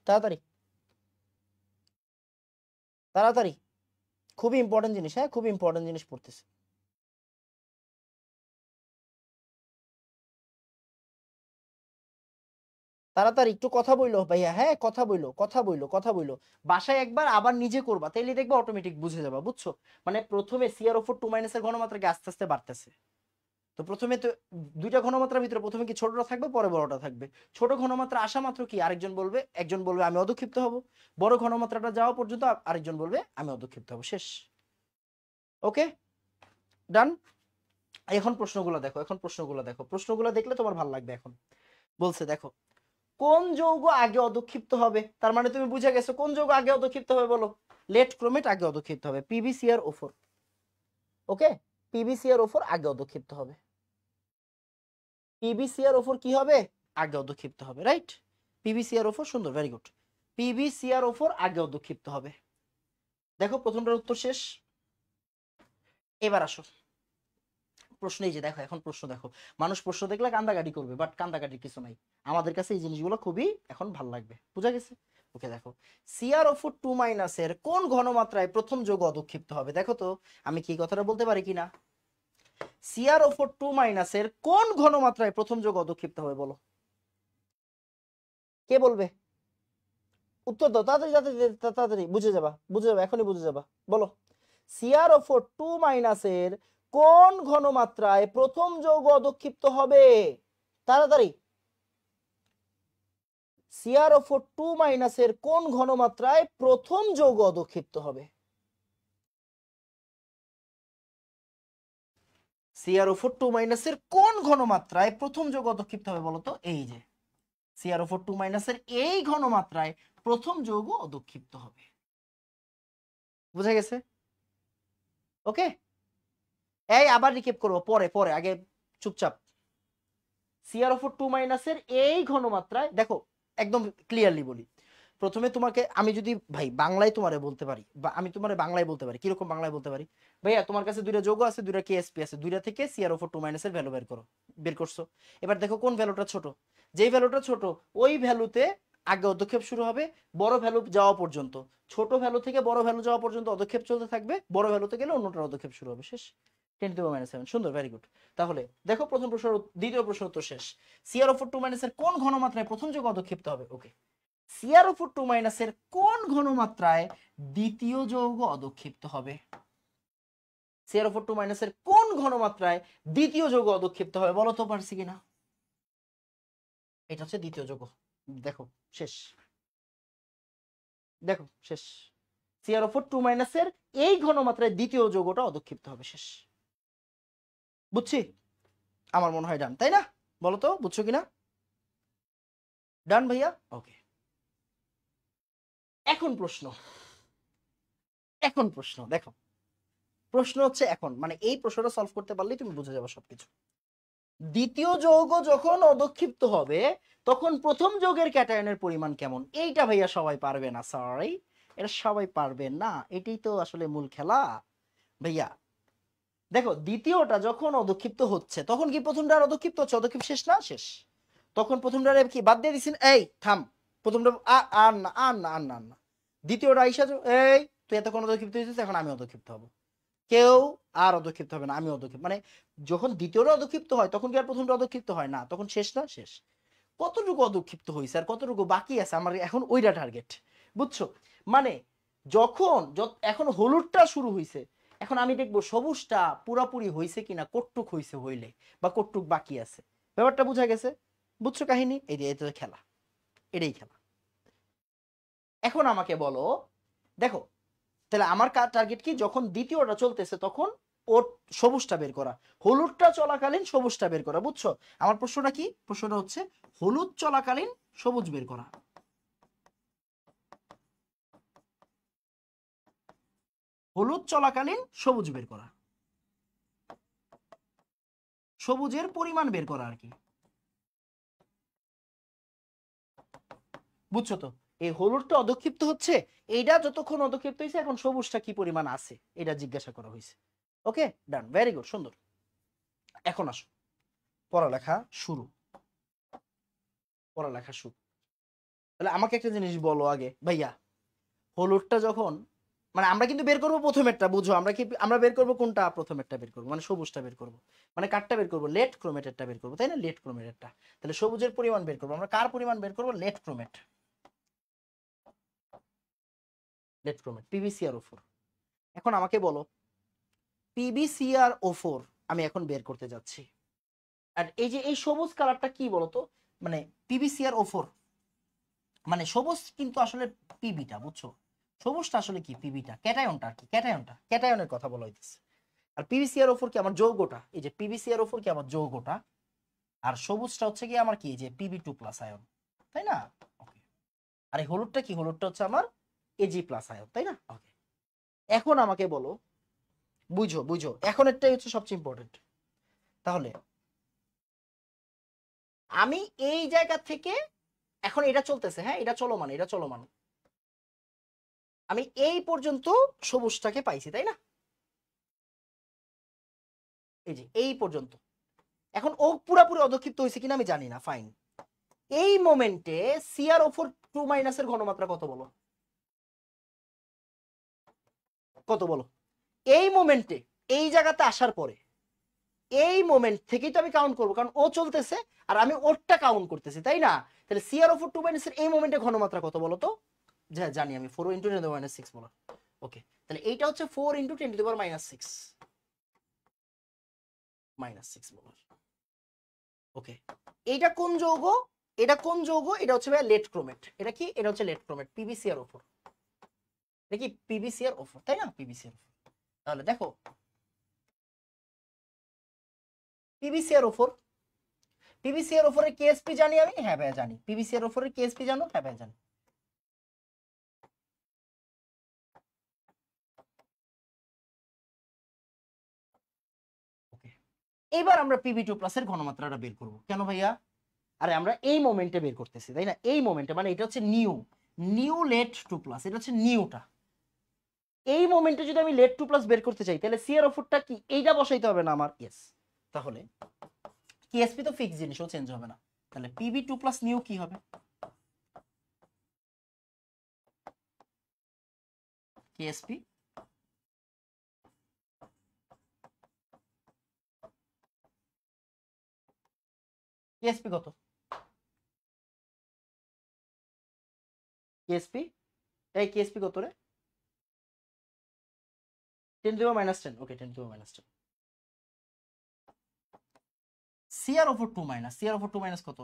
তাড়াতাড়ি তাড়াতাড়ি, খুবই ইম্পর্টেন্ট জিনিস, হ্যাঁ খুবই ইম্পর্টেন্ট জিনিস পড়তেছে। তাড়াতাড়ি একটু কথা বইলো ভাইয়া, হ্যাঁ কথা বইলো কথা বইলো কথা বইলো। বাসায় একবার আবার নিজে করবা, তাইলে দেখবা অটোমেটিক বুঝে যাবা, বুঝছো? মানে প্রথমে CrO4 2 এর ঘনমাত্রা আস্তে আস্তে বাড়তেছে। তো প্রথমে তো দুইটা ঘনমাত্রার ভিতরে প্রথমে কি ছোটটা থাকবে, পরে বড়টা থাকবে। ছোট ঘনমাত্রা আসা মাত্র কি আরেকজন বলবে, একজন বলবে আমি অদক্ষিপ্ত হব। বড় ঘনমাত্রাটা যাওয়া পর্যন্ত আরেকজন বলবে আমি অদক্ষিপ্ত হব, শেষ। ওকে, ডান। এখন প্রশ্নগুলো দেখো, এখন প্রশ্নগুলো দেখো, প্রশ্নগুলো দেখলে তোমার ভালো লাগবে। এখন বলছে দেখো কোন যৌগ আগে অদক্ষিপ্ত হবে, তার মানে তুমি বুঝে গেছো কোন যৌগ আগে অদক্ষিপ্ত হবে। বলো লেট ক্রোমেট আগে অদক্ষিপ্ত হবে, PbCrO4। ওকে, PbCrO4 আগে অদক্ষিপ্ত হবে, PbCrO4 কি হবে? আগে অদক্ষিপ্ত হবে, রাইট? PbCrO4, সুন্দর, ভেরি গুড। PbCrO4 আগে অদক্ষিপ্ত হবে। দেখো প্রথমটার উত্তর শেষ। এবার আসো প্রশ্ন। এই যে দেখো এখন প্রশ্ন দেখো, মানুষ প্রশ্ন দেখলে কান্দাকাটি করবে, বাট কান্দাকাটির কিছু নাই। আমাদের কাছে এই জিনিসগুলো খুবই এখন ভালো লাগবে, বুঝা গেছে? ওকে দেখো, CrO4 2 এর কোন ঘনমাত্রায় প্রথম যৌগ অদক্ষিপ্ত হবে? দেখো তো আমি কি কথাটা বলতে পারি কিনা। CrO4 2 এর কোন ঘনমাত্রায় প্রথম যৌগ অদক্ষিপ্ত হবে বলো, কে বলবে? উত্তর দাও তাড়াতাড়ি তাড়াতাড়ি তাড়াতাড়ি, বুঝে যাবা বুঝে যাবা, এখনই বুঝে যাবা। বলো CrO4 2 এর কোন ঘনমাত্রায় প্রথম যৌগ অদক্ষিপ্ত হবে? তাড়াতাড়ি। CrO4 2 এর কোন ঘনমাত্রায় প্রথম যৌগ অদক্ষিপ্ত হবে? CrO4 2 এর কোন ঘনমাত্রায় প্রথম যৌগ অদক্ষিপ্ত হবে বলো তো? এই যে CrO4 2 এর এই ঘনমাত্রায় প্রথম যৌগ অদক্ষিপ্ত হবে, বুঝা গেছে? ওকে, এই আবার রিকেপ করবো পরে পরে, আগে চুপচাপ। CrO4 2 এর এই ঘনমাত্রায় দেখো একদম ক্লিয়ারলি বলি। প্রথমে তোমাকে আমি যদি ভাই বাংলায় তোমারে বলতে পারি, বা আমি তোমারে বাংলায় বলতে পারি, কিরকম বাংলায় বলতে পারি? ভাইয়া তোমার কাছে দুইটা যৌগ আছে, দুইটা KSP আছে, দুইটা থেকে CrO4 2 এর ভ্যালু বের করো। বের করছো, এবার দেখো কোন ভ্যালুটা ছোট। যেই ভ্যালুটা ছোট ওই ভ্যালুতে আগে অদক্ষেপ শুরু হবে বড় ভ্যালু যাওয়া পর্যন্ত। ছোট ভ্যালু থেকে বড় ভ্যালু যাওয়া পর্যন্ত অদক্ষেপ চলতে থাকবে, বড় ভ্যালুতে গেলে অন্যটার অদক্ষেপ শুরু হবে, শেষ। 10⁻⁷, সুন্দর, ভেরি গুড। তাহলে দেখো প্রথম প্রশ্ন, দ্বিতীয় প্রশ্ন উত্তর শেষ। CrO4 2 এর কোন ঘনমাত্রায় প্রথম যৌগ অদক্ষিপ্ত হবে? ওকে, CrO4 2 এর কোন ঘনমাত্রায় দ্বিতীয় যৌগ অদক্ষিপ্ত হবে? CrO4 2 এর কোন ঘনমাত্রায় দ্বিতীয় যৌগ অদক্ষিপ্ত হবে বলো তো পারছি কিনা। এটা হচ্ছে দ্বিতীয় যৌগ। দেখো শেষ, দেখো শেষ। CrO4 2 এর এই ঘনমাত্রায় দ্বিতীয় যৌগটা অদক্ষিপ্ত হবে, শেষ। বুঝছি? আমার মনে হয় ডান, তাই না? বলো তো বুঝছো কিনা? ডান ভাইয়া, ওকে। এখন প্রশ্ন, এখন প্রশ্ন দেখো, প্রশ্ন হচ্ছে এখন মানে এই প্রশ্নটা সলভ করতে পারলেই তুমি বুঝে যাবে সবকিছু। দ্বিতীয় যৌগ যখন অদক্ষিপ্ত হবে তখন প্রথম যৌগের ক্যাটায়নের পরিমাণ কেমন? এইটা ভাইয়া সবাই পারবে না, সরি, এটা সবাই পারবে না। এটাই তো আসলে মূল খেলা ভাইয়া। দেখো দ্বিতীয়টা যখন অদক্ষিপ্ত হচ্ছে তখন কি প্রথমটা আর অদক্ষিপ্ত হচ্ছে? অদক্ষিপ্ত শেষ না? শেষ। তখন প্রথমটা কি বাদ দিয়ে দিছেন? এই থাম, প্রথমটা আর না আর না আর না আর না, দ্বিতীয়টা আইসা এই তুই এতক্ষণ অদক্ষিপ্ত হয়েছিস, এখন আমি অদক্ষিপ্ত হবো। কেউ আর অদক্ষিপ্ত হবে না, আমি অদক্ষিপ্ত। মানে যখন দ্বিতীয়টা অদক্ষিপ্ত হয় তখন কি আর প্রথমটা অদক্ষিপ্ত হয় না? তখন শেষ না? শেষ। কতটুকু অদক্ষিপ্ত হয়েছে আর কতটুকু বাকি আছে আমার এখন ওইটা টার্গেট, বুঝছো? মানে যখন এখন হলুদটা শুরু হয়েছে, এখন আমি দেখবো সবুজটা পুরাপুরি হয়েছে কিনা, কটটুক হয়েছে হইলে বা কটটুক বাকি আছে। ব্যাপারটা বুঝা গেছে? বুঝছো কাহিনী? এই যে এটা খেলা, এটাই খেলা। এখন আমাকে বলো, দেখো তাহলে আমার টার্গেট কি, যখন দ্বিতীয়টা চলতেছে তখন ওর সবুজটা বের করা, হলুদটা চলাকালীন সবুজটা বের করা। বুঝছো আমার প্রশ্নটা কি? প্রশ্নটা হচ্ছে হলুদ চলাকালীন সবুজ বের করা। হলুদ চলাকালীন সবুজ বের করা, সবুজের পরিমাণ বের করা আর কি। বুঝছো তো? এই হলুদটা অধক্ষিপ্ত হচ্ছে, এইটা যতক্ষণ অধক্ষিপ্ত হয়েছে এখন সবুজটা কি পরিমাণ আছে এটা জিজ্ঞাসা করা হয়েছে। ওকে ডান, ভেরি গুড, সুন্দর। এখন আসো পড়ালেখা শুরু, পড়ালেখা শুরু। তাহলে আমাকে একটা জিনিস বলো আগে ভাইয়া, হলুদটা যখন মানে আমরা কিন্তু বের করবো প্রথমেরটা, বুঝো আমরা কি আমরা বের করবো কোনটা, প্রথমেরটা বের করবো, মানে সবুজটা বের করবো, মানে কারটা বের করবো, লেট ক্রোমেটেরটা বের করবো, তাই না? লেট ক্রোমেটেরটা। তাহলে সবুজের পরিমাণ বের করবো আমরা, কার পরিমাণ বের করবো? Lead chromate, lead chromate PbCrO4। এখন আমাকে বলো PbCrO4 আমি এখন বের করতে যাচ্ছি। আর এই যে এই সবুজ কালারটা কি বলতো, মানে PbCrO4 মানে সবুজ কিন্তু আসলে পিবিটা, বুঝছো? সবুজটা আসলে কি, পিবিটা ক্যাটায়নটা আর কি, ক্যাটায়নটা, ক্যাটায়নের কথা বলা হইতেছে। আর PbCrO4 কি আমার যৌগটা, এই যে PbCrO4 কি আমার যৌগটা, আর সবুজটা হচ্ছে কি আমার কি, যে Pb2+ আয়ন, তাই না? ওকে। আর এই হলুদটা কি, হলুদটা হচ্ছে আমার Ag+ আয়ন, তাই না? ওকে। এখন আমাকে বলো, বুঝো বুঝো, এখন এটাই হচ্ছে সবচেয়ে ইম্পর্টেন্ট। তাহলে আমি এই জায়গা থেকে, এখন এটা চলতেছে, হ্যাঁ এটা চলমান, এটা চলমান, আমি এই পর্যন্ত সবুজটাকে পাইছি, তাই না? এই যে এই পর্যন্ত। এখন ও পুরাপুরি অধক্ষিপ্ত হয়েছে কিনা আমি জানি না, ফাইন। এই মোমেন্টে CrO4 2- এর ঘনমাত্রা কত বলো, কত বলো? এই মোমেন্টে, এই জায়গাতে আসার পরে, এই মোমেন্ট থেকেই তো আমি কাউন্ট করবো, কারণ ও চলতেছে আর আমি ওরটা কাউন্ট করতেছি, তাই না? তাহলে CrO4 2- এর এই মোমেন্টে ঘনমাত্রা কত বলো তো? জানি আমি, 4 × 10⁻⁶ বলো। ওকে, তাহলে এইটা হচ্ছে 4 × 10⁻⁶ বলো। ওকে, এইটা কোন যৌগ? এটা কোন যৌগ? এটা হচ্ছে ভাই লেট ক্রোমেট। এটা কি? এটা হচ্ছে লেট ক্রোমেট, PbCrO4। এটা কি PbCrO4, তাই না? PbCrO4। তাহলে দেখো PbCrO4, PbCrO4 এর KSP জানি আমি, হ্যাঁ ভাই জানি। PbCrO4 এর KSP জানো? হ্যাঁ ভাই জানি। ওকে, এবার আমরা Pb2+ এর ঘনমাত্রাটা বের করব। কেন ভাইয়া? আরে আমরা এই মোমেন্টে বের করতেছি, তাই না? এই মোমেন্টে, মানে এটা হচ্ছে নিউ, নিউ লেট 2+, এটা হচ্ছে নিউটা। এই মোমেন্টে যদি আমি লেট 2+ বের করতে চাই, তাহলে CrO4টা কি এইটা বসাইতে হবে না আমার? ইয়েস। তাহলে KSP তো ফিক্স জিনিস, ও চেঞ্জ হবে না। তাহলে Pb2+ নিউ কি হবে? KSP, KSP কত? KSP, এই KSP কত রে? 10⁻⁻10। ওকে, 10⁻⁻10। CrO4 2- কত?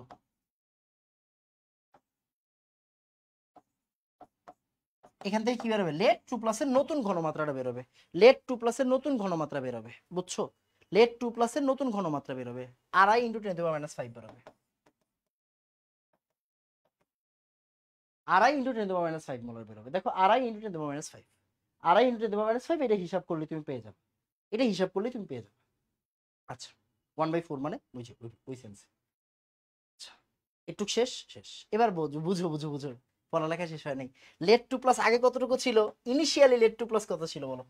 এখান থেকে কি বেরোবে? লেট 2+ এর নতুন ঘনমাত্রাটা বেরোবে, লেট 2+ এর নতুন ঘনমাত্রা বেরোবে, বুঝছো? লেট 2+ এর নতুন ঘনমাত্রা বেরোবে, 2.5 × 10⁻⁵ বেরোবে, 2.5 × 10⁻⁵ মোলার বেরোবে। দেখো 2.5 × 10⁻⁵, 2.5 × 10⁻⁵, এটা হিসাব করলে তুমি পেয়ে যাবে, এটা হিসাব করলে তুমি পেয়ে যাবে। আচ্ছা, 1/4 মানে বুঝি, ওই সেন্স। আচ্ছা, একটু শেষ শেষ, এবার বুঝো বুঝো বুঝো বুঝো, পড়ালেখা শেষ হয় নাই। লেট 2+ আগে কতটুকু ছিল? ইনিশিয়ালি লেট 2+ কত ছিল বলো?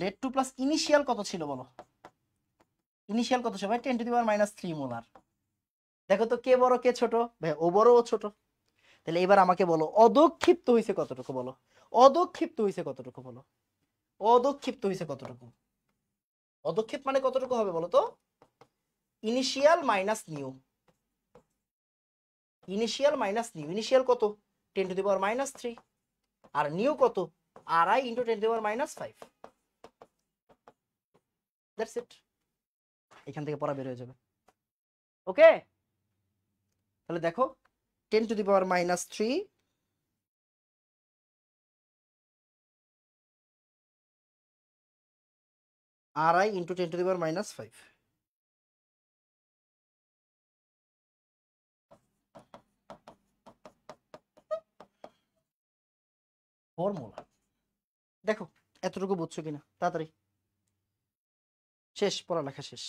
লেট 2+ ইনিশিয়াল কত ছিল বলো? ইনিশিয়াল কত ছিল ভাই? 10⁻³ মোলার। দেখো তো কে বড় কে ছোট? ভাই ও বড় ও ছোট। তাহলে এবার আমাকে বলো অদক্ষিপ্ত হইছে কতটুকু বলো? অদক্ষিপ্ত হইছে কতটুকু বলো? অদক্ষিপ্ত হইছে কতটুকু? অদক্ষেপ মানে কতটুকু হবে বলো তো? Initial minus new, initial minus new. Initial কত? 10⁻³ আর নিউ কত? 2.5 × 10⁻⁵। দ্যাটস ইট, এখান থেকে পড়া বের হয়ে যাবে। ওকে, তাহলে দেখো 10⁻³ RI × 10⁻⁵ ফর্মুলা। দেখো এতটুকু বুঝছো কিনা তাড়াতাড়ি। শেষ, পড়ালেখা শেষ।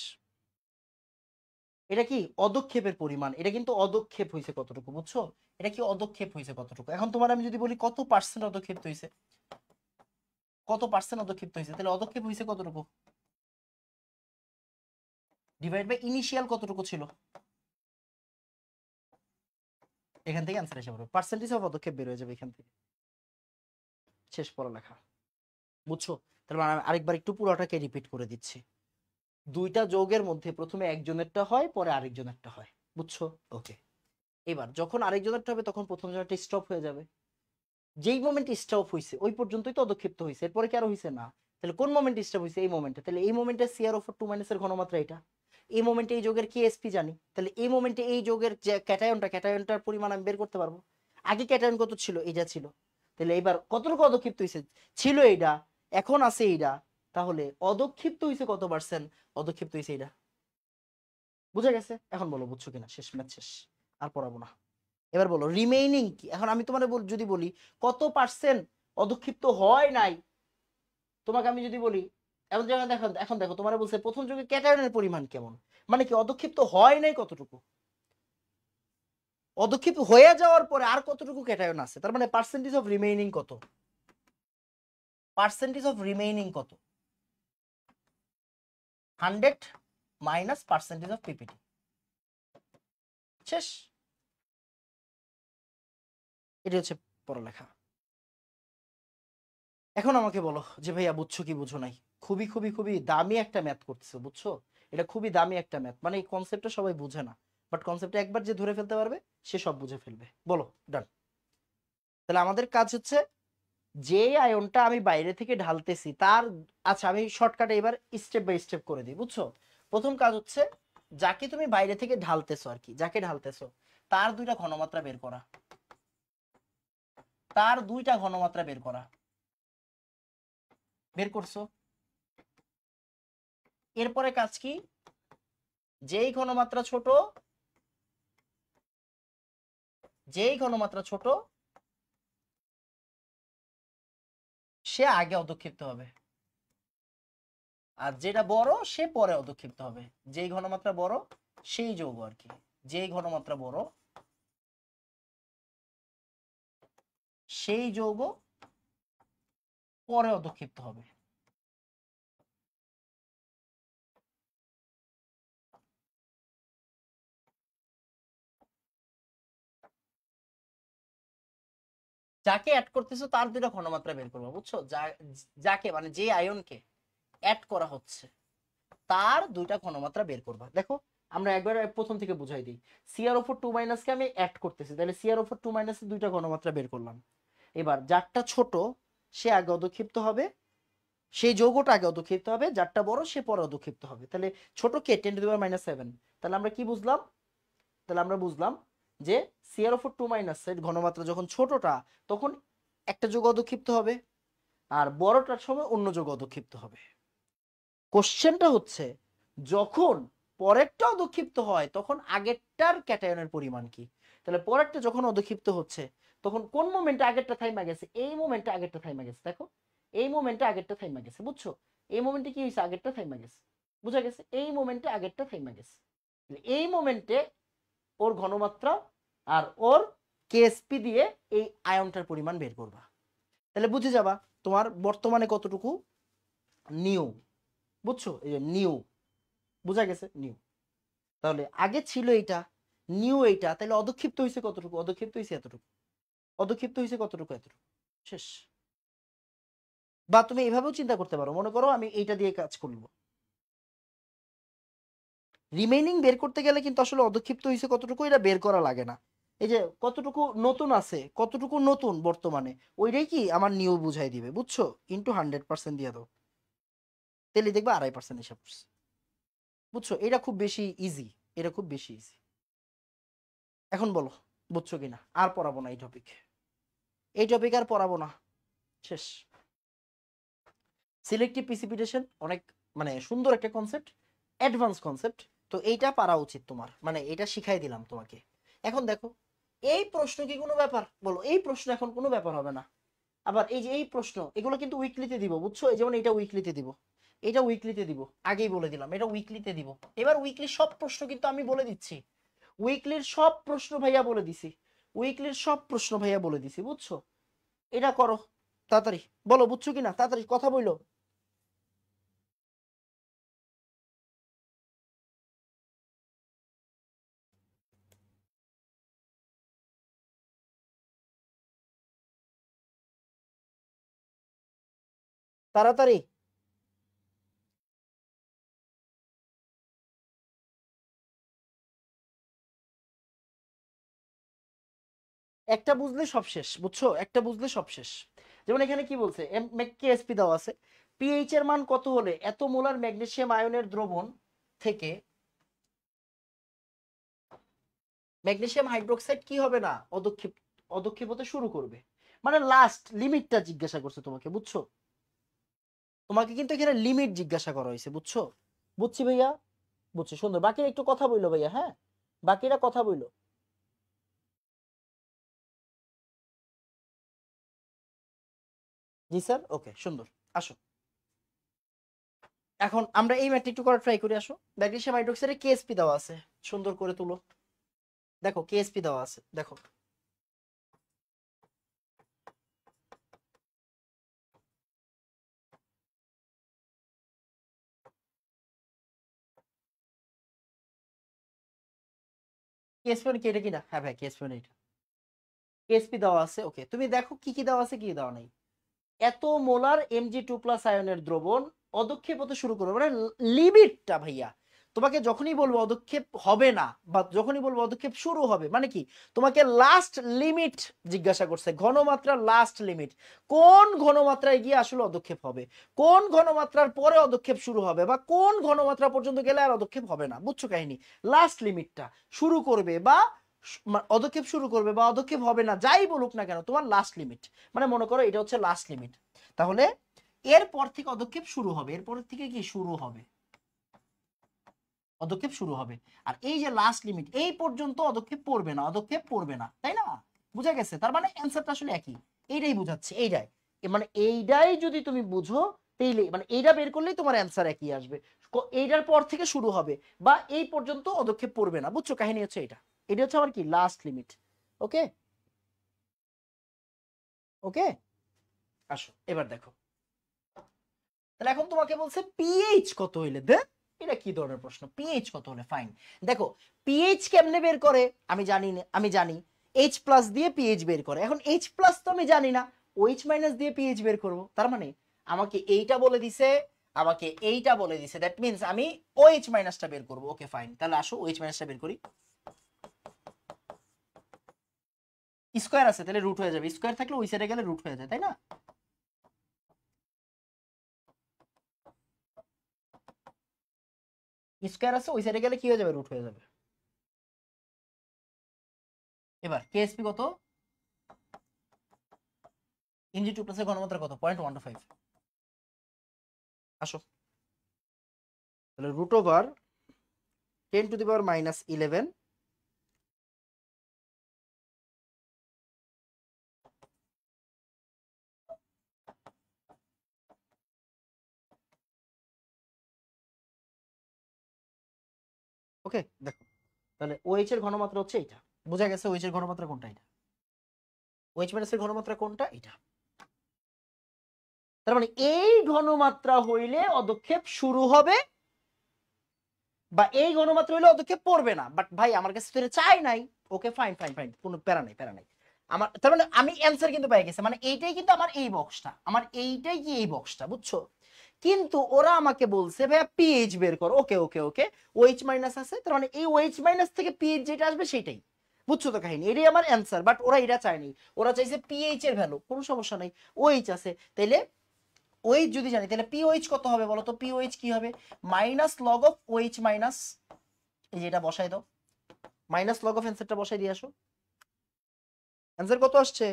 এটা কি অদক্ষেপের পরিমাণ, এটা কিন্তু অদক্ষেপ হয়েছে কতটুকু, বুঝছো? এটা কি অদক্ষেপ হয়েছে কতটুকু। এখন তোমার আমি যদি বলি কত পার্সেন্ট অদক্ষেপ হয়েছে, কত পার্সেন্ট অদক্ষিপ্ত হয়েছে, তাহলে অদক্ষেপ হয়েছে কতটুকু ডিভাইড বাই ইনিশিয়াল কতটুকু ছিল, এখান থেকে অ্যান্সার এসে পড়বে, পার্সেন্টেজ অফ পদক্ষেপ বের হয়ে যাবে এখান থেকে। শেষ পড়ালেখা, বুঝছো? তাহলে আমি আরেকবার একটু পুরোটাকে রিপিট করে দিচ্ছি। দুইটা যৌগের মধ্যে প্রথমে একজনেরটা হয়, পরে আরেকজনেরটা হয়, বুঝছো? ওকে, এবার যখন আরেকজনেরটা হবে তখন প্রথম জনেরটা স্টপ হয়ে যাবে। যেই মোমেন্ট স্টপ হয়েছে ওই পর্যন্তই তো অদক্ষিপ্ত হয়েছে, এরপরে কি আরো হয়েছে না? তাহলে কোন মোমেন্ট স্টপ হয়েছে? এই মোমেন্টে। তাহলে এই মোমেন্টে CR2- এর ঘনমাত্রা এটা। এই মোমেন্টে এই যোগের KSP জানি, তাহলে এই মোমেন্টে এই যোগের যে ক্যাটায়নটার পরিমাণ আমি বের করতে পারবো। আগে ক্যাটায়ন কত ছিল? এইটা ছিল। তাহলে এবার কতটুকু অদক্ষিপ্ত হয়েছে? ছিল এইটা, এখন আছে এইটা, তাহলে অদক্ষিপ্ত হয়েছে কত পার্সেন্ট? অদক্ষিপ্ত হয়েছে এইটা। বুঝা গেছে? এখন বলো বুঝছো কিনা। শেষ, ম্যাথ শেষ, আর পড়াবো না। এবার বলো রিমেইনিং কি। এখন আমি তোমার যদি বলি কত পার্সেন্ট অদক্ষিপ্ত হয় নাই, তোমাকে আমি যদি বলি এখন যেমন দেখো, এখন দেখো তোমার বলছে প্রথম যুগে ক্যাটায়নের পরিমাণ কেমন, মানে কি অদক্ষিপ্ত হয় নাই কতটুকু, অদক্ষিপ্ত হয়ে যাওয়ার পরে আর কতটুকু ক্যাটায়ন আছে, তার মানে পার্সেন্টেজ অফ রিমেইনিং কত, পার্সেন্টেজ অফ রিমেইনিং কত, 100 মাইনাস পার্সেন্টেজ অফ পিপিটি। শেষ, এটা হচ্ছে পড়ালেখা। এখন আমাকে বলো যে ভাইয়া বুঝছো কি বুঝো নাই। খুবই খুবই খুবই দামি একটা ম্যাথ করতেছো, বুঝছো? এটা খুবই দামি একটা ম্যাথ, মানে এই কনসেপ্টটা সবাই বুঝে না, বাট কনসেপ্টটা একবার যে ধরে ফেলতে পারবে সে সব বুঝে ফেলবে। বলো ডান। তাহলে আমাদের কাজ হচ্ছে যে আয়নটা আমি বাইরে থেকে ঢালতেছি তার, আচ্ছা আমি শর্টকাটে এবার স্টেপ বাই স্টেপ করে দিই, বুঝছো? প্রথম কাজ হচ্ছে যাকে তুমি বাইরে থেকে ঢালতেছো আর কি, যাকে ঢালতেছো তার দুইটা ঘনমাত্রা বের করা, তার দুইটা ঘনমাত্রা বের করা। বের করছো, এরপরে কাজ কি? যেই ঘনমাত্রা ছোট, যেই ঘনমাত্রা ছোট সে আগে অদক্ষিপ্ত হবে, আর যেটা বড় সে পরে অদক্ষিপ্ত হবে। যেই ঘনমাত্রা বড় সেই যৌগ আর কি, যেই ঘনমাত্রা বড় সেই যৌগ পরে অদক্ষিপ্ত হবে। যাকে অ্যাড করতেছো তার দুইটা ঘনমাত্রা বের করবো, বুঝছো? যাকে মানে যে আয়নকে অ্যাড করা হচ্ছে তার দুইটা ঘনমাত্রা বের করবা। দেখো আমরা একবার প্রথম থেকে বুঝাই দিই। CrO4 কে আমি অ্যাড করতেছি, তাহলে CrO4 এর দুইটা ঘনমাত্রা বের করলাম। এবার যারটা ছোট সে আগে অদক্ষিপ্ত হবে, সেই যৌগটা আগে অদক্ষিপ্ত হবে, যারটা বড় সে পরে অদক্ষিপ্ত হবে। তাহলে ছোট কে 10⁻⁷। তাহলে আমরা কি বুঝলাম? তাহলে আমরা বুঝলাম যে CrO4 এর ঘনমাত্রা যখন ছোটটা তখন একটা যৌগ অদক্ষিপ্ত হবে, আর বড়টার সময় অন্য যৌগ অদক্ষিপ্ত হবে। কোশ্চেনটা হচ্ছে যখন পরেরটা অদক্ষিপ্ত হয় তখন আগেরটার ক্যাটায়নের পরিমাণ কি। তাহলে পরেরটা যখন অদক্ষিপ্ত হচ্ছে তখন কোন মোমেন্টে আগেরটা থাইমা গেছে? এই মোমেন্টে আগেরটা থাইমা গেছে। দেখো এই মোমেন্টে আগেরটা থাইমা গেছে, বুঝছো? এই মোমেন্টে কি হয়েছে? আগেরটা থাইমা গেছে, বুঝা গেছে? এই মোমেন্টে আগেরটা থাইমা গেছে। এই মোমেন্টে ওর ঘনমাত্রা আর ওর কেএসপি দিয়ে এই আয়নটার পরিমাণ বের করবা। তাহলে বুঝে যাবা তোমার বর্তমানে কতটুকু নিউ, বুঝছো? এই যে নিউ, বুঝা গেছে? নিউ। তাহলে আগে ছিল এইটা, নিউ এইটা, তাহলে অদক্ষিপ্ত হয়েছে কতটুকু? অদক্ষিপ্ত হয়েছে এতটুকু, অদক্ষিপ্ত হয়েছে কতটুকু? এতটুকু। শেষ। বা তুমি এভাবেও চিন্তা করতে পারো, মনে করো আমি এইটা দিয়ে কাজ করবো, রিমেইনিং বের করতে গেলে কিন্তু আসলে অদক্ষিপ্ত হয়েছে কতটুকু এটা বের করা লাগে না। এই যে কতটুকু নতুন আছে, কতটুকু নতুন বর্তমানে, ওইটাই কি আমার নিউ বুঝাই দিবে, বুঝছো? ইন্টু 100% দিয়ে দাও, তাহলে দেখবে 2.5% এসে পড়ছে। বুঝছো? এটা খুব বেশি ইজি। এটা খুব বেশি ইজি। এখন বলো বুঝছো কিনা? আর পড়াবো না এই টপিক, এই টপিক আর পড়াবো না, শেষ। সিলেক্টিভ প্রিসিপিটেশন অনেক মানে সুন্দর একটা কনসেপ্ট, অ্যাডভান্স কনসেপ্ট। তো এইটা পারা উচিত তোমার, মানে এটা শিখাই দিলাম তোমাকে। এখন দেখো এই প্রশ্ন কি কোনো ব্যাপার? বলো এই প্রশ্ন এখন কোনো ব্যাপার হবে না। আবার এই যে এই প্রশ্ন, এগুলো কিন্তু উইকলিতে দিব, বুঝছো? এই যেমন এটা উইকলিতে দিব, এটা উইকলিতে দিব, আগেই বলে দিলাম এটা উইকলিতে দিব। এবার উইকলি সব প্রশ্ন কিন্তু আমি বলে দিচ্ছি, উইকলির সব প্রশ্ন ভাইয়া বলে দিছি, উইকলির সব প্রশ্ন ভাইয়া বলে দিছি, বুঝছো? এটা করো তাড়াতাড়ি, বলো বুঝছো কিনা, তাড়াতাড়ি কথা বইলো। তাড়াতাড়ি। একটা বুঝলে সব শেষ, বুঝছো? একটা বুঝলে সব শেষ। যেমন এখানে কি বলছে, কেএসপি দেওয়া আছে, পিএইচ এর মান কত হলে এত মোলার ম্যাগনেসিয়াম আয়নের দ্রবণ থেকে ম্যাগনেসিয়াম হাইড্রোক্সাইড কি হবে না অদক্ষেপ, অদক্ষেপ হতে শুরু করবে। মানে লাস্ট লিমিটটা জিজ্ঞাসা করছে তোমাকে, বুঝছো? তোমাকে কিন্তু এখানে লিমিট জিজ্ঞাসা করা হয়েছে, বুঝছো? বুঝছি ভাইয়া, বুঝছি, সুন্দর। বাকিরা একটু কথা বললো ভাইয়া, হ্যাঁ বাকিরা কথা বললো। জি স্যার, ওকে, সুন্দর। আসো এখন আমরা এই ম্যাথটা একটু করা ট্রাই করি। আসো, ম্যাগনেসিয়াম হাইড্রোক্সাইডে কেএসপি দেওয়া আছে, সুন্দর করে তুলো। দেখো কেএসপি দেওয়া আছে, দেখো কেএসপি মানে কি, এটা কিনা? হ্যাঁ ভাই কেএসপি মানে এটা, কেএসপি দেওয়া আছে। ওকে, তুমি দেখো কি কি দেওয়া আছে, কি দেওয়া নাই। এত মোলার Mg2+ আয়নের দ্রবণ অদক্ষেপ হতে শুরু করবে, মানে লিমিটটা ভাইয়া। তোমাকে যখনই বলবো অদক্ষেপ হবে না, বা যখনই বলবো অদক্ষেপ শুরু হবে, মানে কি তোমাকে লাস্ট লিমিট জিজ্ঞাসা করছে, ঘনমাত্রা লাস্ট লিমিট। কোন ঘনমাত্রায় গিয়ে আসলে অদক্ষেপ হবে, কোন ঘনমাত্রার পরে অদক্ষেপ শুরু হবে, বা কোন ঘনমাত্রা পর্যন্ত গেলে আর অদক্ষেপ হবে না, বুঝছো কাহিনী? লাস্ট লিমিটটা শুরু করবে, বা অদক্ষেপ শুরু করবে বা অদক্ষেপ হবে না, যাই বলুক না কেন, তোমার লাস্ট লিমিট। মানে মনে করো এটা হচ্ছে লাস্ট লিমিট, তাহলে এরপর থেকে অদক্ষেপ শুরু হবে, এরপর থেকে কি শুরু হবে, অদক্ষেপ শুরু হবে। আর এই যে লাস্ট লিমিট, এই পর্যন্ত অদক্ষেপ পড়বে না, অদক্ষেপ পড়বে না, তাই না? বুঝা গেছে? তার মানে অ্যান্সারটা আসলে একই, এইটাই বুঝাচ্ছে, এইটাই। মানে এইটাই যদি তুমি বুঝো, তাইলে মানে এইটা বের করলেই তোমার অ্যান্সার একই আসবে। এইটার পর থেকে শুরু হবে, বা এই পর্যন্ত অদক্ষেপ পড়বে না, বুঝছো? কাহিনী হচ্ছে এটা, এটা হচ্ছে আমার কি লাস্ট লিমিট। ওকে, ওকে। আসো এবার দেখো, তাহলে এখন তোমাকে বলছে পিএইচ কত হইলে দে, এটা কি ধরনের প্রশ্ন? পিএইচ কত হলে ফাইন। দেখো পিএইচ কেমনে বের করে আমি জানি না, আমি জানি H+ দিয়ে পিএইচ বের করে। এখন H+ তো আমি জানি না, OH- দিয়ে পিএইচ বের করব। তার মানে আমাকে এইটা বলে দিছে, আমাকে এইটা বলে দিছে, দ্যাট মিন্স আমি OH- বের করব। ওকে ফাইন, তাহলে আসো OH- বের করি। স্কয়ার আছে তাহলে রুট হয়ে যাবে, স্কয়ার থাকলে ওই সাইডে গেলে রুট হয়ে যায়, তাই না? স্কয়ার আছে ওই সাইডে গেলে কি হয়ে যাবে, রুট হয়ে যাবে। এবার কেএসপি কত, Mg2+ এর ঘনমাত্রা কত, 0.125। আসো, তাহলে √10⁻11। ওকে দেখো, তাহলে OH এর ঘনমাত্রা হচ্ছে এটা, বোঝা গেছে OH এর ঘনমাত্রা কোনটা, এটা OH- এর ঘনমাত্রা কোনটা, এটা। তার মানে এই ঘনমাত্রা হইলে অদক্ষেপ শুরু হবে, বা এই ঘনমাত্রা হইলে অদক্ষেপ পড়বে না। বাট ভাই আমার কাছে তো এটা চাই নাই। ওকে ফাইন ফাইন ফাইন, কোনো প্যারা নাই, প্যারা নাই। আমার তার মানে আমি অ্যান্সার কিন্তু পেয়ে গেছি, মানে এইটাই কিন্তু আমার এই বক্সটা, আমার এইটাই কি এই বক্সটা, বুঝছো? কিন্তু ওরা আমাকে বলছে ভাইয়া পিএইচ বের করো। ওকে ওকে ওকে, OH- আছে, তার মানে এই OH- থেকে পিএইচ যেটা আসবে সেটাই, বুঝছো তো কাহিনী? এটাই আমার অ্যান্সার। বাট ওরা এটা চায়নি, ওরা চাইছে পিএইচ এর ভ্যালু। কোনো সমস্যা নাই, OH আছে, তাইলে OH যদি জানি তাহলে পিওএইচ কত হবে বলো তো? পিওএইচ কি হবে, মাইনাস লগ অফ OH- এই যে এটা বসাই দাও, মাইনাস লগ অফ অ্যান্সারটা বসাই দিয়ে আসো। অ্যান্সার কত আসছে?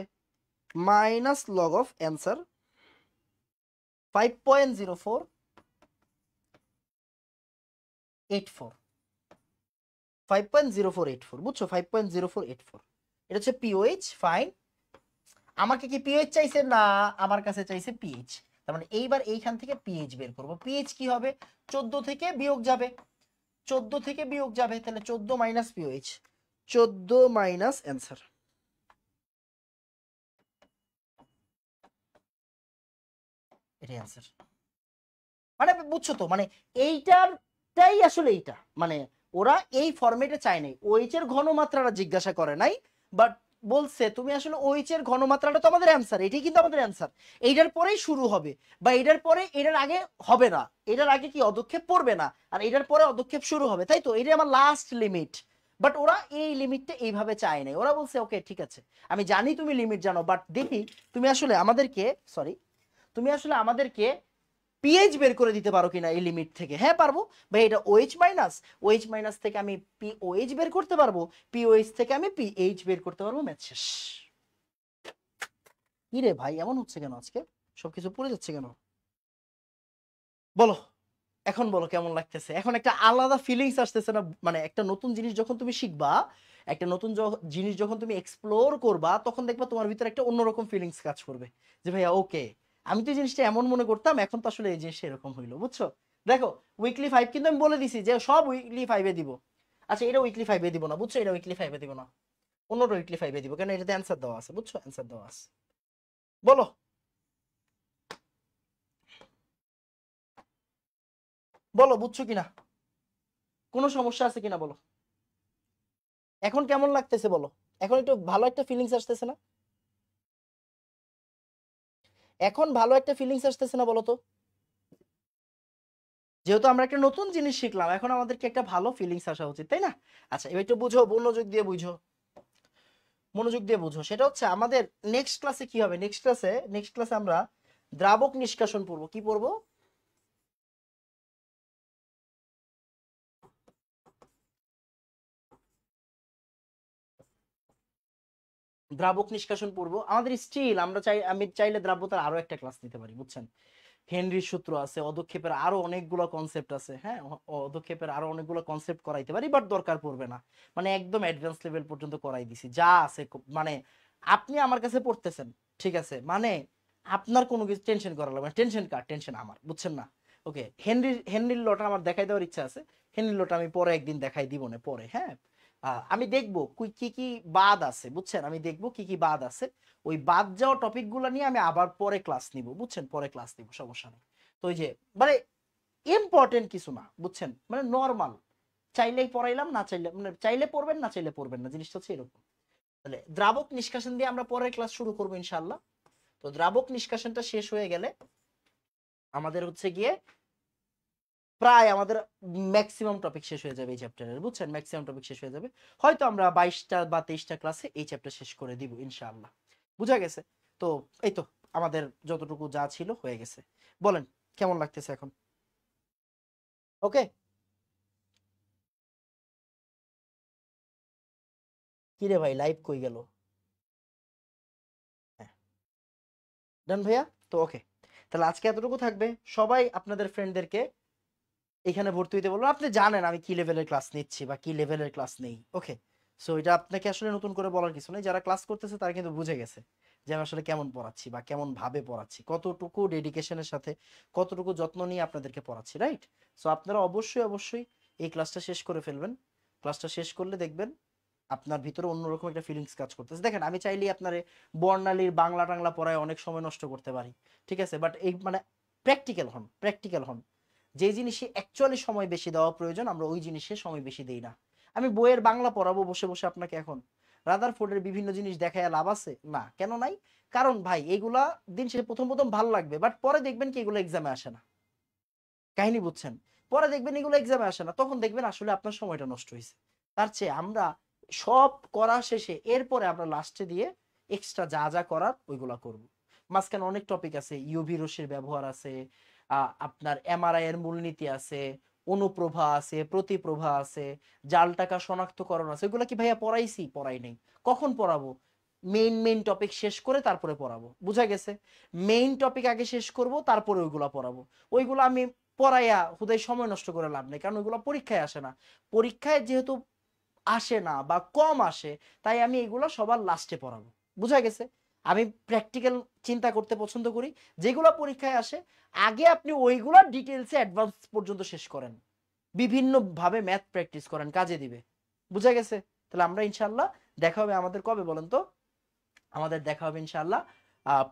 মাইনাস লগ অফ অ্যান্সার 5.0484, 5.0484, বুঝছো? 5.0484, এটা হচ্ছে পিওএইচ। ফাইন, আমাকে কি পিএইচ চাইছে? না, আমার কাছে চাইছে পিএইচ। তার মানে এইবার এইখান থেকে পিএইচ বের করব। পিএইচ কি হবে? 14 থেকে বিয়োগ যাবে, 14 থেকে বিয়োগ যাবে, তাহলে 14 মাইনাস পিওএইচ, 14 মাইনাস অ্যান্সার। এটাই অ্যান্সার। মানে বুঝছো তো, মানে এইটারটাই আসলে এইটা, মানে ওরা এই ফরম্যাটে চায় নাই, ওইচ এর ঘনমাত্রাটা জিজ্ঞাসা করে নাই, বাট বলছে তুমি আসলে ওইচ এর ঘনমাত্রাটা তো আমাদের অ্যান্সার, এটাই কিন্তু আমাদের অ্যান্সার। এইটার পরেই শুরু হবে, বা এটার পরে এটার আগে হবে না, এটার আগে কি অদক্ষেপ পড়বে না, আর এটার পরে অদক্ষেপ শুরু হবে, তাই তো? এটাই আমার লাস্ট লিমিট। বাট ওরা এই লিমিটটা এইভাবে চায় নাই, ওরা বলছে ওকে ঠিক আছে আমি জানি তুমি লিমিট জানো, বাট দেখি তুমি আসলে আমাদেরকে, সরি, তুমি আসলে আমাদেরকে পিএইচ বের করে দিতে পারো কিনা এই লিমিট থেকে। হ্যাঁ পারবো ভাই, এটা ওএইচ মাইনাস, ওএইচ মাইনাস থেকে আমি পিওএইচ বের করতে পারবো, পিওএইচ থেকে আমি পিএইচ বের করতে পারবো, ম্যাথ শেষ। কি রে ভাই এমন হচ্ছে কেন আজকে, সবকিছু পড়ে যাচ্ছে কেন? বলো, এখন বলো কেমন লাগতেছে? এখন একটা আলাদা ফিলিংস আসতেছে না? মানে একটা নতুন জিনিস যখন তুমি শিখবা, একটা নতুন জিনিস যখন তুমি এক্সপ্লোর করবা, তখন দেখবা তোমার ভিতরে একটা অন্যরকম ফিলিংস কাজ করবে, যে ভাইয়া ওকে আমি তো এই জিনিসটা এমন মনে করতাম, এখন তো আসলে এই জিনিসটা এরকম হইলো, বুঝছো? দেখো উইকলি 5 কিন্তু আমি বলে দিছি যে সব উইকলি 5-এ দিব। আচ্ছা এটা উইকলি 5-এ দিব না, বুঝছো? এটা উইকলি 5-এ দিব না, অন্যটা উইকলি 5-এ দিব, কেন এটাতে অ্যান্সার দেওয়া আছে, বুঝছো? অ্যান্সার দেওয়া আছে। বলো, বলো বুঝছো কিনা, কোনো সমস্যা আছে কিনা বলো। এখন কেমন লাগতেছে বলো, এখন একটু ভালো একটা ফিলিংস আসতেছে না? এখন ভালো একটা ফিলিংস আসতেছে না বলো তো? যেহেতু আমরা একটা নতুন জিনিস শিখলাম, এখন আমাদেরকে একটা ভালো ফিলিংস আসা উচিত, তাই না? আচ্ছা এবার একটু বুঝো, মনোযোগ দিয়ে বুঝো, মনোযোগ দিয়ে বুঝো। সেটা হচ্ছে আমাদের নেক্সট ক্লাসে কি হবে, নেক্সট ক্লাসে আমরা দ্রাবক নিষ্কাশন পড়বো। কি পড়বো? দ্রাবক নিষ্কাশন পড়বো। আমাদের স্টিল আমরা চাই, আমি চাইলে দ্রাব্যতার আরো একটা ক্লাস নিতে পারি, বুঝছেন? হেনরির সূত্র আছে, অদক্ষেপের আরো অনেকগুলো কনসেপ্ট আছে, হ্যাঁ অদক্ষেপের আরো অনেকগুলো কনসেপ্ট করাইতে পারি, বাট দরকার পড়বে না, মানে একদম অ্যাডভান্স লেভেল পর্যন্ত করাই দিছি যা আছে। মানে আপনি আমার কাছে পড়তেছেন, ঠিক আছে, মানে আপনার কোনো কিছু টেনশন করা লাগবে না, টেনশন কার, টেনশন আমার, বুঝছেন না? ওকে, হেনরির লটা আমার দেখাই দেওয়ার ইচ্ছা আছে, হেনরির লটা আমি পরে একদিন দেখাই দিব না পরে, হ্যাঁ। আমি দেখবো কি কি বাদ আছে, বুঝছেন? আমি দেখবো কি কি বাদ আছে, ওই বাদ যাওয়া টপিক গুলো নিয়ে আমি আবার পরে ক্লাস নিব, বুঝছেন? পরে ক্লাস নিব, সমস্যা নেই। তো ওই যে মানে ইম্পর্টেন্ট কিছু না, বুঝছেন? মানে নর্মাল, চাইলেই পড়াইলাম, না চাইলে মানে চাইলে পড়বেন, না চাইলে পড়বেন না, জিনিসটা হচ্ছে এরকম। তাহলে দ্রাবক নিষ্কাশন দিয়ে আমরা পরের ক্লাস শুরু করবো ইনশাআল্লাহ। তো দ্রাবক নিষ্কাশনটা শেষ হয়ে গেলে আমাদের হচ্ছে গিয়ে প্রায় আমাদের ম্যাক্সিমাম টপিক শেষ হয়ে যাবে এই চ্যাপ্টারের, বুঝছেন? ম্যাক্সিমাম টপিক শেষ হয়ে যাবে, হয়তো আমরা 22টা বা 23টা ক্লাসে এই চ্যাপ্টার শেষ করে দিব ইনশাআল্লাহ। বুঝা গেছে? তো এই তো আমাদের যতটুকু যা ছিল হয়ে গেছে। বলেন কেমন লাগতেছে এখন? ওকে, কি রে ভাই লাইভ কই গেল? হ্যাঁ, ডান ভাইয়া। তো ওকে, তাহলে আজকে এতটুকু থাকবে। সবাই আপনাদের ফ্রেন্ডদেরকে এখানে ভর্তি হইতে বলবো, আপনি জানেন আমি কি লেভেলের ক্লাস নিচ্ছি বা কি লেভেলের ক্লাস নেই, ওকে? সো এটা আপনাকে আসলে নতুন করে বলার কিছু নেই, যারা ক্লাস করতেছে তারা কিন্তু বুঝে গেছে যে আমি আসলে কেমন পড়াচ্ছি বা কেমন ভাবে পড়াচ্ছি, কতটুকু ডেডিকেশনের সাথে, কতটুকু যত্ন নিয়ে আপনাদেরকে পড়াচ্ছি, রাইট? সো আপনারা অবশ্যই অবশ্যই এই ক্লাসটা শেষ করে ফেলবেন। ক্লাসটা শেষ করলে দেখবেন আপনার ভিতরে অন্যরকম একটা ফিলিংস কাজ করতেছে। দেখেন আমি চাইলেই আপনার বর্ণালীর বাংলা টাংলা পড়ায় অনেক সময় নষ্ট করতে পারি, ঠিক আছে, বাট এই মানে প্র্যাকটিক্যাল হন, প্র্যাকটিক্যাল হন। যে জিনিসে অ্যাকচুয়ালি সময় বেশি দেওয়া প্রয়োজন আমরা ওই জিনিসে সময় বেশি দেই না। আমি বইয়ের বাংলা পড়াবো বসে বসে আপনাকে এখন, রাদারফোর্ডের বিভিন্ন জিনিস দেখায় লাভ আছে না? কেন নাই? কারণ ভাই এগুলা দিন শেষে প্রথম প্রথম ভালো লাগবে, বাট পরে দেখবেন কি এগুলো এক্সামে আসে না, কাহিনী বুঝছেন? পরে দেখবেন এগুলো এক্সামে আসে না, তখন দেখবেন আসলে আপনার সময়টা নষ্ট হয়েছে। তার চেয়ে আমরা সব করা শেষে এরপরে আমরা লাস্টে দিয়ে এক্সট্রা যা যা করার ওইগুলা করব। মাঝখানে অনেক টপিক আছে, ইউভি রশ্মির ব্যবহার আছে, আপনার এমআরআই এর মূলনীতি আছে, অনুপ্রভা আছে, প্রতিপ্রভা আছে, জাল টাকা শনাক্তকরণ আছে, এগুলো কি ভাইয়া পড়াইছি? পড়াই নাই। কখন পড়াবো? মেইন টপিক শেষ করে তারপরে পড়াবো, বুঝা গেছে? মেইন টপিক আগে শেষ করব, তারপরে ওইগুলা পড়াবো। ওইগুলো আমি পড়াইয়া হুদাই সময় নষ্ট করে লাভ নেই, কারণ ওইগুলো পরীক্ষায় আসে না। পরীক্ষায় যেহেতু আসে না বা কম আসে, তাই আমি এগুলো সবার লাস্টে পড়াবো, বুঝা গেছে? আমি প্র্যাকটিক্যাল চিন্তা করতে পছন্দ করি। যেগুলো পরীক্ষায় আসে আগে আপনি ওইগুলা ডিটেলসে অ্যাডভান্স পর্যন্ত শেষ করেন, বিভিন্ন ভাবে ম্যাথ প্র্যাকটিস করেন, কাজে দিবে, বুঝা গেছে? তাহলে আমরা ইনশাল্লাহ দেখা হবে আমাদের কবে বলেন তো? আমাদের দেখা হবে ইনশাল্লাহ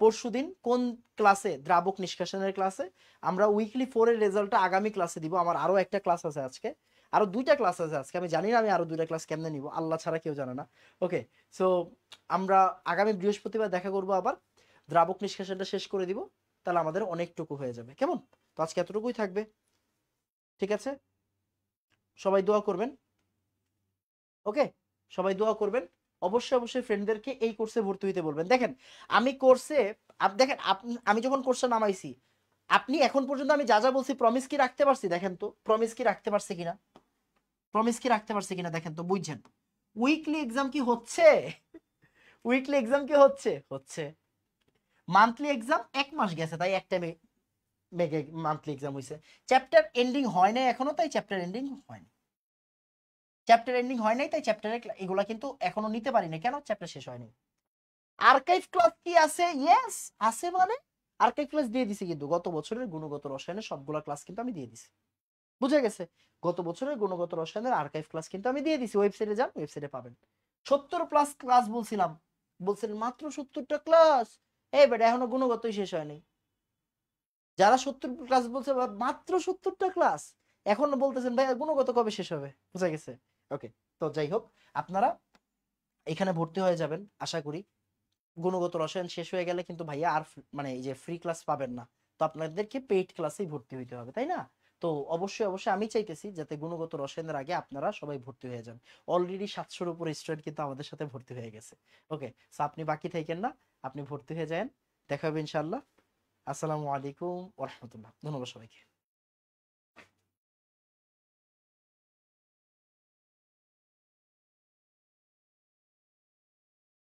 পরশুদিন। কোন ক্লাসে? দ্রাবক নিষ্কাশনের ক্লাসে। আমরা উইকলি 4 এর রেজাল্টটা আগামী ক্লাসে দিব। আমার আরো একটা ক্লাস আছে আজকে, আরো 2টা ক্লাস আছে আজকে। আমি জানি না আমি আরো 2টা ক্লাস কেমনে নিব, আল্লাহ ছাড়া কেউ জানে না। ওকে, সো আমরা আগামী বৃহস্পতিবার দেখা করব আবার, দ্রাবক নিষ্কাশনটা শেষ করে দিব, তাহলে আমাদের অনেকটুকু হয়ে যাবে। কেমন? তো আজকে এতটুকুই থাকবে, ঠিক আছে? সবাই দোয়া করবেন, ওকে? সবাই দোয়া করবেন। অবশ্যই ফ্রেন্ডদেরকে এই কোর্সে ভর্তি হইতে বলবেন। দেখেন আমি কোর্সে, দেখেন আমি যখন কোর্সটা নামাইছি, আপনি এখন পর্যন্ত আমি যা যা বলছি প্রমিস কি রাখতে পারছি? দেখেন তো প্রমিস কি রাখতে পারছি কিনা, প্রমিস কি রাখতে পারছি কিনা দেখেন তো, বুঝছেন? উইকলি এক্সাম কি হচ্ছে? উইকলি এক্সাম কি হচ্ছে? হচ্ছে। মান্থলি এক্সাম 1 মাস গেছে, তাই একটা মেগে মান্থলি এক্সাম হইছে। চ্যাপ্টার এন্ডিং হয় নাই এখনো, তাই চ্যাপ্টার এন্ডিং হয় নাই। চ্যাপ্টার এন্ডিং হয় নাই, তাই চ্যাপ্টারে এগুলা কিন্তু এখনো নিতে পারি না। কেন? চ্যাপ্টার শেষ হয়নি। আর্কাইভ ক্লাস কি আছে? ইয়েস আছে, মানে আর্কাইভ ক্লাস দিয়ে দিছি, কিন্তু গত বছরের গুণগত রসায়নের সবগুলা ক্লাস কিন্তু আমি দিয়ে দিছি, বুঝে গেছে? গত বছরের গুণগত রসায়নের আর্কাইভ ক্লাস কিন্তু আমি দিয়ে দিছি। ওয়েবসাইটে যান, ওয়েবসাইটে পাবেন। 70+ ক্লাস বলছিলাম, বলছেন মাত্র 70টা ক্লাস। এই বেটা এখনো গুণগতই শেষ হয়নি। যারা 70 ক্লাস বলছে মাত্র 70টা ক্লাস, এখন বলতেছেন ভাই গুণগত কবে শেষ হবে, বুঝা গেছে? ওকে, তো যাই হোক, আপনারা এখানে ভর্তি হয়ে যাবেন আশা করি। গুণগত রসায়ন শেষ হয়ে গেলে কিন্তু ভাইয়া আর মানে এই যে ফ্রি ক্লাস পাবেন না, তো আপনাদেরকে পেইড ক্লাসেই ভর্তি হইতে হবে, তাই না? তো অবশ্যই আমি চাইতেছি যাতে গুণগত রসায়নের আগে আপনারা সবাই ভর্তি হয়ে যান। অলরেডি 700-র উপর স্টুডেন্ট কিন্তু আমাদের সাথে ভর্তি হয়ে গেছে। ওকে, সো আপনি বাকি থাকেন না, আপনি ভর্তি হয়ে যান। দেখা হবে ইনশাআল্লাহ। আসসালামু আলাইকুম ওয়া রাহমাতুল্লাহ। ধন্যবাদ সবাইকে।